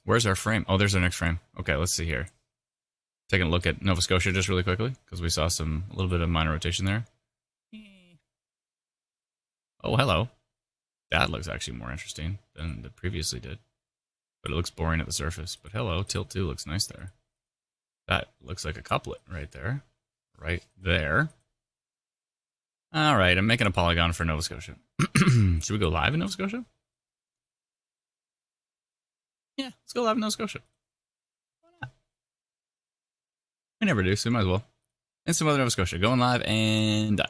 Where's our frame? Oh, there's our next frame. Okay, let's see here. Taking a look at Nova Scotia just really quickly, because we saw a little bit of minor rotation there. Oh, hello. That looks actually more interesting than it previously did. But it looks boring at the surface. But hello, tilt 2 looks nice there. That looks like a couplet right there. Right there. All right, I'm making a polygon for Nova Scotia. Should we go live in Nova Scotia? Yeah, let's go live in Nova Scotia. Why not? We never do, so we might as well. Instant weather Nova Scotia. Going live and done.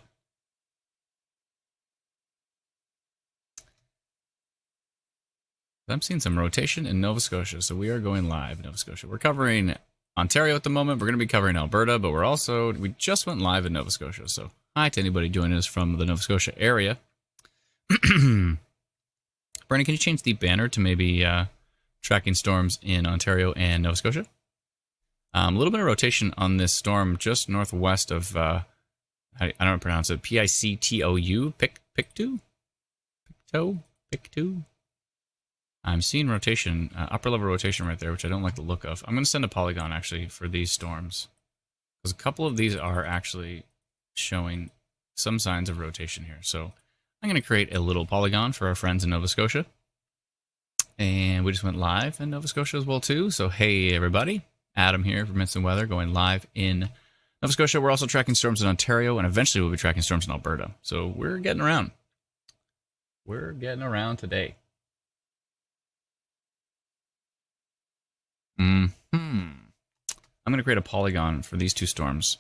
I'm seeing some rotation in Nova Scotia, so we are going live in Nova Scotia. We're covering Ontario at the moment. We're going to be covering Alberta, but we just went live in Nova Scotia. So hi to anybody joining us from the Nova Scotia area. Bernie, can you change the banner to maybe tracking storms in Ontario and Nova Scotia? A little bit of rotation on this storm just northwest of, I don't know how to pronounce it, Pictou? Pictou? I'm seeing rotation, upper level rotation right there, which I don't like the look of. I'm going to send a polygon actually for these storms, because a couple of these are actually showing some signs of rotation here. So I'm going to create a little polygon for our friends in Nova Scotia. And we just went live in Nova Scotia as well too. So hey everybody, Adam here from Instant Weather going live in Nova Scotia. We're also tracking storms in Ontario, and eventually we'll be tracking storms in Alberta. So we're getting around. We're getting around today. I'm going to create a polygon for these two storms.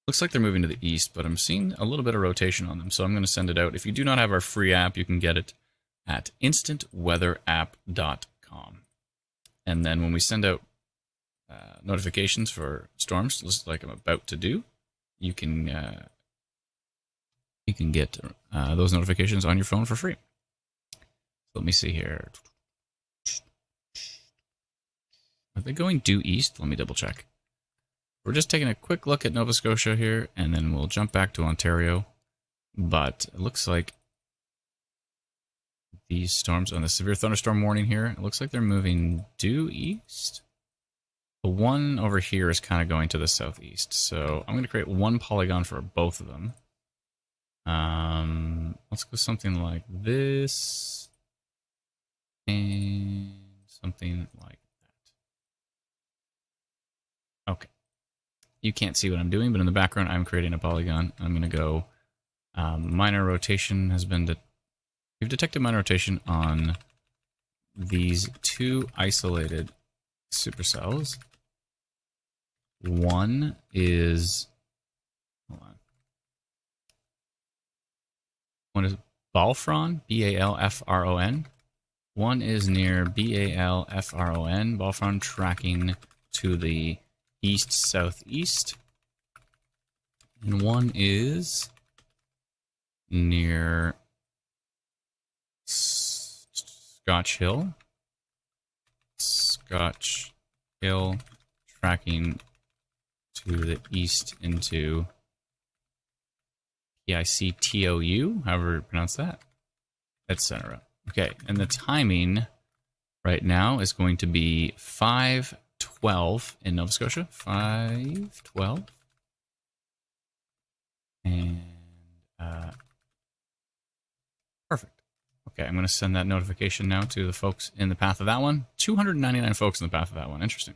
Looks like they're moving to the east, but I'm seeing a little bit of rotation on them, so I'm going to send it out. If you do not have our free app, you can get it at instantweatherapp.com. And then when we send out notifications for storms, just like I'm about to do, you can get those notifications on your phone for free. Let me see here. Are they going due east? Let me double check. We're just taking a quick look at Nova Scotia here, and then we'll jump back to Ontario. But it looks like these storms on the severe thunderstorm warning here, it looks like they're moving due east. The one over here is kind of going to the southeast. So I'm going to create one polygon for both of them. Let's go something like this. And Something like that. Okay. You can't see what I'm doing, but in the background, I'm creating a polygon. I'm going to go minor rotation has been... We've detected minor rotation on these two isolated supercells. One is... Hold on. One is Balfron, B-A-L-F-R-O-N. One is near B-A-L-F-R-O-N, Balfron, tracking to the east-southeast. And one is near Scotch Hill. Scotch Hill, tracking to the east into P-I-C-T-O-U, however you pronounce that, etc. Okay, and the timing right now is going to be 5:12 in Nova Scotia. 5:12. And perfect. Okay, I'm going to send that notification now to the folks in the path of that one. 299 folks in the path of that one. Interesting.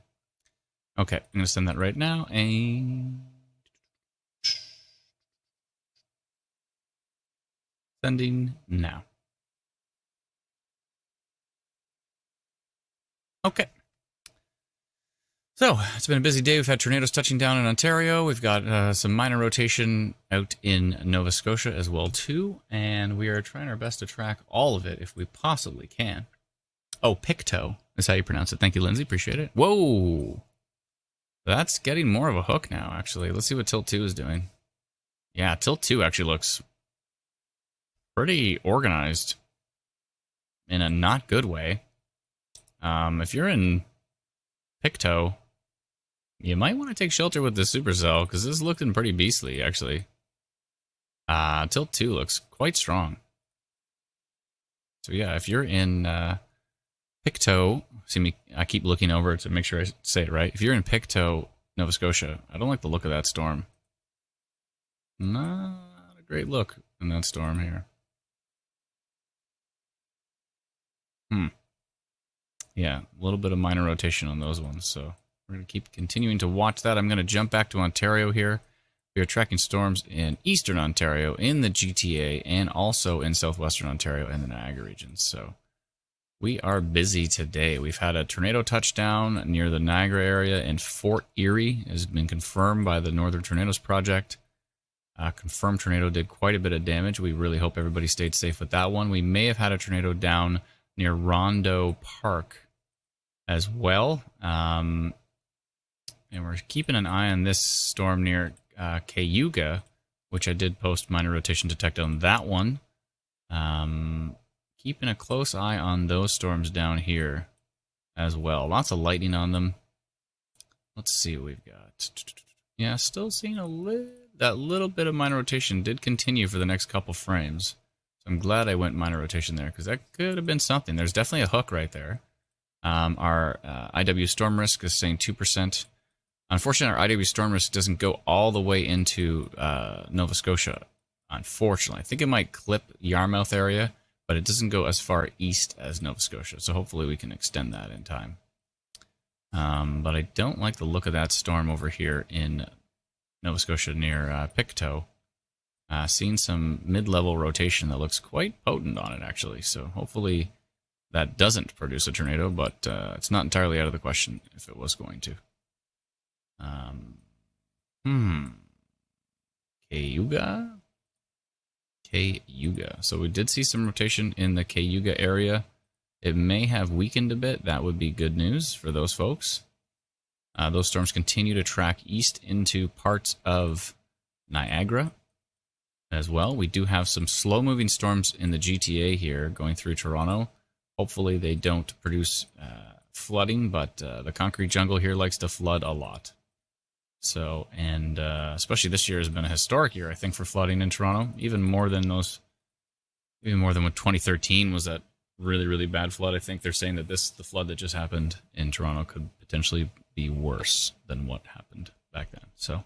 Okay, I'm going to send that right now. And sending now. Okay. So, it's been a busy day. We've had tornadoes touching down in Ontario. We've got some minor rotation out in Nova Scotia as well, too. And we are trying our best to track all of it if we possibly can. Oh, Pictou is how you pronounce it. Thank you, Lindsay. Appreciate it. Whoa! That's getting more of a hook now, actually. Let's see what Tilt 2 is doing. Yeah, Tilt 2 actually looks pretty organized in a not good way. If you're in Pictou, you might want to take shelter with the supercell, because this is looking pretty beastly, actually. Tilt 2 looks quite strong. So yeah, if you're in Pictou, see me, I keep looking over to make sure I say it right. If you're in Pictou, Nova Scotia, I don't like the look of that storm. Not a great look in that storm here. Yeah, a little bit of minor rotation on those ones, so we're going to keep continuing to watch that. I'm going to jump back to Ontario here. We are tracking storms in eastern Ontario, in the GTA, and also in southwestern Ontario and the Niagara regions. So we are busy today. We've had a tornado touchdown near the Niagara area, and Fort Erie has been confirmed by the Northern Tornadoes Project. Confirmed tornado did quite a bit of damage. We really hope everybody stayed safe with that one. We may have had a tornado down near Rondo Park as well. And we're keeping an eye on this storm near Cayuga, which I did post minor rotation detect on that one. Keeping a close eye on those storms down here as well. Lots of lightning on them. Let's see what we've got. Yeah, still seeing that little bit of minor rotation did continue for the next couple frames. So I'm glad I went minor rotation there, because that could have been something. There's definitely a hook right there. Our IW storm risk is saying 2%. Unfortunately, our IW storm risk doesn't go all the way into Nova Scotia, unfortunately. I think it might clip Yarmouth area, but it doesn't go as far east as Nova Scotia. So hopefully we can extend that in time. But I don't like the look of that storm over here in Nova Scotia near Pictou. Seeing some mid-level rotation that looks quite potent on it, actually. So hopefully that doesn't produce a tornado, but it's not entirely out of the question if it was going to. Cayuga? Cayuga. So we did see some rotation in the Cayuga area. It may have weakened a bit. That would be good news for those folks. Those storms continue to track east into parts of Niagara as well. We do have some slow-moving storms in the GTA here going through Toronto. Hopefully they don't produce flooding, but the concrete jungle here likes to flood a lot. So, and especially this year has been a historic year, I think, for flooding in Toronto. Even more than what 2013 was, that really, really bad flood. I think they're saying that the flood that just happened in Toronto could potentially be worse than what happened back then. So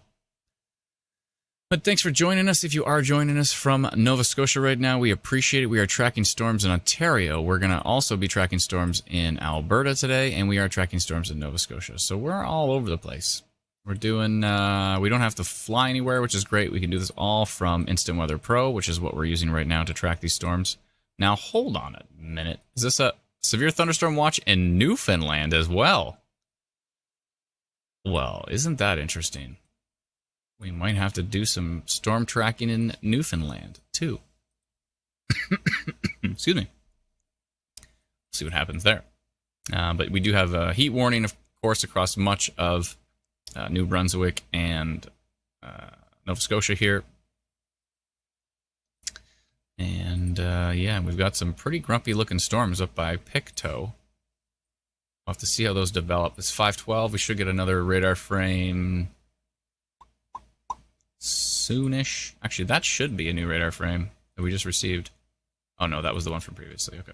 But thanks for joining us. If you are joining us from Nova Scotia right now, we appreciate it. We are tracking storms in Ontario. We're going to also be tracking storms in Alberta today, and we are tracking storms in Nova Scotia. So we're all over the place. We're doing, we don't have to fly anywhere, which is great. We can do this all from Instant Weather Pro, which is what we're using right now to track these storms. Now, hold on a minute. Is this a severe thunderstorm watch in Newfoundland as well? Well, isn't that interesting? We might have to do some storm tracking in Newfoundland, too. Excuse me. See what happens there. But we do have a heat warning, of course, across much of New Brunswick and Nova Scotia here. And, yeah, we've got some pretty grumpy-looking storms up by Pictou. We'll have to see how those develop. It's 5:12. We should get another radar frame soonish. Actually, that should be a new radar frame that we just received. Oh, no, that was the one from previously. Okay.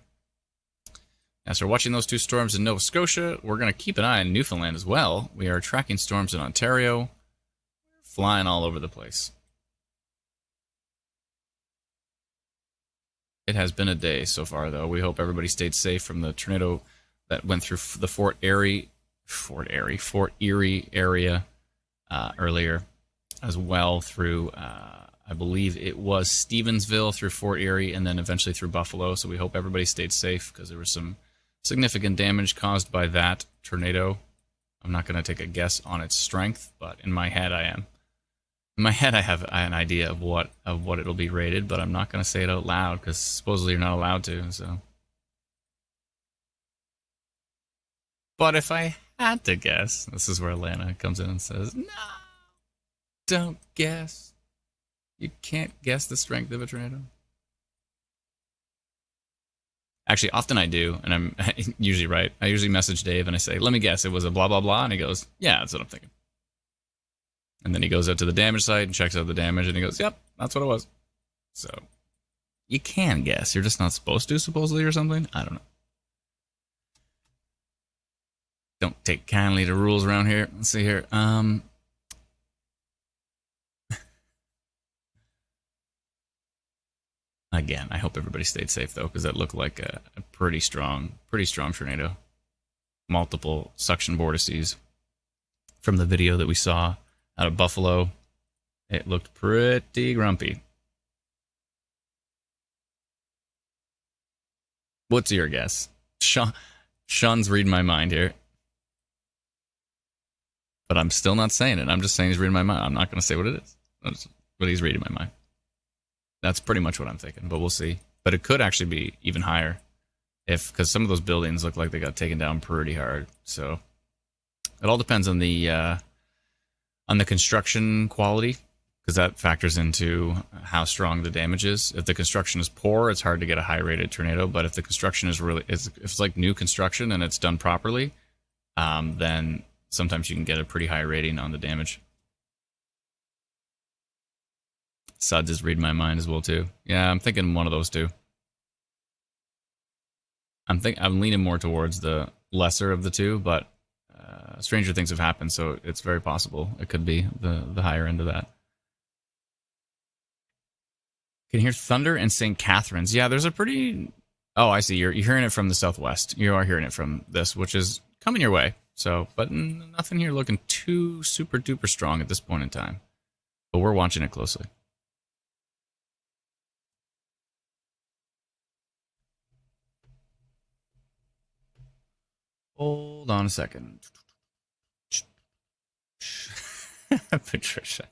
Yeah, so we're watching those two storms in Nova Scotia. We're going to keep an eye on Newfoundland as well. We are tracking storms in Ontario. Flying all over the place. It has been a day so far, though. We hope everybody stayed safe from the tornado that went through the Fort Erie area earlier, as well through, I believe it was Stevensville through Fort Erie and then eventually through Buffalo. So we hope everybody stayed safe because there was some significant damage caused by that tornado. I'm not going to take a guess on its strength, but in my head I am. In my head I have an idea of what it'll be rated, but I'm not going to say it out loud because supposedly you're not allowed to. So, but if I had to guess, this is where Lana comes in and says, "No, don't guess. You can't guess the strength of a tornado." Actually, often I do, and I'm usually right. I usually message Dave and I say, "Let me guess, it was a blah, blah, blah." And he goes, "Yeah, that's what I'm thinking." And then he goes out to the damage site and checks out the damage, and he goes, "Yep, that's what it was." So, you can guess. You're just not supposed to, supposedly, or something? I don't know. Don't take kindly to rules around here. Let's see here. Again, I hope everybody stayed safe, though, because that looked like a pretty strong tornado. Multiple suction vortices. From the video that we saw out of Buffalo, it looked pretty grumpy. What's your guess? Sean's reading my mind here. But I'm still not saying it. I'm just saying he's reading my mind. I'm not going to say what it is. But he's reading my mind. That's pretty much what I'm thinking, but we'll see. But it could actually be even higher, because some of those buildings look like they got taken down pretty hard. So it all depends on the construction quality, because that factors into how strong the damage is. If the construction is poor, it's hard to get a high-rated tornado. But if the construction is if it's like new construction and it's done properly, then sometimes you can get a pretty high rating on the damage. Suds is reading my mind as well too. Yeah, I'm thinking one of those two. I'm leaning more towards the lesser of the two, but stranger things have happened, so it's very possible it could be the higher end of that. Can hear thunder in St. Catharines. Yeah, there's a pretty. Oh, I see. You're hearing it from the southwest. You are hearing it from this, which is coming your way. So, but nothing here looking too super duper strong at this point in time. But we're watching it closely. Hold on a second. Patricia.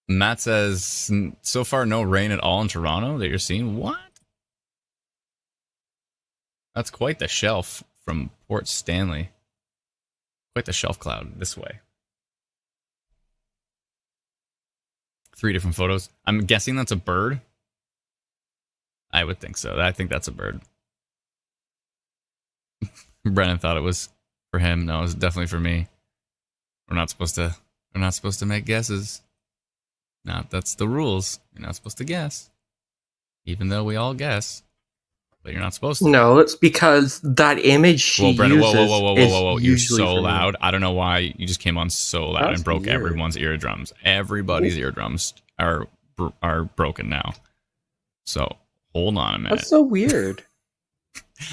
Matt says, so far no rain at all in Toronto that you're seeing. What? That's quite the shelf from Port Stanley. Quite the shelf cloud this way. 3 different photos. I'm guessing that's a bird. I would think so. I think that's a bird. Brennan thought it was for him. No, it was definitely for me. We're not supposed to make guesses. That's the rules. You're not supposed to guess. Even though we all guess. but you're not supposed to. No, it's because that image she Whoa, Brennan, uses whoa. You're usually so for me. loud. I don't know why you just came on so loud That's and broke weird. everyone's eardrums. Everybody's eardrums are broken now. So hold on a minute. That's so weird.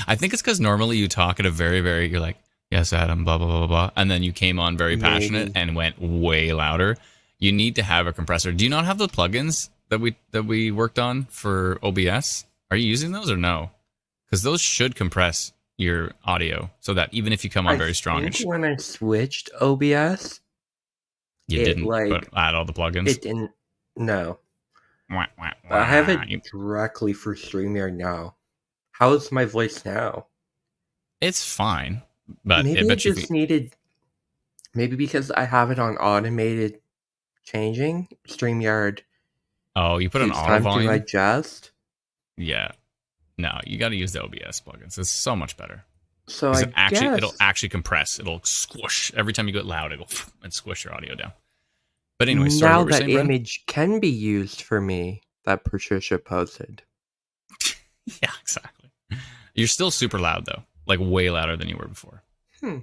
I think it's because normally you talk at a very, very, you're like, yes, Adam, blah, blah, blah, blah, blah. And then you came on very passionate and went way louder. You need to have a compressor. Do you not have the plugins that we worked on for OBS? Are you using those or no? Because those should compress your audio so that even if you come on very strong, I think when I switched OBS, you didn't add all the plugins. It didn't. No. I have it directly for StreamYard now. How is my voice now? It's fine, but maybe I bet it just needed. Maybe because I have it on automated changing StreamYard. Oh, you put an auto volume. To adjust. Yeah, no, you got to use the OBS plugins. It's so much better. So it'll actually compress. It'll squish every time you get loud. It'll squish your audio down. But anyway, now that image can be used for me that Patricia posted. Yeah, exactly. You're still super loud though, like way louder than you were before. So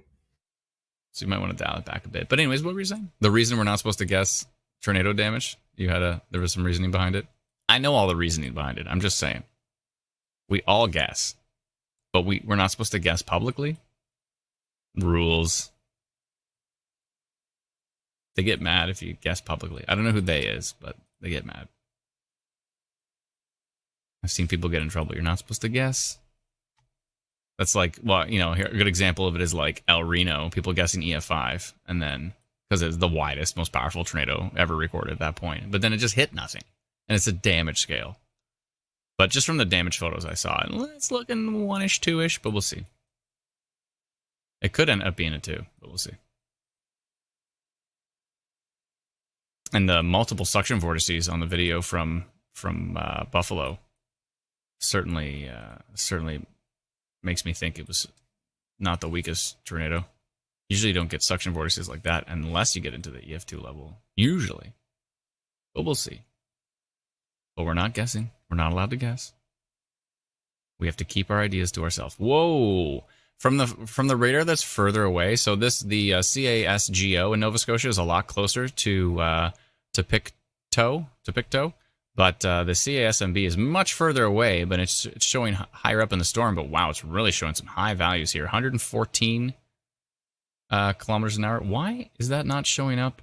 you might want to dial it back a bit. But anyways, what were you saying? The reason we're not supposed to guess tornado damage? There was some reasoning behind it. I know all the reasoning behind it. I'm just saying. We all guess, but we're not supposed to guess publicly. Rules. They get mad if you guess publicly. I don't know who they is, but they get mad. I've seen people get in trouble. You're not supposed to guess. That's like, well, here, a good example of it is like El Reno, people guessing EF5, and then, because it's the widest, most powerful tornado ever recorded at that point. But then it just hit nothing. And it's a damage scale. But just from the damage photos I saw, it's looking 1-ish, 2-ish, but we'll see. It could end up being a 2, but we'll see. And the multiple suction vortices on the video from Buffalo certainly makes me think it was not the weakest tornado. Usually you don't get suction vortices like that unless you get into the EF2 level. Usually. But we'll see. But we're not guessing. We're not allowed to guess. We have to keep our ideas to ourselves. Whoa! From the radar that's further away, so the CASGO in Nova Scotia is a lot closer to Pictou, but the CASMB is much further away, but it's showing higher up in the storm. But wow, it's really showing some high values here. 114 kilometers an hour. Why is that not showing up?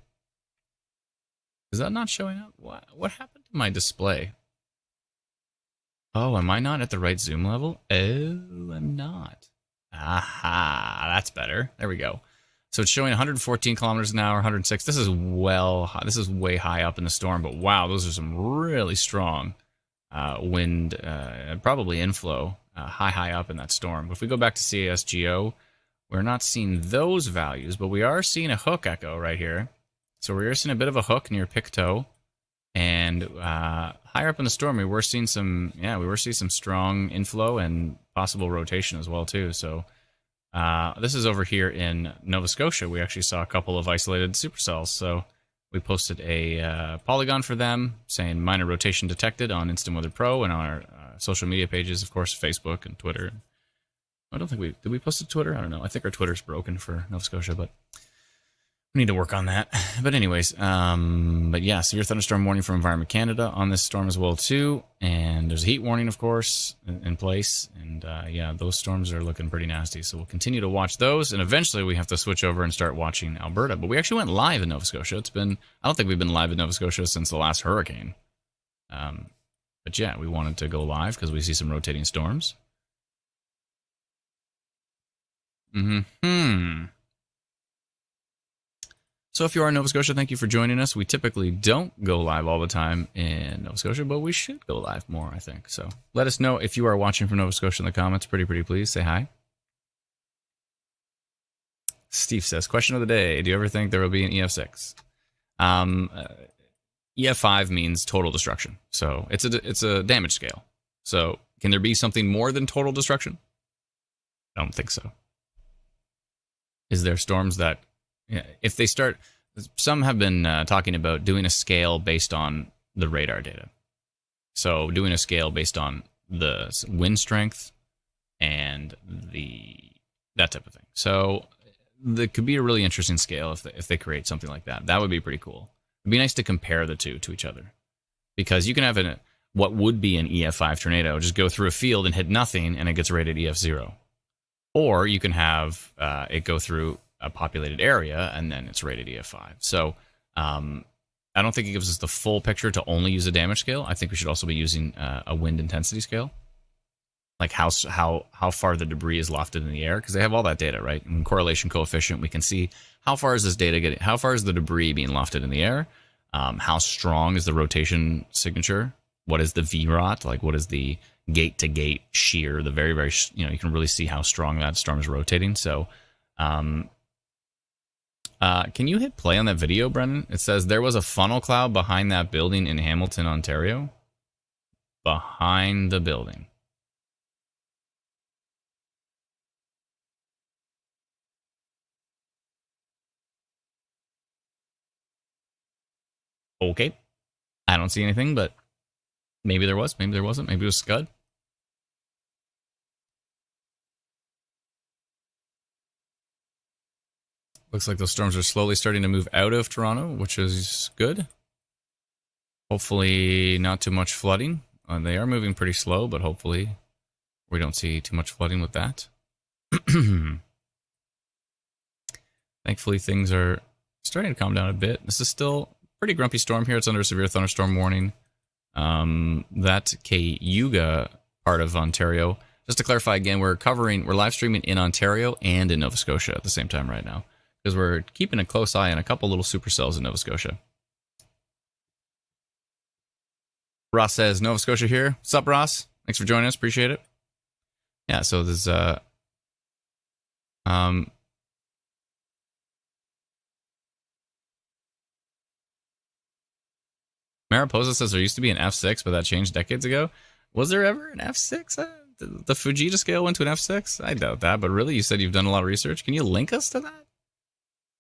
Is that not showing up? What happened to my display? Oh, am I not at the right zoom level? Oh, I'm not. Aha, that's better. There we go. So it's showing 114 kilometers an hour, 106. This is way high up in the storm, but wow, those are some really strong wind, probably inflow, high up in that storm. But if we go back to CASGO, we're not seeing those values, but we are seeing a hook echo right here. So we're seeing a bit of a hook near Pictou, and higher up in the storm, we were seeing some strong inflow and possible rotation as well too. So. This is over here in Nova Scotia. We actually saw a couple of isolated supercells. So we posted a Polygon for them saying minor rotation detected on Instant Weather Pro and on our social media pages, of course, Facebook and Twitter. I don't think did we post it to Twitter? I don't know. I think our Twitter's broken for Nova Scotia, but we need to work on that. But anyways, but yeah, severe thunderstorm warning from Environment Canada on this storm as well too. And there's a heat warning, of course, in place. And yeah, those storms are looking pretty nasty. So we'll continue to watch those. And eventually we have to switch over and start watching Alberta. But we actually went live in Nova Scotia. I don't think we've been live in Nova Scotia since the last hurricane. But yeah, we wanted to go live because we see some rotating storms. So if you are in Nova Scotia, thank you for joining us. We typically don't go live all the time in Nova Scotia, but we should go live more, I think. So let us know if you are watching from Nova Scotia in the comments. Pretty please. Say hi. Steve says, question of the day. Do you ever think there will be an EF6? EF5 means total destruction. So it's a damage scale. So can there be something more than total destruction? I don't think so. Is there storms that... Yeah, if they start, some have been talking about doing a scale based on the radar data. So doing a scale based on the wind strength and that type of thing. So that could be a really interesting scale if they create something like that. That would be pretty cool. It'd be nice to compare the two to each other, because you can have what would be an EF5 tornado just go through a field and hit nothing, and it gets rated EF0. Or you can have it go through a populated area, and then it's rated EF5. So I don't think it gives us the full picture to only use a damage scale. I think we should also be using a wind intensity scale, like how far the debris is lofted in the air, because they have all that data, right? In correlation coefficient, we can see how far is this data getting, how far is the debris being lofted in the air, how strong is the rotation signature, what is the VROT, like what is the gate to gate shear, the very, very, you can really see how strong that storm is rotating. So, can you hit play on that video, Brennan? It says there was a funnel cloud behind that building in Hamilton, Ontario. Behind the building. Okay. I don't see anything, but maybe there was, maybe there wasn't, maybe it was Scud. Looks like those storms are slowly starting to move out of Toronto, which is good. Hopefully not too much flooding. They are moving pretty slow, but hopefully we don't see too much flooding with that. Thankfully, things are starting to calm down a bit. This is still a pretty grumpy storm here. It's under a severe thunderstorm warning. That Cayuga part of Ontario. Just to clarify again, we're live streaming in Ontario and in Nova Scotia at the same time right now, because we're keeping a close eye on a couple little supercells in Nova Scotia. Ross says, Nova Scotia here. What's up, Ross? Thanks for joining us. Appreciate it. Yeah, so there's Mariposa says there used to be an F6, but that changed decades ago. Was there ever an F6? The Fujita scale went to an F6? I doubt that, but really, you said you've done a lot of research. Can you link us to that?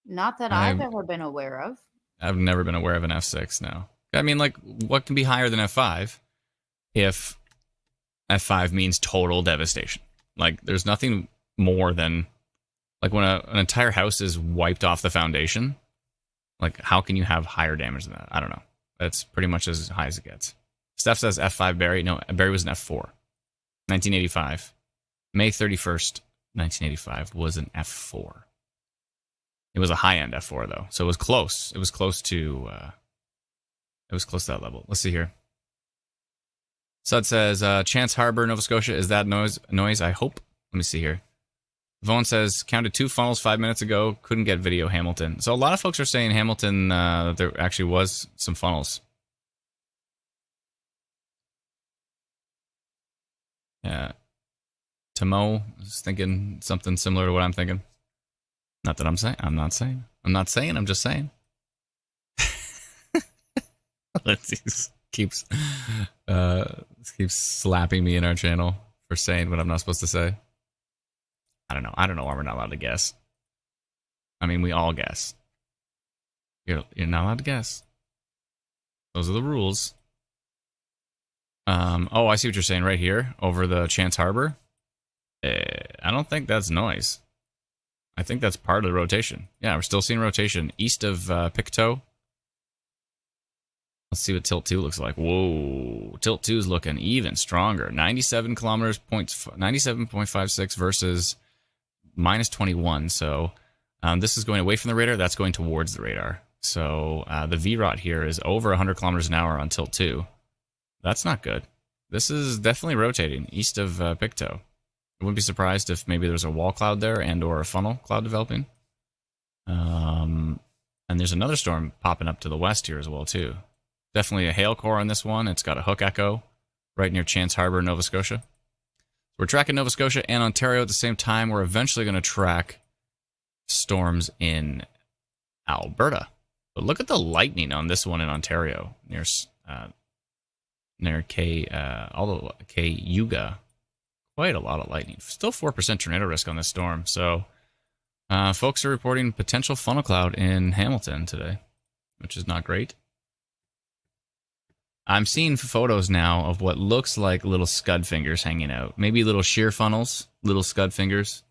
Not that I've ever been aware of. I've never been aware of an F6, no. I mean, like, what can be higher than F5 if F5 means total devastation? Like, there's nothing more than, like, when an entire house is wiped off the foundation, like, how can you have higher damage than that? I don't know. That's pretty much as high as it gets. Steph says F5 Barry. No, Barry was an F4. 1985. May 31st, 1985 was an F4. It was a high-end F4, though, so it was close. It was close to that level. Let's see here. Sud says, Chance Harbor, Nova Scotia, is that noise? I hope. Let me see here. Vaughn says, counted 2 funnels 5 minutes ago, couldn't get video Hamilton. So a lot of folks are saying Hamilton, there actually was some funnels. Yeah. Tamo is thinking something similar to what I'm thinking. Not that I'm saying. I'm not saying. I'm just saying. Let's keeps slapping me in our channel for saying what I'm not supposed to say. I don't know why we're not allowed to guess. I mean, we all guess. You're not allowed to guess. Those are the rules. Oh, I see what you're saying right here over the Chance Harbor. I don't think that's noise. I think that's part of the rotation. Yeah, we're still seeing rotation east of Pictou. Let's see what Tilt 2 looks like. Whoa, Tilt 2 is looking even stronger. 97 kilometers, 97.56 versus minus 21. So this is going away from the radar. That's going towards the radar. So the VROT here is over 100 kilometers an hour on Tilt 2. That's not good. This is definitely rotating east of Pictou. I wouldn't be surprised if maybe there's a wall cloud there and or a funnel cloud developing. And there's another storm popping up to the west here as well, too. Definitely a hail core on this one. It's got a hook echo right near Chance Harbor, Nova Scotia. We're tracking Nova Scotia and Ontario at the same time. We're eventually going to track storms in Alberta. But look at the lightning on this one in Ontario near Cayuga. Quite a lot of lightning. Still 4% tornado risk on this storm. So folks are reporting potential funnel cloud in Hamilton today, which is not great. I'm seeing photos now of what looks like little scud fingers hanging out. Maybe little shear funnels, little scud fingers.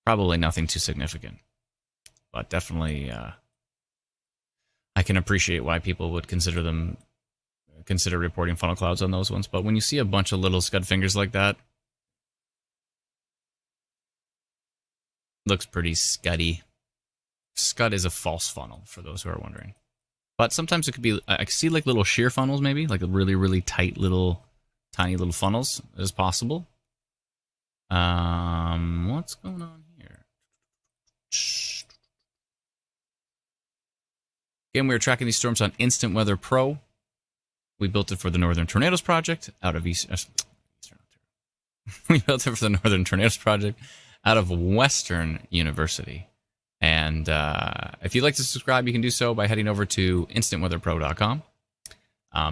Probably nothing too significant. But definitely, I can appreciate why people would consider reporting funnel clouds on those ones. But when you see a bunch of little scud fingers like that, looks pretty scuddy. Scud is a false funnel, for those who are wondering. But sometimes it could be, I see like little shear funnels maybe, like a really, really tight little, tiny little funnels is possible. What's going on here? Again, we were tracking these storms on Instant Weather Pro. We built it for the Northern Tornadoes Project out of Eastern Ontario. We built it for the Northern Tornadoes Project out of Western University. And if you'd like to subscribe, you can do so by heading over to instantweatherpro.com.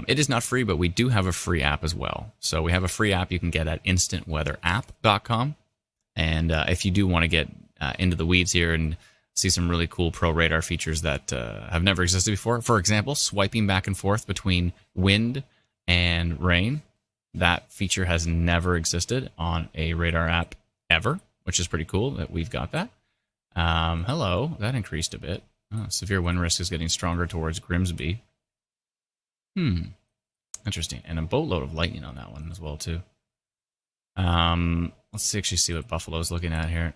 It is not free, but we do have a free app as well. So we have a free app you can get at instantweatherapp.com. And if you do want to get into the weeds here and see some really cool pro radar features that have never existed before, for example, swiping back and forth between wind and rain, that feature has never existed on a radar app ever, which is pretty cool that we've got that. Hello, that increased a bit. Oh, severe wind risk is getting stronger towards Grimsby. Interesting. And a boatload of lightning on that one as well, too. Let's actually see what Buffalo's looking at here.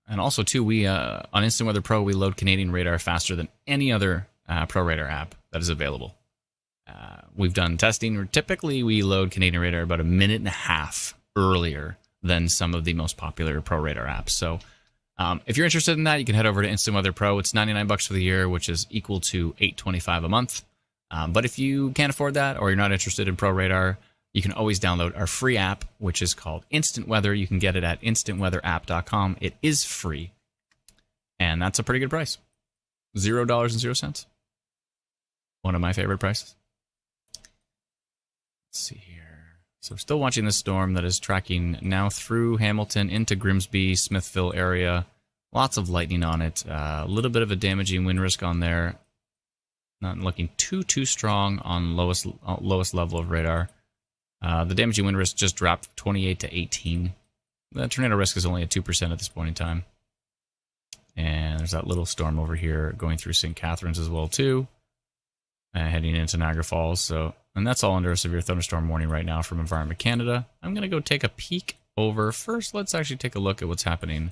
And also, too, we on Instant Weather Pro, we load Canadian radar faster than any other Pro Radar app that is available. We've done testing. Typically, we load Canadian radar about a minute and a half earlier than some of the most popular Pro Radar apps. So if you're interested in that, you can head over to Instant Weather Pro. It's $99 for the year, which is equal to $825 a month. But if you can't afford that or you're not interested in Pro Radar, you can always download our free app, which is called Instant Weather. You can get it at instantweatherapp.com. It is free, and that's a pretty good price. $0.00. One of my favorite prices. Let's see here. So we're still watching this storm that is tracking now through Hamilton into Grimsby, Smithville area. Lots of lightning on it. A little bit of a damaging wind risk on there. Not looking too strong on lowest level of radar. The damaging wind risk just dropped 28 to 18. The tornado risk is only at 2% at this point in time. And there's that little storm over here going through St. Catharines as well, too. Heading into Niagara Falls. And that's all under a severe thunderstorm warning right now from Environment Canada. I'm going to go take a peek over. First, let's actually take a look at what's happening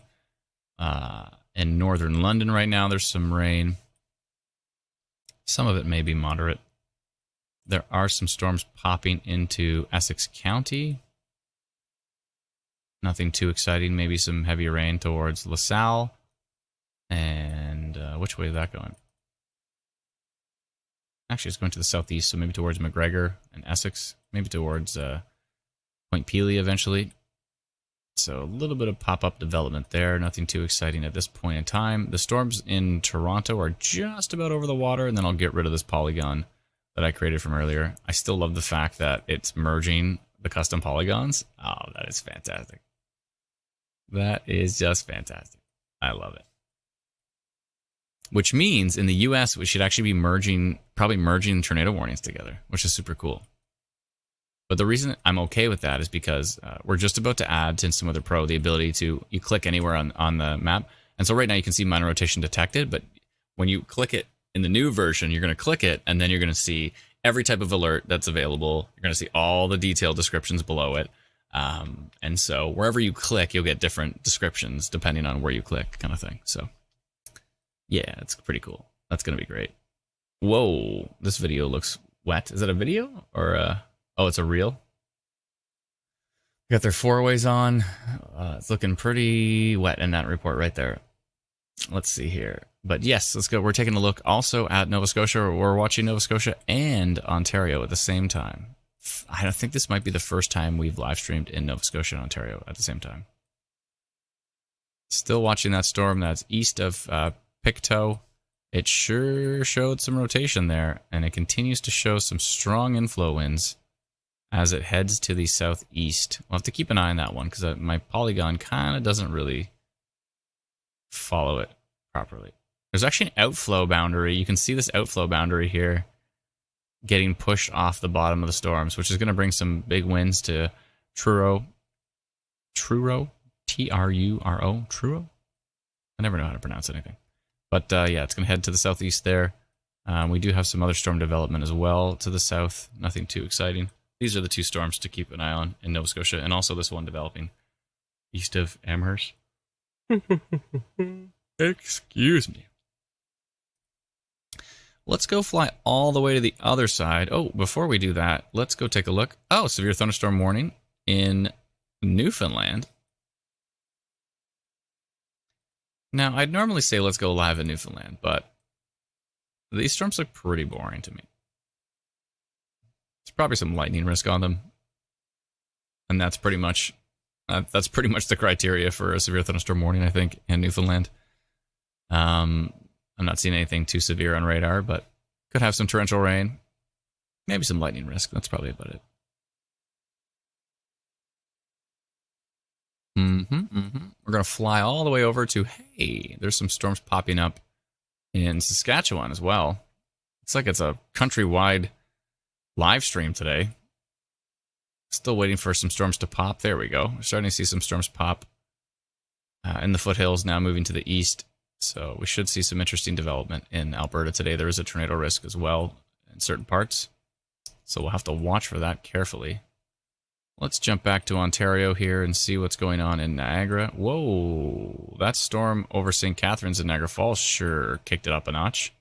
in northern London right now. There's some rain. Some of it may be moderate. There are some storms popping into Essex County. Nothing too exciting. Maybe some heavy rain towards LaSalle. And which way is that going? Actually, it's going to the southeast, so maybe towards McGregor and Essex. Maybe towards Point Pelee eventually. So a little bit of pop-up development there. Nothing too exciting at this point in time. The storms in Toronto are just about over the water, and then I'll get rid of this polygon that I created from earlier. I still love the fact that it's merging the custom polygons. Oh, that is fantastic. That is just fantastic. I love it. Which means in the US, we should actually be probably merging tornado warnings together, which is super cool. But the reason I'm okay with that is because we're just about to add to Instant Weather Pro the ability to, you click anywhere on the map. And so right now you can see minor rotation detected, but when you click it in the new version, you're going to click it, and then you're going to see every type of alert that's available. You're going to see all the detailed descriptions below it. And so wherever you click, you'll get different descriptions depending on where you click, kind of thing. So yeah, it's pretty cool. That's going to be great. Whoa, this video looks wet. Is that a video or oh, it's a reel? Got their four-ways on. It's looking pretty wet in that report right there. Let's see here. But yes, let's go. We're taking a look also at Nova Scotia. We're watching Nova Scotia and Ontario at the same time. I think this might be the first time we've live streamed in Nova Scotia and Ontario at the same time. Still watching that storm that's east of Pictou. It sure showed some rotation there, and it continues to show some strong inflow winds as it heads to the southeast. We'll have to keep an eye on that one because my polygon kind of doesn't really follow it properly. There's actually an outflow boundary. You can see this outflow boundary here getting pushed off the bottom of the storms, which is going to bring some big winds to Truro. Truro? T-R-U-R-O? Truro? I never know how to pronounce anything. But yeah, it's going to head to the southeast there. We do have some other storm development as well to the south. Nothing too exciting. These are the two storms to keep an eye on in Nova Scotia, and also this one developing east of Amherst. Excuse me. Let's go fly all the way to the other side. Oh, before we do that, let's go take a look. Oh, severe thunderstorm warning in Newfoundland. Now, I'd normally say let's go live in Newfoundland, but these storms look pretty boring to me. There's probably some lightning risk on them, and that's pretty much the criteria for a severe thunderstorm warning, I think, in Newfoundland. I'm not seeing anything too severe on radar, but could have some torrential rain, maybe some lightning risk. That's probably about it. We're going to fly all the way over to, hey, there's some storms popping up in Saskatchewan as well. It's like it's a countrywide live stream today. Still waiting for some storms to pop. There we go. We're starting to see some storms pop in the foothills, now moving to the east. So we should see some interesting development in Alberta today. There is a tornado risk as well in certain parts. So we'll have to watch for that carefully. Let's jump back to Ontario here and see what's going on in Niagara. Whoa, that storm over St. Catharines and Niagara Falls sure kicked it up a notch.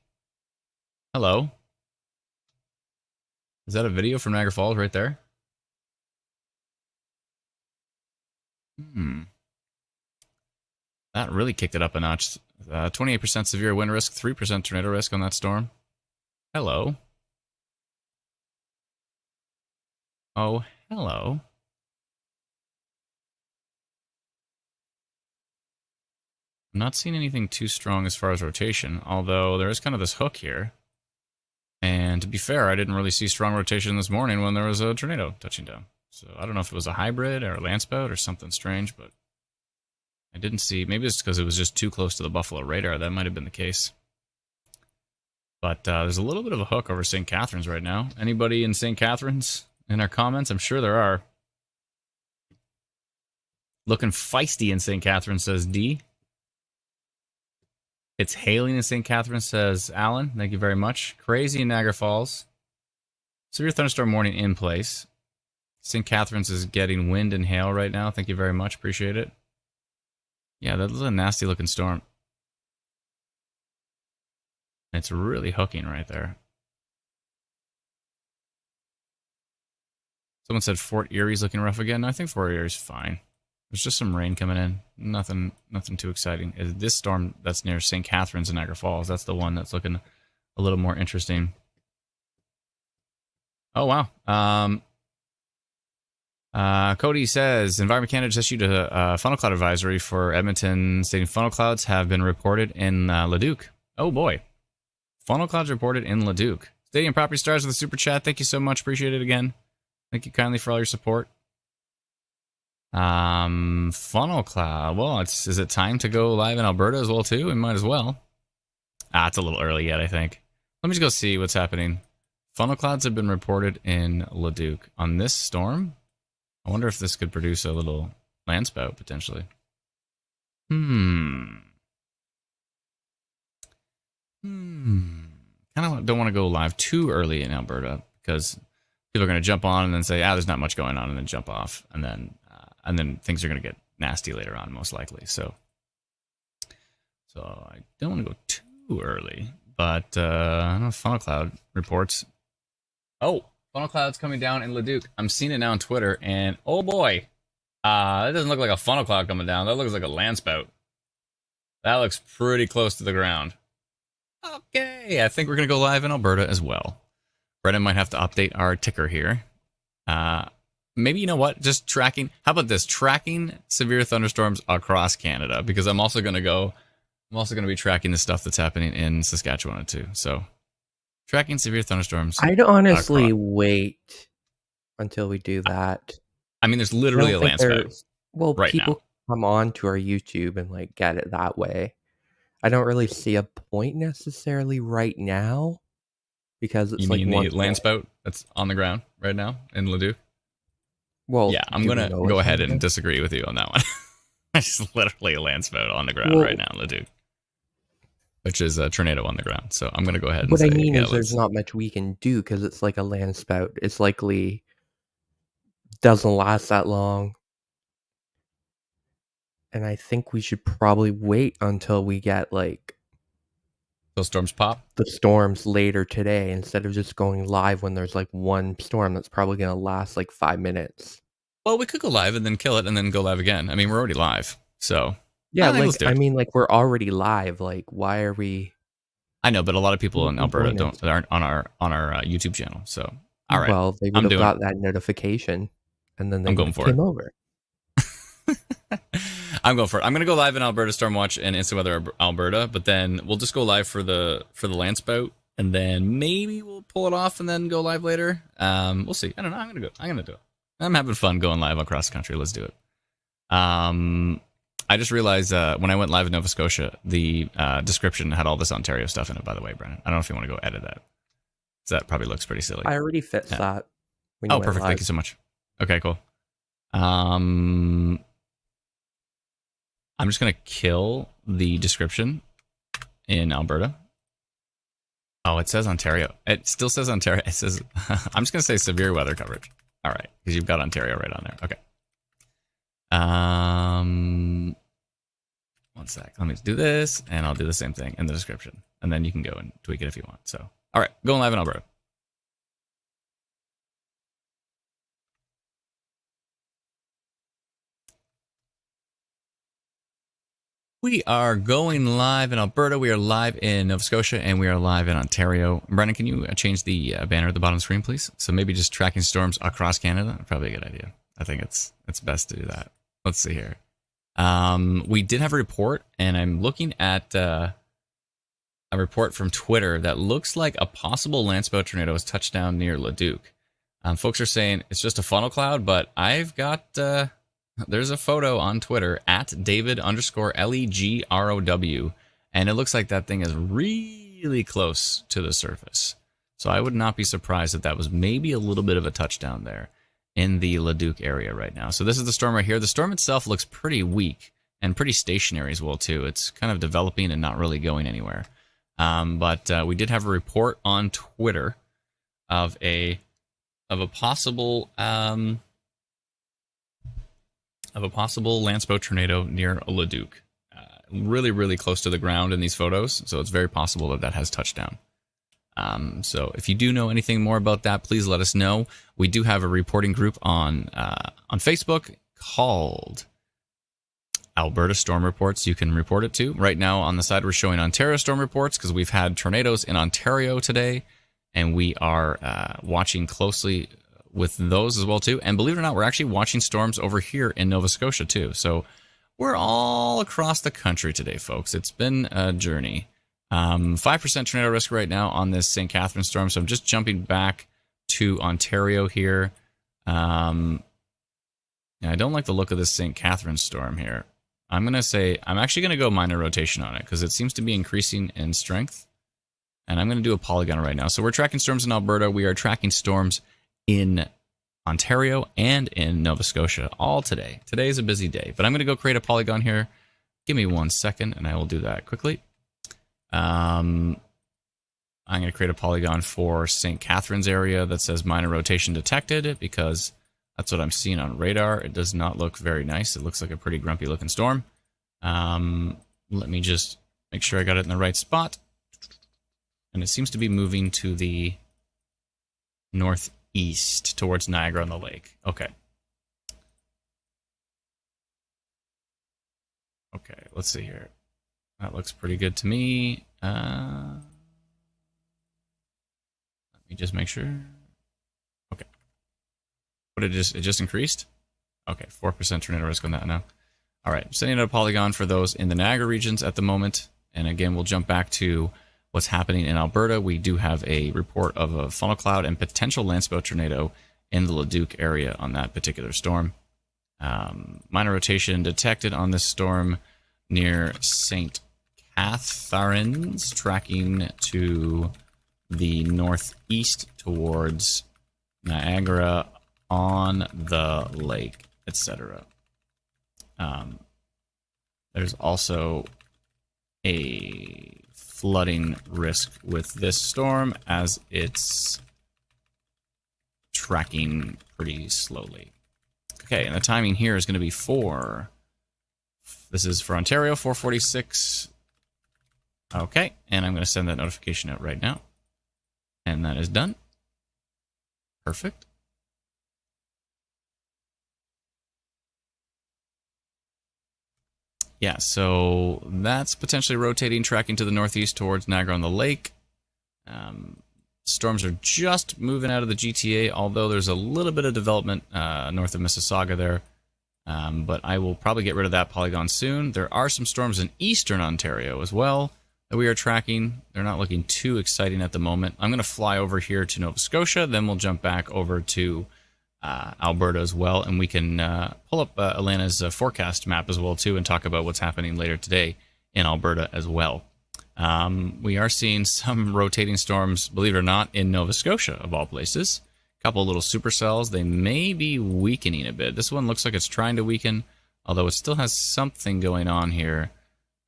Hello. Is that a video from Niagara Falls right there? That really kicked it up a notch. 28% severe wind risk, 3% tornado risk on that storm. Hello. Oh, hello. I'm not seeing anything too strong as far as rotation, although there is kind of this hook here. And to be fair, I didn't really see strong rotation this morning when there was a tornado touching down. So I don't know if it was a hybrid or a landspout or something strange, but I didn't see. Maybe it's because it was just too close to the Buffalo radar. That might have been the case. But there's a little bit of a hook over St. Catharines right now. Anybody in St. Catharines in our comments? I'm sure there are. Looking feisty in St. Catharines, says D. It's hailing in St. Catharines, says Alan. Thank you very much. Crazy in Niagara Falls. Severe thunderstorm warning in place. St. Catharines is getting wind and hail right now. Thank you very much. Appreciate it. Yeah, that was a nasty looking storm. It's really hooking right there. Someone said Fort Erie's looking rough again. No, I think Fort Erie's fine. There's just some rain coming in. Nothing too exciting. This storm that's near St. Catharines and Niagara Falls, that's the one that's looking a little more interesting. Oh, wow. Cody says, Environment Canada just issued a funnel cloud advisory for Edmonton, stating funnel clouds have been reported in Leduc. Oh, boy. Funnel clouds reported in Leduc. Stadium Property Stars with a super chat. Thank you so much. Appreciate it again. Thank you kindly for all your support. Funnel cloud. Well, is it time to go live in Alberta as well, too? We might as well. It's a little early yet, I think. Let me just go see what's happening. Funnel clouds have been reported in Leduc. On this storm, I wonder if this could produce a little landspout, potentially. Kind of don't want to go live too early in Alberta, because people are going to jump on and then say, there's not much going on, and then jump off, and then things are going to get nasty later on, most likely. So I don't want to go too early, but I don't know if funnel cloud reports. Oh, funnel cloud's coming down in Leduc. I'm seeing it now on Twitter, and oh boy, that doesn't look like a funnel cloud coming down. That looks like a landspout. That looks pretty close to the ground. Okay, I think we're going to go live in Alberta as well. Brennan might have to update our ticker here. Maybe, you know what? Just tracking. How about this? Tracking severe thunderstorms across Canada, because I'm also going to be tracking the stuff that's happening in Saskatchewan too. So, tracking severe thunderstorms. I'd honestly wait until we do that. I mean, there's literally a landscape. Well, right people now. Come on to our YouTube and like get it that way. I don't really see a point necessarily right now, because it's You like mean one the land spout that's on the ground right now in Leduc? Well, Yeah, I'm do we gonna know go it's ahead on and there? disagree with you on that one. It's literally a land spout on the ground Well- right now in Leduc, which is a tornado on the ground. So I'm gonna go ahead and What say, I mean yeah, is there's not much we can do because it's like a land spout. It's likely doesn't last that long. And I think we should probably wait until we get like those storms pop. the storms later today instead of just going live when there's like one storm that's probably going to last like 5 minutes. Well, we could go live and then kill it and then go live again. I mean, we're already live, so Yeah, I think let's do like it. I mean, like we're already live. Like, why are we? I know, but a lot of people in Alberta Bonus. aren't on our YouTube channel. So all right, Well, they would I'm have doing got that notification, and then they I'm going would for came it. over. I'm going for it. I'm going to go live in Alberta Stormwatch and Instant Weather Alberta, but then we'll just go live for the land spout, and then maybe we'll pull it off and then go live later. We'll see. I don't know. I'm gonna do it. I'm having fun going live across the country. Let's do it. I just realized when I went live in Nova Scotia, the description had all this Ontario stuff in it. By the way, Brennan, I don't know if you want to go edit that. So that probably looks pretty silly. I already fixed that. When Oh, went perfect. live. Thank you so much. Okay, cool. I'm just going to kill the description in Alberta. Oh, it says Ontario. It still says Ontario. It says, I'm just going to say severe weather coverage. All right, because you've got Ontario right on there. Okay. One sec. Let me do this, and I'll do the same thing in the description. And then you can go and tweak it if you want. So, all right, going live in Alberta. We are going live in Alberta. We are live in Nova Scotia, and we are live in Ontario. Brennan, can you change the banner at the bottom of the screen, please? So maybe just tracking storms across Canada. Probably a good idea. I think it's best to do that. Let's see here. We did have a report, and I'm looking at a report from Twitter that looks like a possible landspout tornado has touched down near Leduc. Folks are saying it's just a funnel cloud, but I've got... there's a photo on Twitter at David_LEGROW, and it looks like that thing is really close to the surface. So I would not be surprised if that was maybe a little bit of a touchdown there in the Leduc area right now. So this is the storm right here. The storm itself looks pretty weak and pretty stationary as well too. It's kind of developing and not really going anywhere. But we did have a report on Twitter of a possible landspout tornado near Leduc. Really, really close to the ground in these photos, so it's very possible that that has touched down. So if you do know anything more about that, please let us know. We do have a reporting group on Facebook called Alberta Storm Reports. You can report it to. Right now on the side we're showing Ontario Storm Reports because we've had tornadoes in Ontario today, and we are watching closely with those as well too. And believe it or not, we're actually watching storms over here in Nova Scotia too. So we're all across the country today, folks. It's been a journey. 5% tornado risk right now on this St. Catharines storm. So I'm just jumping back to Ontario here. I don't like the look of this St. Catharines storm here. I'm actually going to go minor rotation on it because it seems to be increasing in strength. And I'm going to do a polygon right now. So we're tracking storms in Alberta. We are tracking storms in Ontario and in Nova Scotia all today. Today is a busy day, but I'm going to go create a polygon here. Give me 1 second and I will do that quickly. I'm going to create a polygon for St. Catharines area that says minor rotation detected because that's what I'm seeing on radar. It does not look very nice. It looks like a pretty grumpy looking storm. Let me just make sure I got it in the right spot. And it seems to be moving to the northeast towards Niagara on the lake. Okay. Okay, let's see here. That looks pretty good to me. Let me just make sure. Okay. What it just increased? Okay, 4% tornado risk on that now. All right, I'm sending out a polygon for those in the Niagara regions at the moment. And again, we'll jump back to what's happening in Alberta. We do have a report of a funnel cloud and potential landspout tornado in the Leduc area on that particular storm. Minor rotation detected on this storm near St. Catharines, tracking to the northeast towards Niagara on the lake, etc. There's also a flooding risk with this storm as it's tracking pretty slowly. Okay, and the timing here is going to be this is for Ontario, 4:46. Okay, and I'm going to send that notification out right now. And that is done. Perfect. Yeah, so that's potentially rotating, tracking to the northeast towards Niagara on the Lake. Storms are just moving out of the GTA, although there's a little bit of development north of Mississauga there. But I will probably get rid of that polygon soon. There are some storms in eastern Ontario as well that we are tracking. They're not looking too exciting at the moment. I'm going to fly over here to Nova Scotia, then we'll jump back over to Alberta as well, and we can pull up Alana's forecast map as well too and talk about what's happening later today in Alberta as well. We are seeing some rotating storms, believe it or not, in Nova Scotia of all places. A couple of little supercells. They may be weakening a bit. This one looks like it's trying to weaken, although it still has something going on here.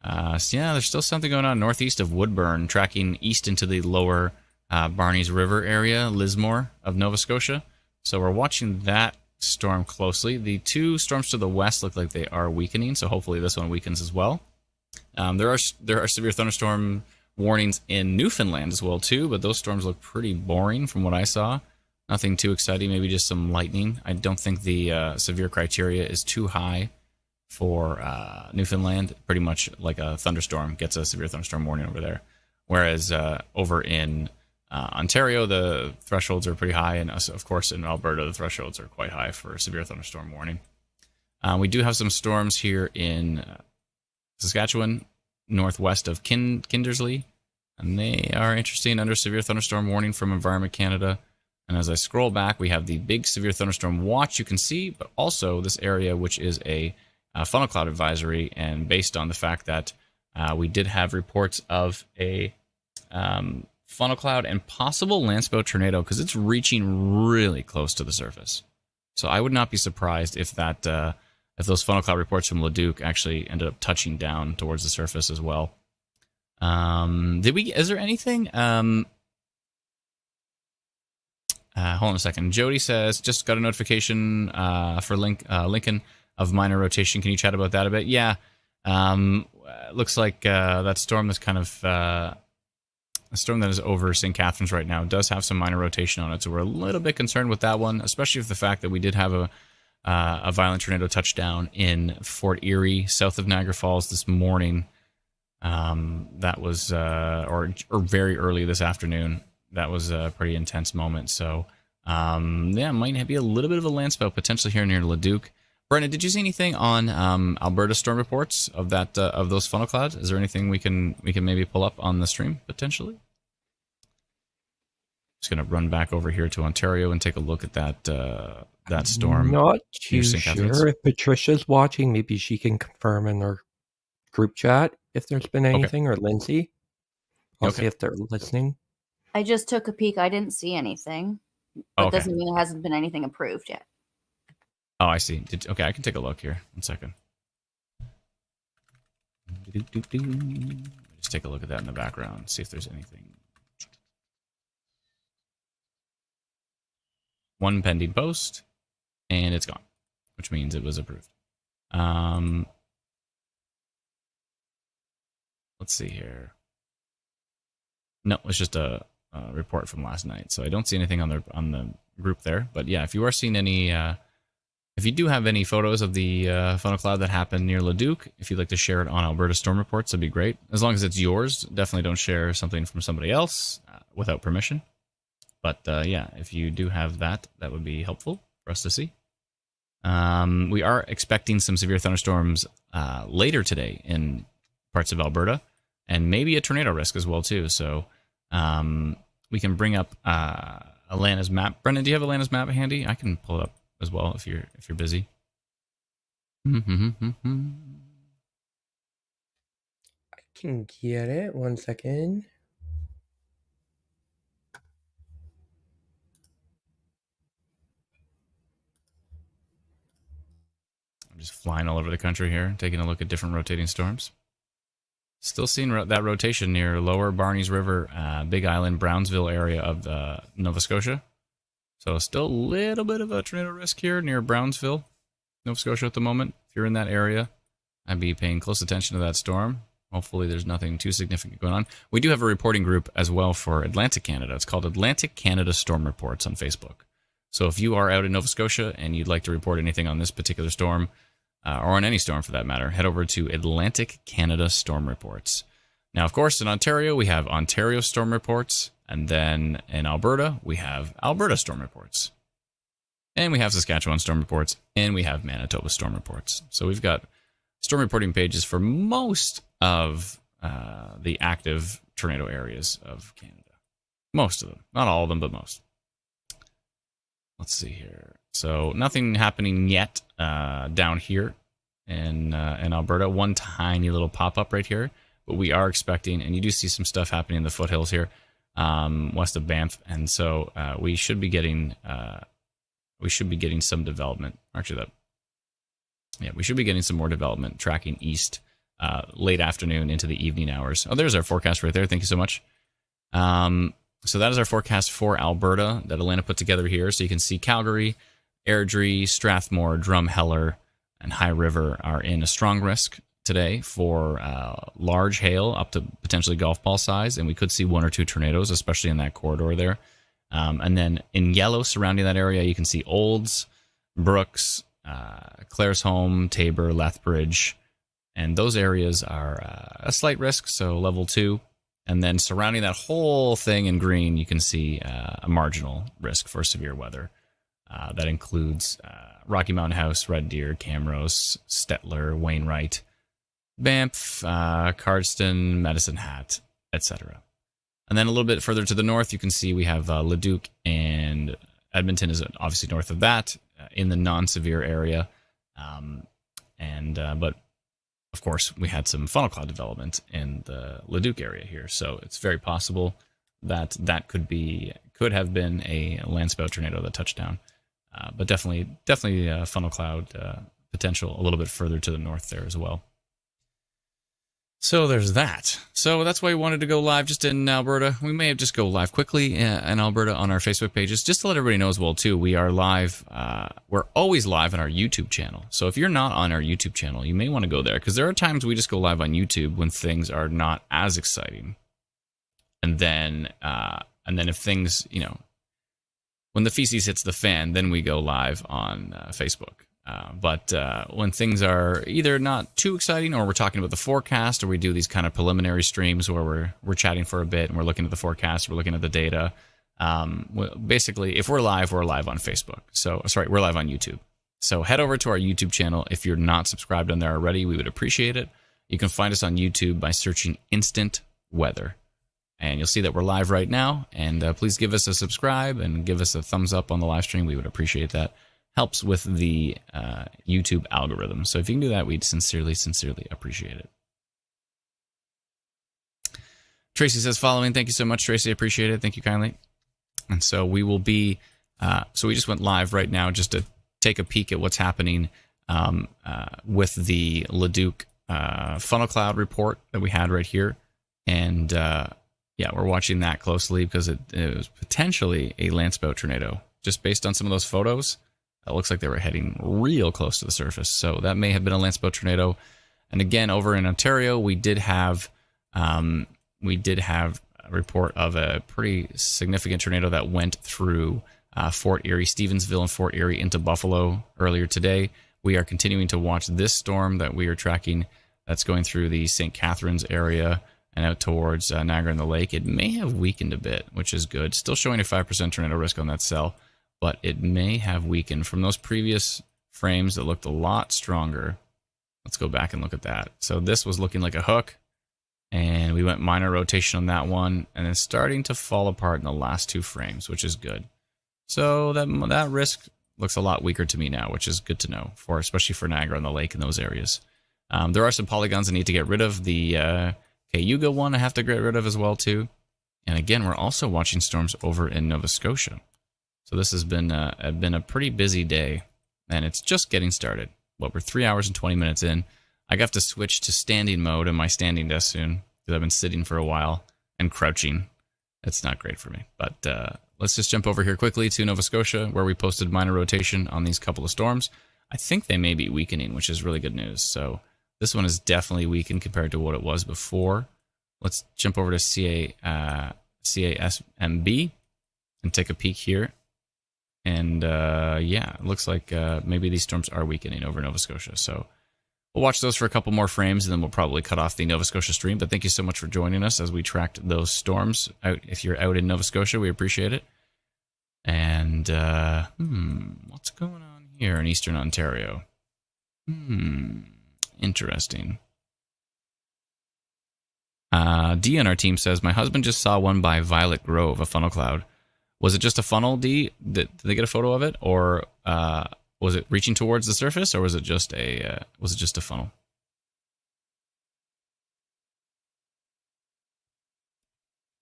So yeah, there's still something going on northeast of Woodburn, tracking east into the lower Barneys River area, Lismore of Nova Scotia. So we're watching that storm closely. The two storms to the west look like they are weakening, so hopefully this one weakens as well. There are severe thunderstorm warnings in Newfoundland as well too, but those storms look pretty boring from what I saw. Nothing too exciting, maybe just some lightning. I don't think the severe criteria is too high for Newfoundland. Pretty much like a thunderstorm gets a severe thunderstorm warning over there. Whereas over in Ontario, the thresholds are pretty high, and of course in Alberta, the thresholds are quite high for a severe thunderstorm warning. We do have some storms here in Saskatchewan, northwest of Kindersley, and they are interesting under severe thunderstorm warning from Environment Canada. And as I scroll back, we have the big severe thunderstorm watch you can see, but also this area, which is a funnel cloud advisory, and based on the fact that we did have reports of a funnel cloud and possible landspout tornado because it's reaching really close to the surface. So I would not be surprised if that if those funnel cloud reports from Leduc actually ended up touching down towards the surface as well. Is there anything? Hold on a second. Jody says, just got a notification for Lincoln of minor rotation. Can you chat about that a bit? Yeah. Looks like that storm that's kind of a storm that is over St. Catharines right now does have some minor rotation on it. So we're a little bit concerned with that one, especially with the fact that we did have a violent tornado touchdown in Fort Erie, south of Niagara Falls this morning. That was, or very early this afternoon. That was a pretty intense moment. So, yeah, might be a little bit of a landspout potentially here near Leduc. Brendan, did you see anything on Alberta storm reports of that of those funnel clouds? Is there anything we can maybe pull up on the stream potentially? Just gonna run back over here to Ontario and take a look at that storm. Not too sure. If Patricia's watching, maybe she can confirm in our group chat if there's been anything, or Lindsay. I'll see if they're listening. I just took a peek. I didn't see anything. But doesn't mean it hasn't been anything approved yet. Oh, I see. Okay, I can take a look here. 1 second. Just take a look at that in the background. See if there's anything. One pending post, and it's gone, which means it was approved. Let's see here. No, it's just a report from last night, so I don't see anything on the group there. But yeah, if you are seeing any, if you do have any photos of the funnel cloud that happened near Leduc, if you'd like to share it on Alberta Storm Reports, that'd be great. As long as it's yours, definitely don't share something from somebody else without permission. But yeah, if you do have that, that would be helpful for us to see. We are expecting some severe thunderstorms later today in parts of Alberta, and maybe a tornado risk as well too. So we can bring up Alana's map. Brendan, do you have Alana's map handy? I can pull it up as well if you're busy. I can get it. 1 second. Just flying all over the country here, taking a look at different rotating storms. Still seeing that rotation near Lower Barneys River, Big Island, Brownsville area of Nova Scotia. So still a little bit of a tornado risk here near Brownsville, Nova Scotia at the moment. If you're in that area, I'd be paying close attention to that storm. Hopefully there's nothing too significant going on. We do have a reporting group as well for Atlantic Canada. It's called Atlantic Canada Storm Reports on Facebook. So if you are out in Nova Scotia and you'd like to report anything on this particular storm, or on any storm for that matter, head over to Atlantic Canada Storm Reports. Now, of course, in Ontario, we have Ontario Storm Reports. And then in Alberta, we have Alberta Storm Reports. And we have Saskatchewan Storm Reports. And we have Manitoba Storm Reports. So we've got storm reporting pages for most of the active tornado areas of Canada. Most of them. Not all of them, but most. Let's see here. So nothing happening yet down here in Alberta. One tiny little pop-up right here. But we are expecting, and you do see some stuff happening in the foothills here, west of Banff. And so we should be getting some development. Actually, we should be getting some more development tracking east late afternoon into the evening hours. Oh, there's our forecast right there. Thank you so much. So that is our forecast for Alberta that Alana put together here. So you can see Calgary, Airdrie, Strathmore, Drumheller, and High River are in a strong risk today for large hail up to potentially golf ball size. And we could see 1 or 2 tornadoes, especially in that corridor there. And then in yellow surrounding that area, you can see Olds, Brooks, Claresholm, Tabor, Lethbridge. And those areas are a slight risk, so level 2. And then surrounding that whole thing in green, you can see a marginal risk for severe weather. That includes Rocky Mountain House, Red Deer, Camrose, Stettler, Wainwright, Banff, Cardston, Medicine Hat, etc. And then a little bit further to the north, you can see we have Leduc, and Edmonton is obviously north of that in the non-severe area. But of course, we had some funnel cloud development in the Leduc area here, so it's very possible that could have been a landspout tornado that touched down. But definitely funnel cloud potential a little bit further to the north there as well. So there's that. So that's why we wanted to go live just in Alberta. We may have just go live quickly in Alberta on our Facebook pages, just to let everybody know as well, too. We are live. We're always live on our YouTube channel. So if you're not on our YouTube channel, you may want to go there, because there are times we just go live on YouTube when things are not as exciting. And then if things, when the feces hits the fan, then we go live on Facebook. But when things are either not too exciting, or we're talking about the forecast, or we do these kind of preliminary streams where we're chatting for a bit and we're looking at the forecast, we're looking at the data. Basically, if we're live on Facebook. We're live on YouTube. So head over to our YouTube channel. If you're not subscribed on there already, we would appreciate it. You can find us on YouTube by searching Instant Weather. And you'll see that we're live right now. And please give us a subscribe and give us a thumbs up on the live stream. We would appreciate that. Helps with the YouTube algorithm. So if you can do that, we'd sincerely appreciate it. Tracy says, following. Thank you so much, Tracy. I appreciate it. Thank you kindly. And so we will be, so we just went live right now just to take a peek at what's happening with the Leduc funnel cloud report that we had right here. And we're watching that closely because it was potentially a landspout tornado. Just based on some of those photos, it looks like they were heading real close to the surface. So that may have been a landspout tornado. And again, over in Ontario, we did have a report of a pretty significant tornado that went through Fort Erie, Stevensville, and Fort Erie into Buffalo earlier today. We are continuing to watch this storm that we are tracking that's going through the St. Catharines area and out towards Niagara and the Lake. It may have weakened a bit, which is good. Still showing a 5% tornado risk on that cell, but it may have weakened from those previous frames that looked a lot stronger. Let's go back and look at that. So this was looking like a hook, and we went minor rotation on that one, and it's starting to fall apart in the last 2 frames, which is good. So that risk looks a lot weaker to me now, which is good to know, especially for Niagara and the Lake in those areas. There are some polygons I need to get rid of. The Cayuga one I have to get rid of as well too. And again, we're also watching storms over in Nova Scotia. So this has been a pretty busy day, and it's just getting started. we're 3 hours and 20 minutes in. I have to switch to standing mode in my standing desk soon because I've been sitting for a while and crouching. It's not great for me. But let's just jump over here quickly to Nova Scotia, where we posted minor rotation on these couple of storms. I think they may be weakening, which is really good news. So this one is definitely weakened compared to what it was before. Let's jump over to CASMB and take a peek here. And yeah, it looks like maybe these storms are weakening over Nova Scotia. So we'll watch those for a couple more frames, and then we'll probably cut off the Nova Scotia stream. But thank you so much for joining us as we tracked those storms out. If you're out in Nova Scotia, we appreciate it. And what's going on here in Eastern Ontario? Interesting. D on our team says, my husband just saw one by Violet Grove, a funnel cloud. Was it just a funnel, D? Did they get a photo of it? Or was it reaching towards the surface, or was it just a funnel?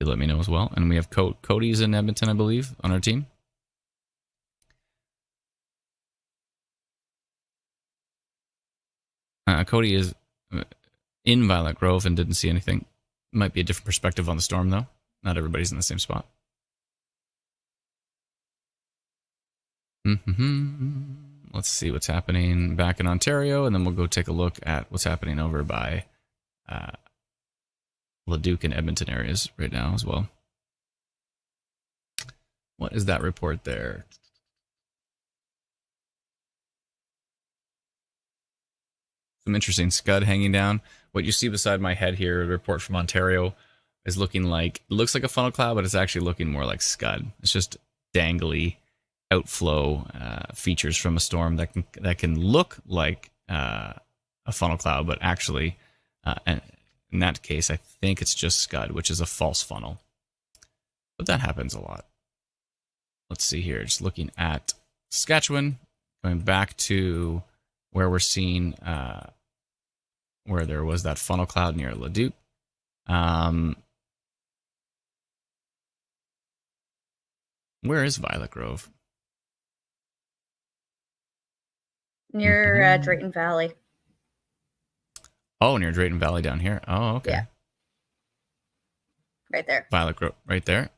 You let me know as well. And we have Cody's in Edmonton, I believe, on our team. Cody is in Violet Grove and didn't see anything. Might be a different perspective on the storm, though. Not everybody's in the same spot. Let's see what's happening back in Ontario, and then we'll go take a look at what's happening over by Leduc and Edmonton areas right now as well. What is that report there? Some interesting scud hanging down. What you see beside my head here, a report from Ontario, is looking like, it looks like a funnel cloud, but it's actually looking more like scud. It's just dangly outflow features from a storm that can look like a funnel cloud, but actually, in that case, I think it's just scud, which is a false funnel. But that happens a lot. Let's see here, just looking at Saskatchewan, going back to where we're seeing where there was that funnel cloud near Leduc. Where is Violet Grove? Near Drayton Valley. Oh, near Drayton Valley down here. Oh, okay. Yeah. Right there. Violet Grove, right there.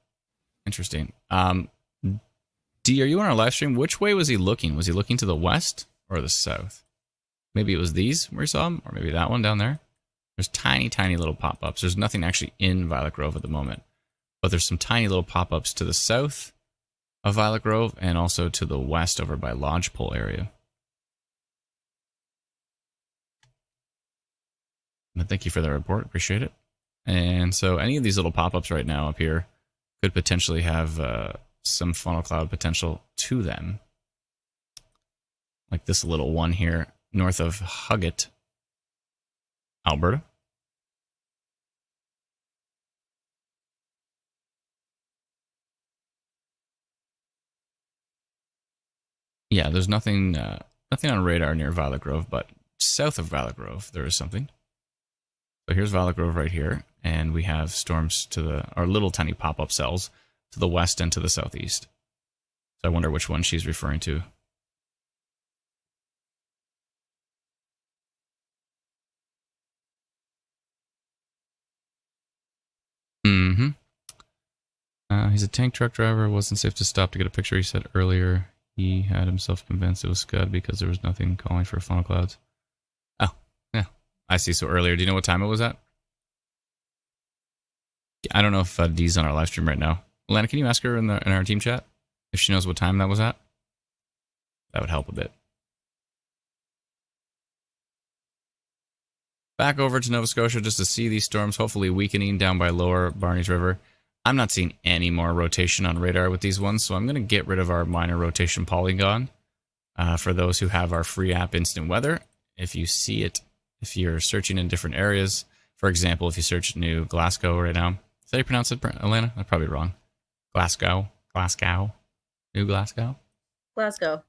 Interesting. D, are you on our live stream? Which way was he looking? Was he looking to the west or the south? Maybe it was these where he saw them, or maybe that one down there. There's tiny, tiny little pop-ups. There's nothing actually in Violet Grove at the moment, but there's some tiny little pop-ups to the south of Violet Grove and also to the west over by Lodgepole area. But thank you for the report. Appreciate it. And so any of these little pop-ups right now up here could potentially have some funnel cloud potential to them. Like this little one here north of Huggett, Alberta. Yeah, there's nothing on radar near Violet Grove, but south of Violet Grove there is something. So here's Violet Grove right here, and we have storms or little tiny pop-up cells to the west and to the southeast. So I wonder which one she's referring to. He's a tank truck driver. It wasn't safe to stop to get a picture. He said earlier he had himself convinced it was scud because there was nothing calling for funnel clouds. Oh, yeah. I see. So earlier, do you know what time it was at? I don't know if Dee's on our live stream right now. Lana, can you ask her in our team chat if she knows what time that was at? That would help a bit. Back over to Nova Scotia just to see these storms hopefully weakening down by lower Barney's River. I'm not seeing any more rotation on radar with these ones, so I'm going to get rid of our minor rotation Polygon for those who have our free app Instant Weather. If you see it, if you're searching in different areas, for example, if you search New Glasgow right now, is that how you pronounce it, Alana? I'm probably wrong. Glasgow, New Glasgow? Glasgow.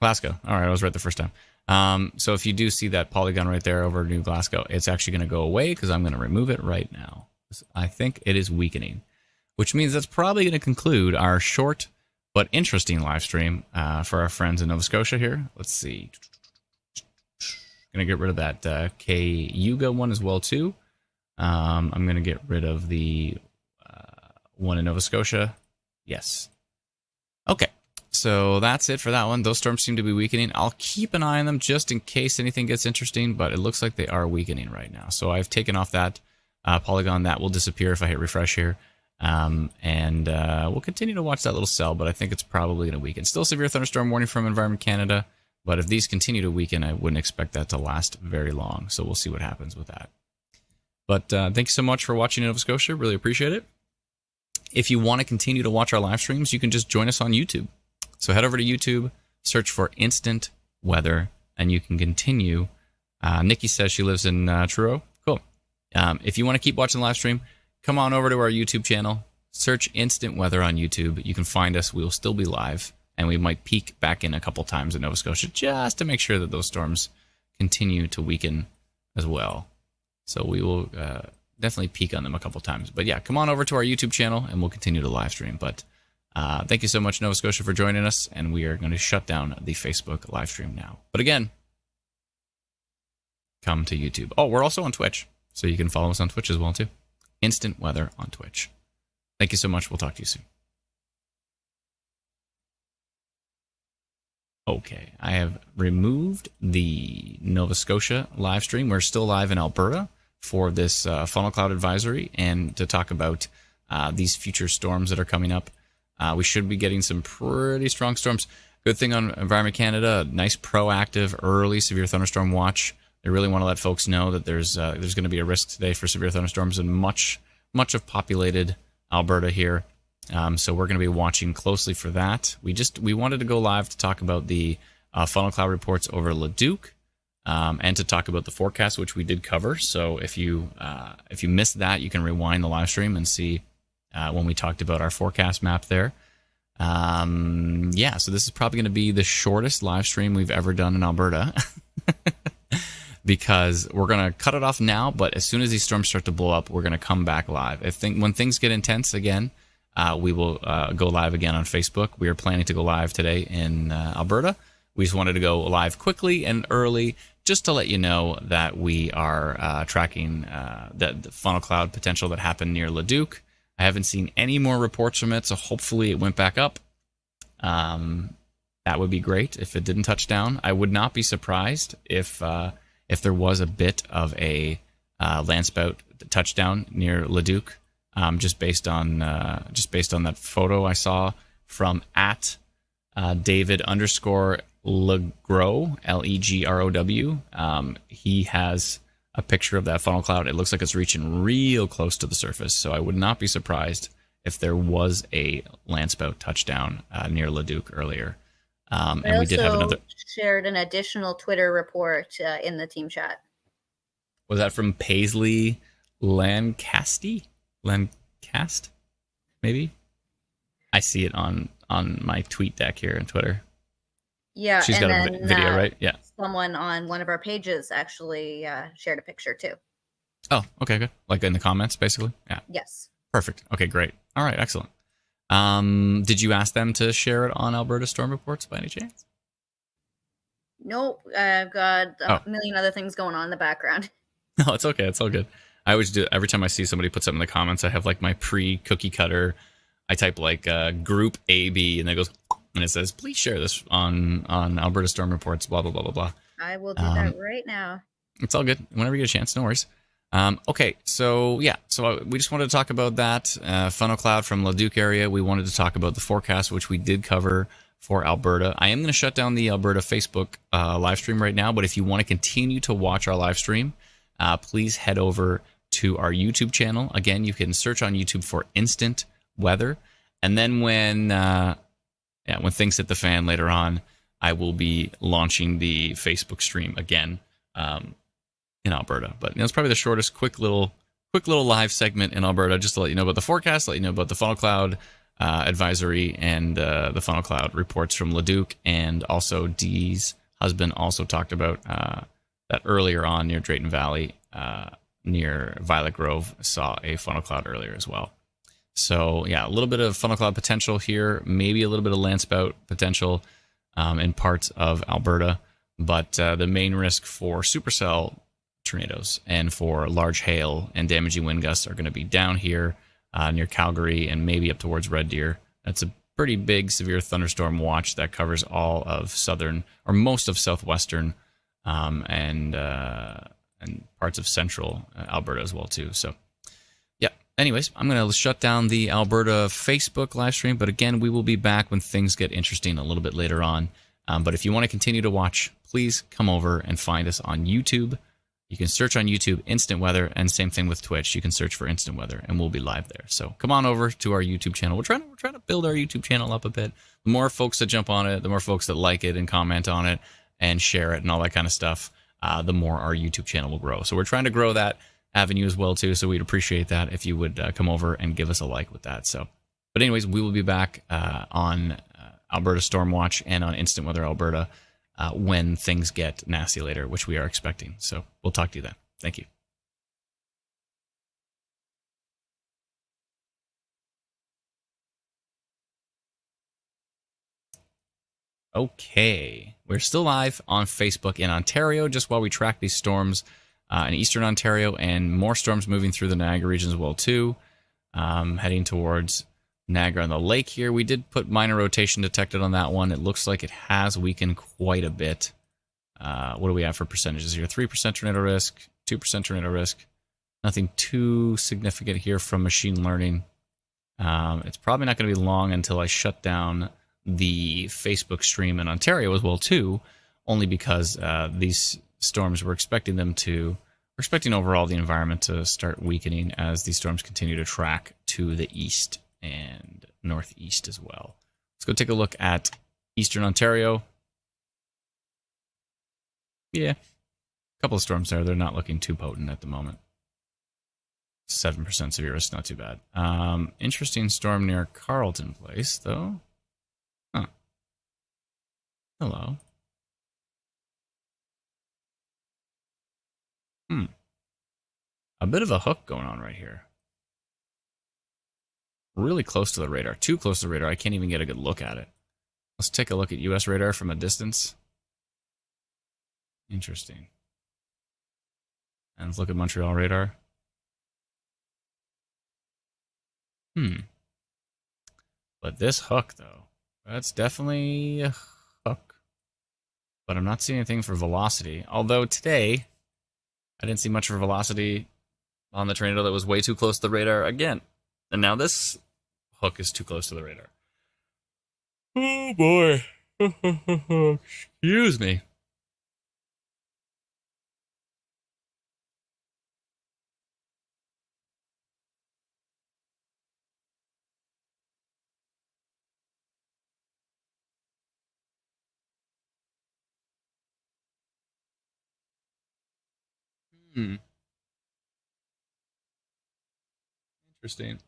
All right, I was right the first time. So if you do see that polygon right there over New Glasgow, it's actually going to go away because I'm going to remove it right now. I think it is weakening, which means that's probably going to conclude our short but interesting live stream for our friends in Nova Scotia here. Let's see. Gonna get rid of that Cayuga one as well too. I'm gonna get rid of the one in Nova Scotia. Yes. Okay. So that's it for that one. Those storms seem to be weakening. I'll keep an eye on them just in case anything gets interesting, but it looks like they are weakening right now. So I've taken off that Polygon. That will disappear if I hit refresh here. And we'll continue to watch that little cell, but I think it's probably going to weaken. Still severe thunderstorm warning from Environment Canada, but if these continue to weaken, I wouldn't expect that to last very long. So we'll see what happens with that. But thank you so much for watching Nova Scotia. Really appreciate it. If you want to continue to watch our live streams, you can just join us on YouTube. So head over to YouTube, search for Instant Weather, and you can continue. Nikki says she lives in Truro. Cool. If you want to keep watching the live stream, come on over to our YouTube channel, search Instant Weather on YouTube. You can find us. We will still be live, and we might peek back in a couple times in Nova Scotia just to make sure that those storms continue to weaken as well. So we will definitely peek on them a couple times. But yeah, come on over to our YouTube channel, and we'll continue to live stream. But thank you so much, Nova Scotia, for joining us, and we are going to shut down the Facebook live stream now. But again, come to YouTube. Oh, we're also on Twitch, so you can follow us on Twitch as well, too. Instant Weather on Twitch. Thank you so much. We'll talk to you soon. Okay, I have removed the Nova Scotia live stream. We're still live in Alberta for this funnel cloud advisory and to talk about these future storms that are coming up. We should be getting some pretty strong storms. Good thing on Environment Canada, nice proactive early severe thunderstorm watch. They really want to let folks know that there's going to be a risk today for severe thunderstorms in much of populated Alberta here. So we're going to be watching closely for that. We wanted to go live to talk about the funnel cloud reports over Leduc and to talk about the forecast, which we did cover. So if you missed that, you can rewind the live stream and see when we talked about our forecast map there. Yeah, so this is probably going to be the shortest live stream we've ever done in Alberta. Because we're going to cut it off now, but as soon as these storms start to blow up, we're going to come back live. When things get intense again, we will go live again on Facebook. We are planning to go live today in Alberta. We just wanted to go live quickly and early just to let you know that we are tracking the funnel cloud potential that happened near Leduc. I haven't seen any more reports from it, so hopefully it went back up. That would be great if it didn't touch down. I would not be surprised if there was a bit of a landspout touchdown near Leduc, just based on that photo I saw from at David_Legrow, Legrow. He has a picture of that funnel cloud. It looks like it's reaching real close to the surface, so I would not be surprised if there was a landspout touchdown near Leduc earlier. And we did have another. Shared an additional Twitter report in the team chat. Was that from Paisley Lancast? Maybe. I see it on my tweet deck here on Twitter. Yeah, she's got a video, right? Yeah. Someone on one of our pages actually shared a picture too. Oh, okay, good. Like in the comments, basically. Yeah. Yes. Perfect. Okay, great. All right, excellent. Did you ask them to share it on Alberta Storm Reports by any chance? Nope. I've got a million other things going on in the background. No, it's okay. It's all good. I always do. Every time I see somebody put something in the comments, I have like my pre-cookie cutter. I type like group AB and it goes, and it says, please share this on Alberta Storm Reports, blah, blah, blah, blah, blah. I will do that right now. It's all good. Whenever you get a chance, no worries. Okay, so yeah, we just wanted to talk about that funnel cloud from Leduc area. We wanted to talk about the forecast, which we did cover for Alberta. I am going to shut down the Alberta Facebook live stream right now, but if you want to continue to watch our live stream, please head over to our YouTube channel. Again, you can search on YouTube for Instant Weather, and then when things hit the fan later on, I will be launching the Facebook stream again. In Alberta, but it's probably the shortest, quick little live segment in Alberta, just to let you know about the forecast, let you know about the funnel cloud advisory and the funnel cloud reports from Leduc, and also Dee's husband also talked about that earlier on near Drayton Valley, near Violet Grove, saw a funnel cloud earlier as well. So yeah, a little bit of funnel cloud potential here, maybe a little bit of landspout potential in parts of Alberta. But the main risk for supercell tornadoes and for large hail and damaging wind gusts are going to be down here near Calgary and maybe up towards Red Deer. That's a pretty big severe thunderstorm watch that covers all of southern or most of southwestern and parts of central Alberta as well too. So yeah, anyways, I'm going to shut down the Alberta Facebook live stream, but again, we will be back when things get interesting a little bit later on. But if you want to continue to watch, please come over and find us on YouTube. You can search on YouTube Instant Weather, and same thing with Twitch. You can search for Instant Weather, and we'll be live there. So come on over to our YouTube channel. We're trying to build our YouTube channel up a bit. The more folks that jump on it, the more folks that like it and comment on it and share it and all that kind of stuff, the more our YouTube channel will grow. So we're trying to grow that avenue as well too. So we'd appreciate that if you would come over and give us a like with that. So, but anyways, we will be back on Alberta Storm Watch and on Instant Weather Alberta when things get nasty later, which we are expecting. So we'll talk to you then. Thank you. Okay, we're still live on Facebook in Ontario just while we track these storms in eastern Ontario and more storms moving through the Niagara region as well too, heading towards Niagara on the lake here. We did put minor rotation detected on that one. It looks like it has weakened quite a bit. What do we have for percentages here? 3% tornado risk, 2% tornado risk. Nothing too significant here from machine learning. It's probably not going to be long until I shut down the Facebook stream in Ontario as well too, only because these storms, we're expecting overall the environment to start weakening as these storms continue to track to the east and northeast as well. Let's go take a look at eastern Ontario. Yeah, a couple of storms there. They're not looking too potent at the moment. 7% severe risk, not too bad. Interesting storm near Carleton Place, though. Huh. Hello. A bit of a hook going on right here. Really close to the radar. Too close to the radar. I can't even get a good look at it. Let's take a look at US radar from a distance. Interesting. And let's look at Montreal radar. But this hook, though, that's definitely a hook. But I'm not seeing anything for velocity. Although today, I didn't see much for velocity on the tornado that was way too close to the radar again. And now this hook is too close to the radar. Oh, boy. Excuse me. Interesting.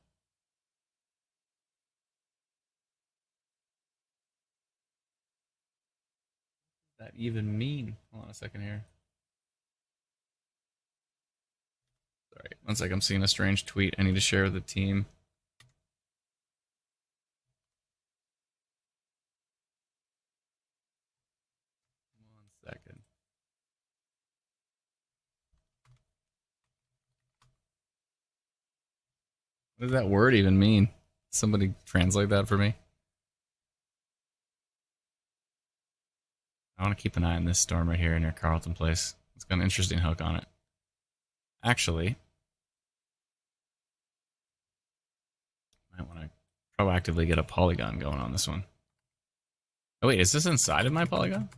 What does that even mean? Hold on a second here. Sorry, one sec. I'm seeing a strange tweet I need to share with the team. One second. What does that word even mean? Somebody translate that for me. I want to keep an eye on this storm right here near Carleton Place. It's got an interesting hook on it. Actually, might want to proactively get a Polygon going on this one. Oh wait, is this inside of my Polygon?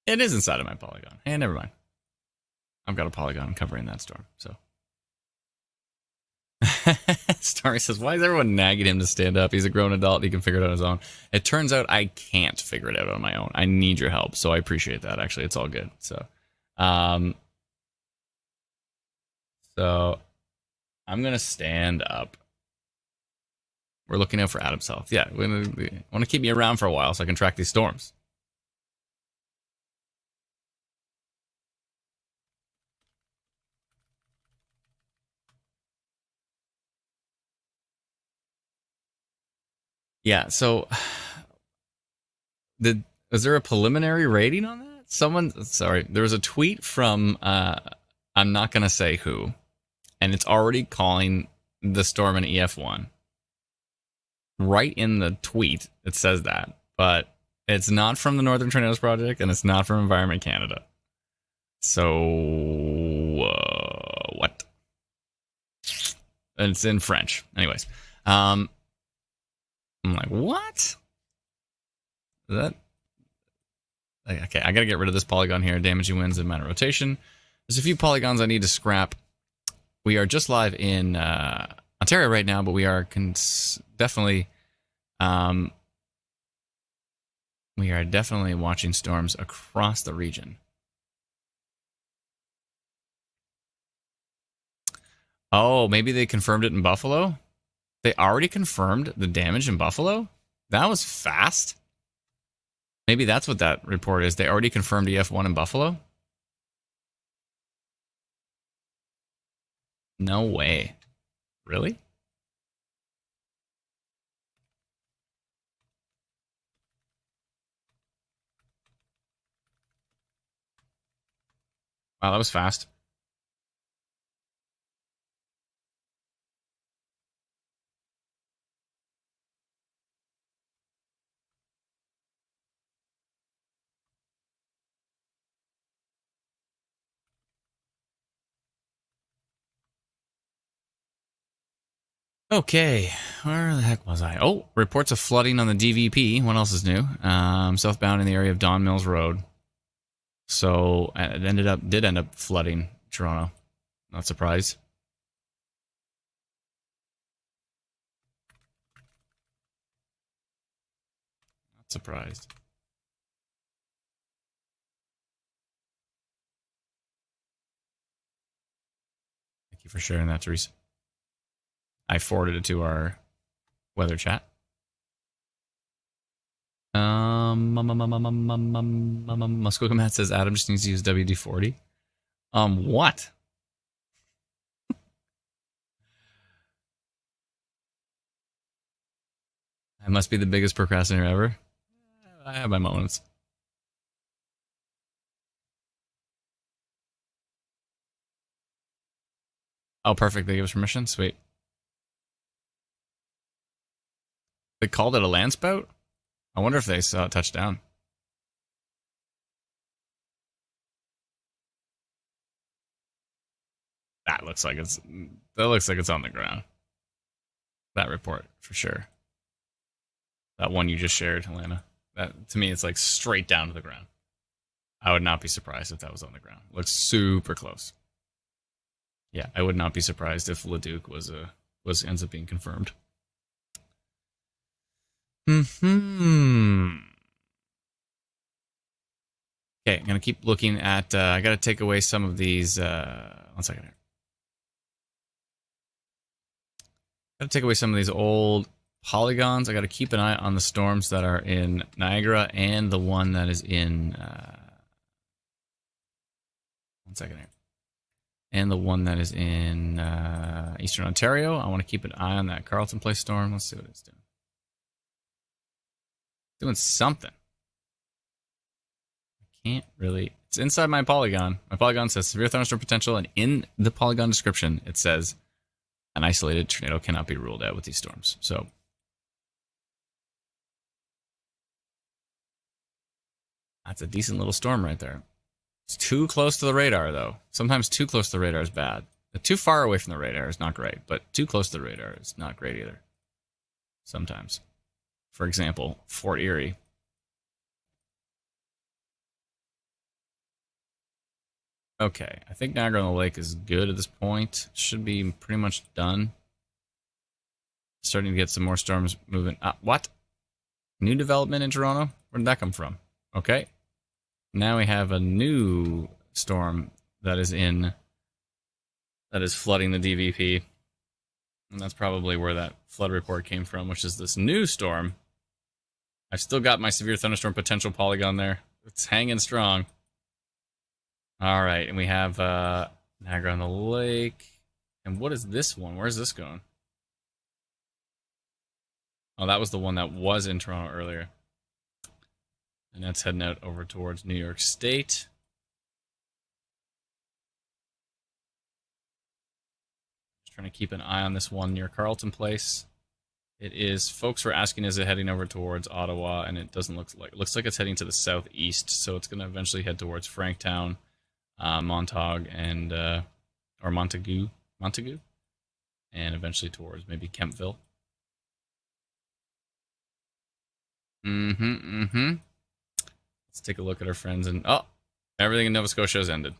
It is inside of my Polygon. Hey, never mind. I've got a Polygon covering that storm, so. Starry says, why is everyone nagging him to stand up? He's a grown adult. He can figure it out on his own. It turns out I can't figure it out on my own. I need your help, so I appreciate that. Actually, it's all good. So I'm going to stand up. We're looking out for Adam's health. Yeah, we want to keep me around for a while so I can track these storms. Yeah, so Is there a preliminary rating on that? There was a tweet from I'm not gonna say who, and it's already calling the storm an EF1. Right in the tweet, it says that, but it's not from the Northern Tornadoes Project, and it's not from Environment Canada. So what? And it's in French. Anyways, I'm like, what? Is that? Okay, I gotta get rid of this polygon here. Damaging winds and minor rotation. There's a few polygons I need to scrap. We are just live in Ontario right now, but we are definitely watching storms across the region. Oh, maybe they confirmed it in Buffalo? They already confirmed the damage in Buffalo? That was fast. Maybe that's what that report is. They already confirmed EF1 in Buffalo? No way. Really? Wow, that was fast. Okay, where the heck was I? Oh, reports of flooding on the DVP. What else is new? Southbound in the area of Don Mills Road. So it did end up flooding Toronto. Not surprised. Not surprised. Thank you for sharing that, Teresa. I forwarded it to our weather chat. Muskoka Matt says Adam just needs to use WD-40. What? I must be the biggest procrastinator ever. I have my moments. Oh, perfect. They gave us permission? Sweet. They called it a land spout? I wonder if they saw it touch down. That looks like it's on the ground. That report, for sure. That one you just shared, Helena. That, to me, it's like straight down to the ground. I would not be surprised if that was on the ground. Looks super close. Yeah, I would not be surprised if Leduc ends up being confirmed. Okay, I'm gonna keep looking at. I gotta take away some of these. 1 second here. Gotta take away some of these old polygons. I gotta keep an eye on the storms that are in Niagara and the one that is in. 1 second here. And the one that is in Eastern Ontario. I want to keep an eye on that Carleton Place storm. Let's see what it's doing. Doing something. I can't really. It's inside my polygon. My polygon says severe thunderstorm potential, and in the polygon description, it says an isolated tornado cannot be ruled out with these storms. So that's a decent little storm right there. It's too close to the radar, though. Sometimes too close to the radar is bad. Too far away from the radar is not great, but too close to the radar is not great either. Sometimes. For example, Fort Erie. Okay, I think Niagara on the Lake is good at this point. Should be pretty much done. Starting to get some more storms moving. What? New development in Toronto? Where did that come from? Okay. Now we have a new storm that is flooding the DVP. And that's probably where that flood report came from, which is this new storm. I've still got my severe thunderstorm potential polygon there. It's hanging strong. All right, and we have Niagara on the Lake. And what is this one? Where's this going? Oh, that was the one that was in Toronto earlier. And that's heading out over towards New York State. Just trying to keep an eye on this one near Carleton Place. It is, folks were asking, is it heading over towards Ottawa? And it doesn't look like, it looks like it's heading to the southeast. So it's going to eventually head towards Franktown, Montague, and, or Montague, and eventually towards maybe Kempville. Let's take a look at our friends and everything in Nova Scotia has ended.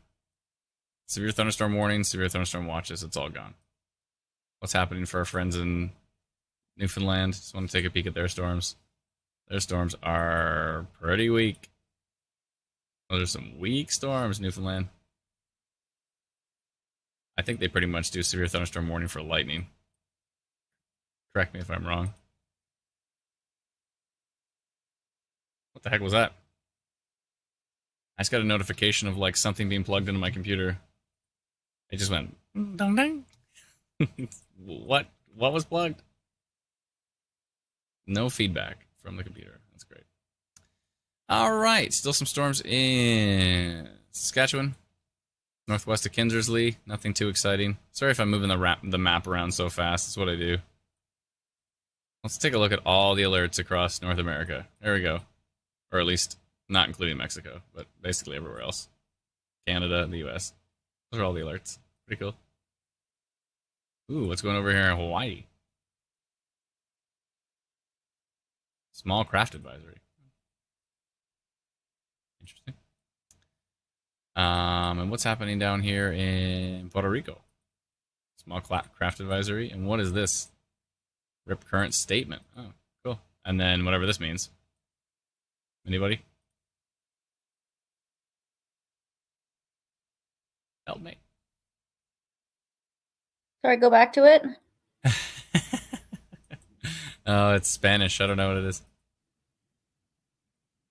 Severe thunderstorm warnings, severe thunderstorm watches, it's all gone. What's happening for our friends in Newfoundland? Just want to take a peek at their storms. Their storms are pretty weak. Well, there's some weak storms, Newfoundland. I think they pretty much do severe thunderstorm warning for lightning. Correct me if I'm wrong. What the heck was that? I just got a notification of like something being plugged into my computer. It just went dong dong. What was plugged? No feedback from the computer. That's great. All right, still some storms in Saskatchewan, northwest of Kinsersley. Nothing too exciting. Sorry if I'm moving the map around so fast. That's what I do. Let's take a look at all the alerts across North America. There we go. Or at least not including Mexico, but basically everywhere else. Canada, the US. Those are all the alerts. Pretty cool. Ooh, what's going over here in Hawaii? Small craft advisory. Interesting. And what's happening down here in Puerto Rico? Small craft advisory. And what is this? Rip current statement. Oh, cool. And then whatever this means. Anybody? Help me. Sorry, go back to it. Oh, it's Spanish. I don't know what it is.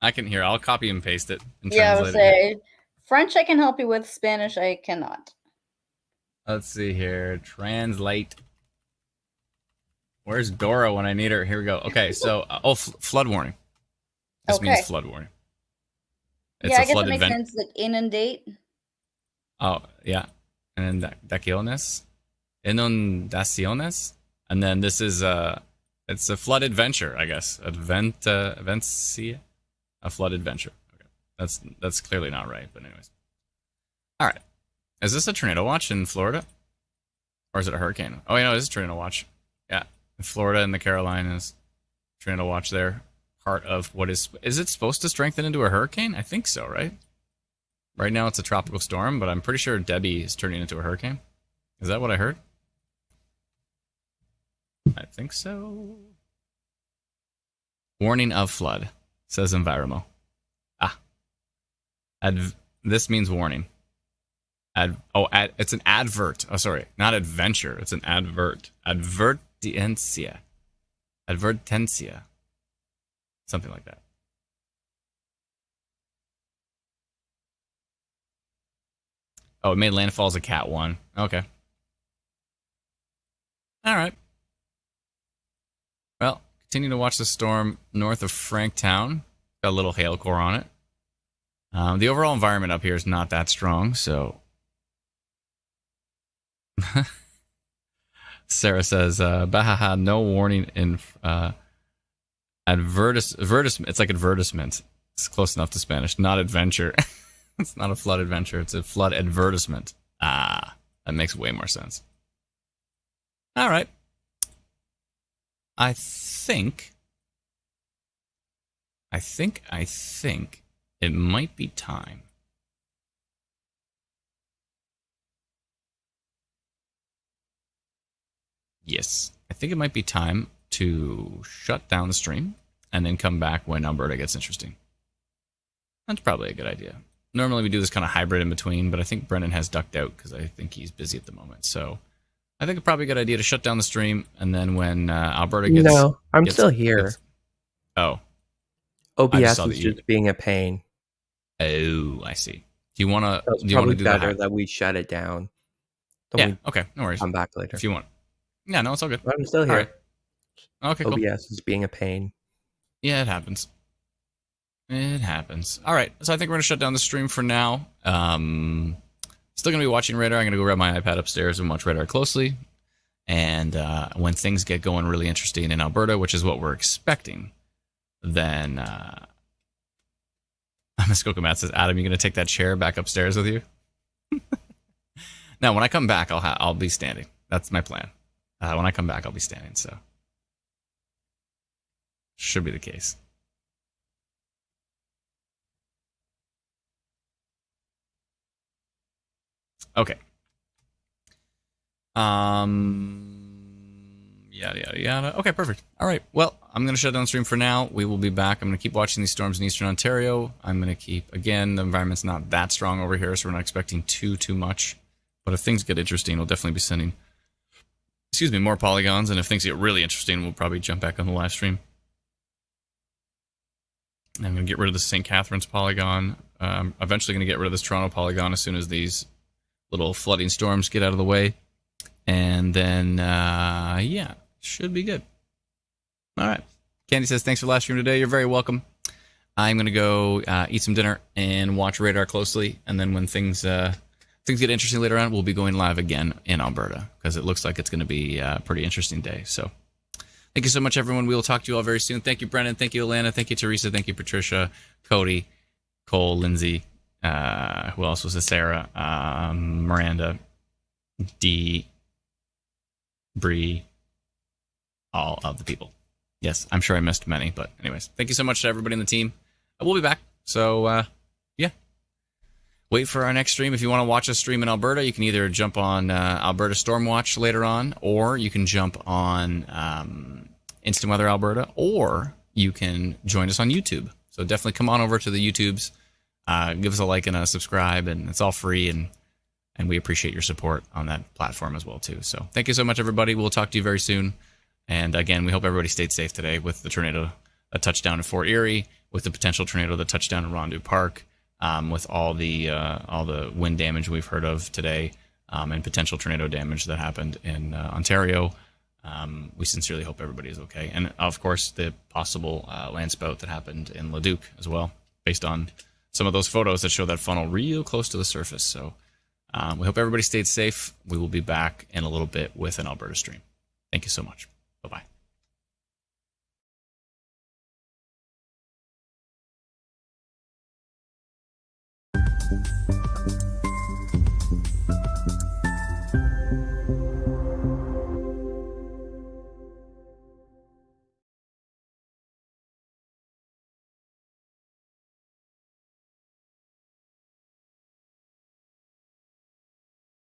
I can hear. I'll copy and paste it and Yeah, I translate would say French I can help you with. Spanish I cannot. Let's see here. Translate. Where's Dora when I need her? Here we go. Okay, so flood warning. This means flood warning. It's yeah, I a guess flood it makes sense. Like inundate. Oh yeah, and inundaciones, and then this is it's a flood adventure, I guess. Advencia, a flood adventure. Okay, that's clearly not right, but anyways. All right, is this a tornado watch in Florida, or is it a hurricane? Oh, this is a tornado watch. Yeah, in Florida and the Carolinas, tornado watch there. Part of what is it supposed to strengthen into a hurricane? I think so, right? Right now it's a tropical storm, but I'm pretty sure Debbie is turning into a hurricane. Is that what I heard? I think so. Warning of flood, says Enviromo. This means warning. It's an advert. Oh, sorry, not adventure. It's an advert. Advertencia. Something like that. Oh, it made landfall as a Cat 1. Okay. All right. Well, continue to watch the storm north of Franktown. Got a little hail core on it. The overall environment up here is not that strong, so... Sarah says, Bahaha, no warning in... advertisement. It's like advertisement. It's close enough to Spanish. Not adventure. It's not a flood adventure. It's a flood advertisement. That makes way more sense. All right. I think it might be time. Yes, I think it might be time to shut down the stream and then come back when Alberta gets interesting. That's probably a good idea. Normally we do this kind of hybrid in between, but I think Brennan has ducked out because I think he's busy at the moment. So I think it's probably a good idea to shut down the stream, and then when Alberta gets... No, I'm still here. Oh. OBS is just being a pain. Oh, I see. Do you want to do probably better that we shut it down. Okay, no worries. Come back later. If you want. Yeah, no, it's all good. But I'm still here. Right. Okay, cool. OBS is being a pain. Yeah, it happens. It happens. All right, so I think we're gonna shut down the stream for now. Still gonna be watching radar. I'm gonna go grab my iPad upstairs and watch radar closely. And when things get going really interesting in Alberta, which is what we're expecting, then Muskoka Matt says, "Adam, you gonna take that chair back upstairs with you?" Now, when I come back, I'll be standing. That's my plan. When I come back, I'll be standing. So should be the case. Okay. Yada yada yada. Okay, perfect. All right. Well, I'm gonna shut down the stream for now. We will be back. I'm gonna keep watching these storms in Eastern Ontario. I'm gonna keep, again, the environment's not that strong over here, so we're not expecting too much. But if things get interesting, we'll definitely be sending, more polygons. And if things get really interesting, we'll probably jump back on the live stream. I'm gonna get rid of the St. Catharines polygon. Eventually gonna get rid of this Toronto polygon as soon as these little flooding storms get out of the way. And then, yeah, should be good. All right. Candy says, thanks for the live stream today. You're very welcome. I'm going to go eat some dinner and watch radar closely. And then when things get interesting later on, we'll be going live again in Alberta because it looks like it's going to be a pretty interesting day. So thank you so much, everyone. We will talk to you all very soon. Thank you, Brennan. Thank you, Alana. Thank you, Teresa. Thank you, Patricia, Cody, Cole, Lindsay. Who else was it? Sarah, Miranda, Dee, Bree, all of the people. Yes, I'm sure I missed many, but anyways, thank you so much to everybody in the team. We'll be back. So, yeah. Wait for our next stream. If you want to watch us stream in Alberta, you can either jump on Alberta Stormwatch later on, or you can jump on Instant Weather Alberta, or you can join us on YouTube. So definitely come on over to the YouTubes. Give us a like and a subscribe, and it's all free, and we appreciate your support on that platform as well, too. So thank you so much, everybody. We'll talk to you very soon. And again, we hope everybody stayed safe today with the tornado that touched down in Fort Erie, with the potential tornado that touched down in Rondeau Park, with all the wind damage we've heard of today, and potential tornado damage that happened in Ontario. We sincerely hope everybody is okay. And, of course, the possible land spout that happened in Leduc as well, based on some of those photos that show that funnel real close to the surface. So we hope everybody stayed safe. We will be back in a little bit with an Alberta stream. Thank you so much. Bye-bye.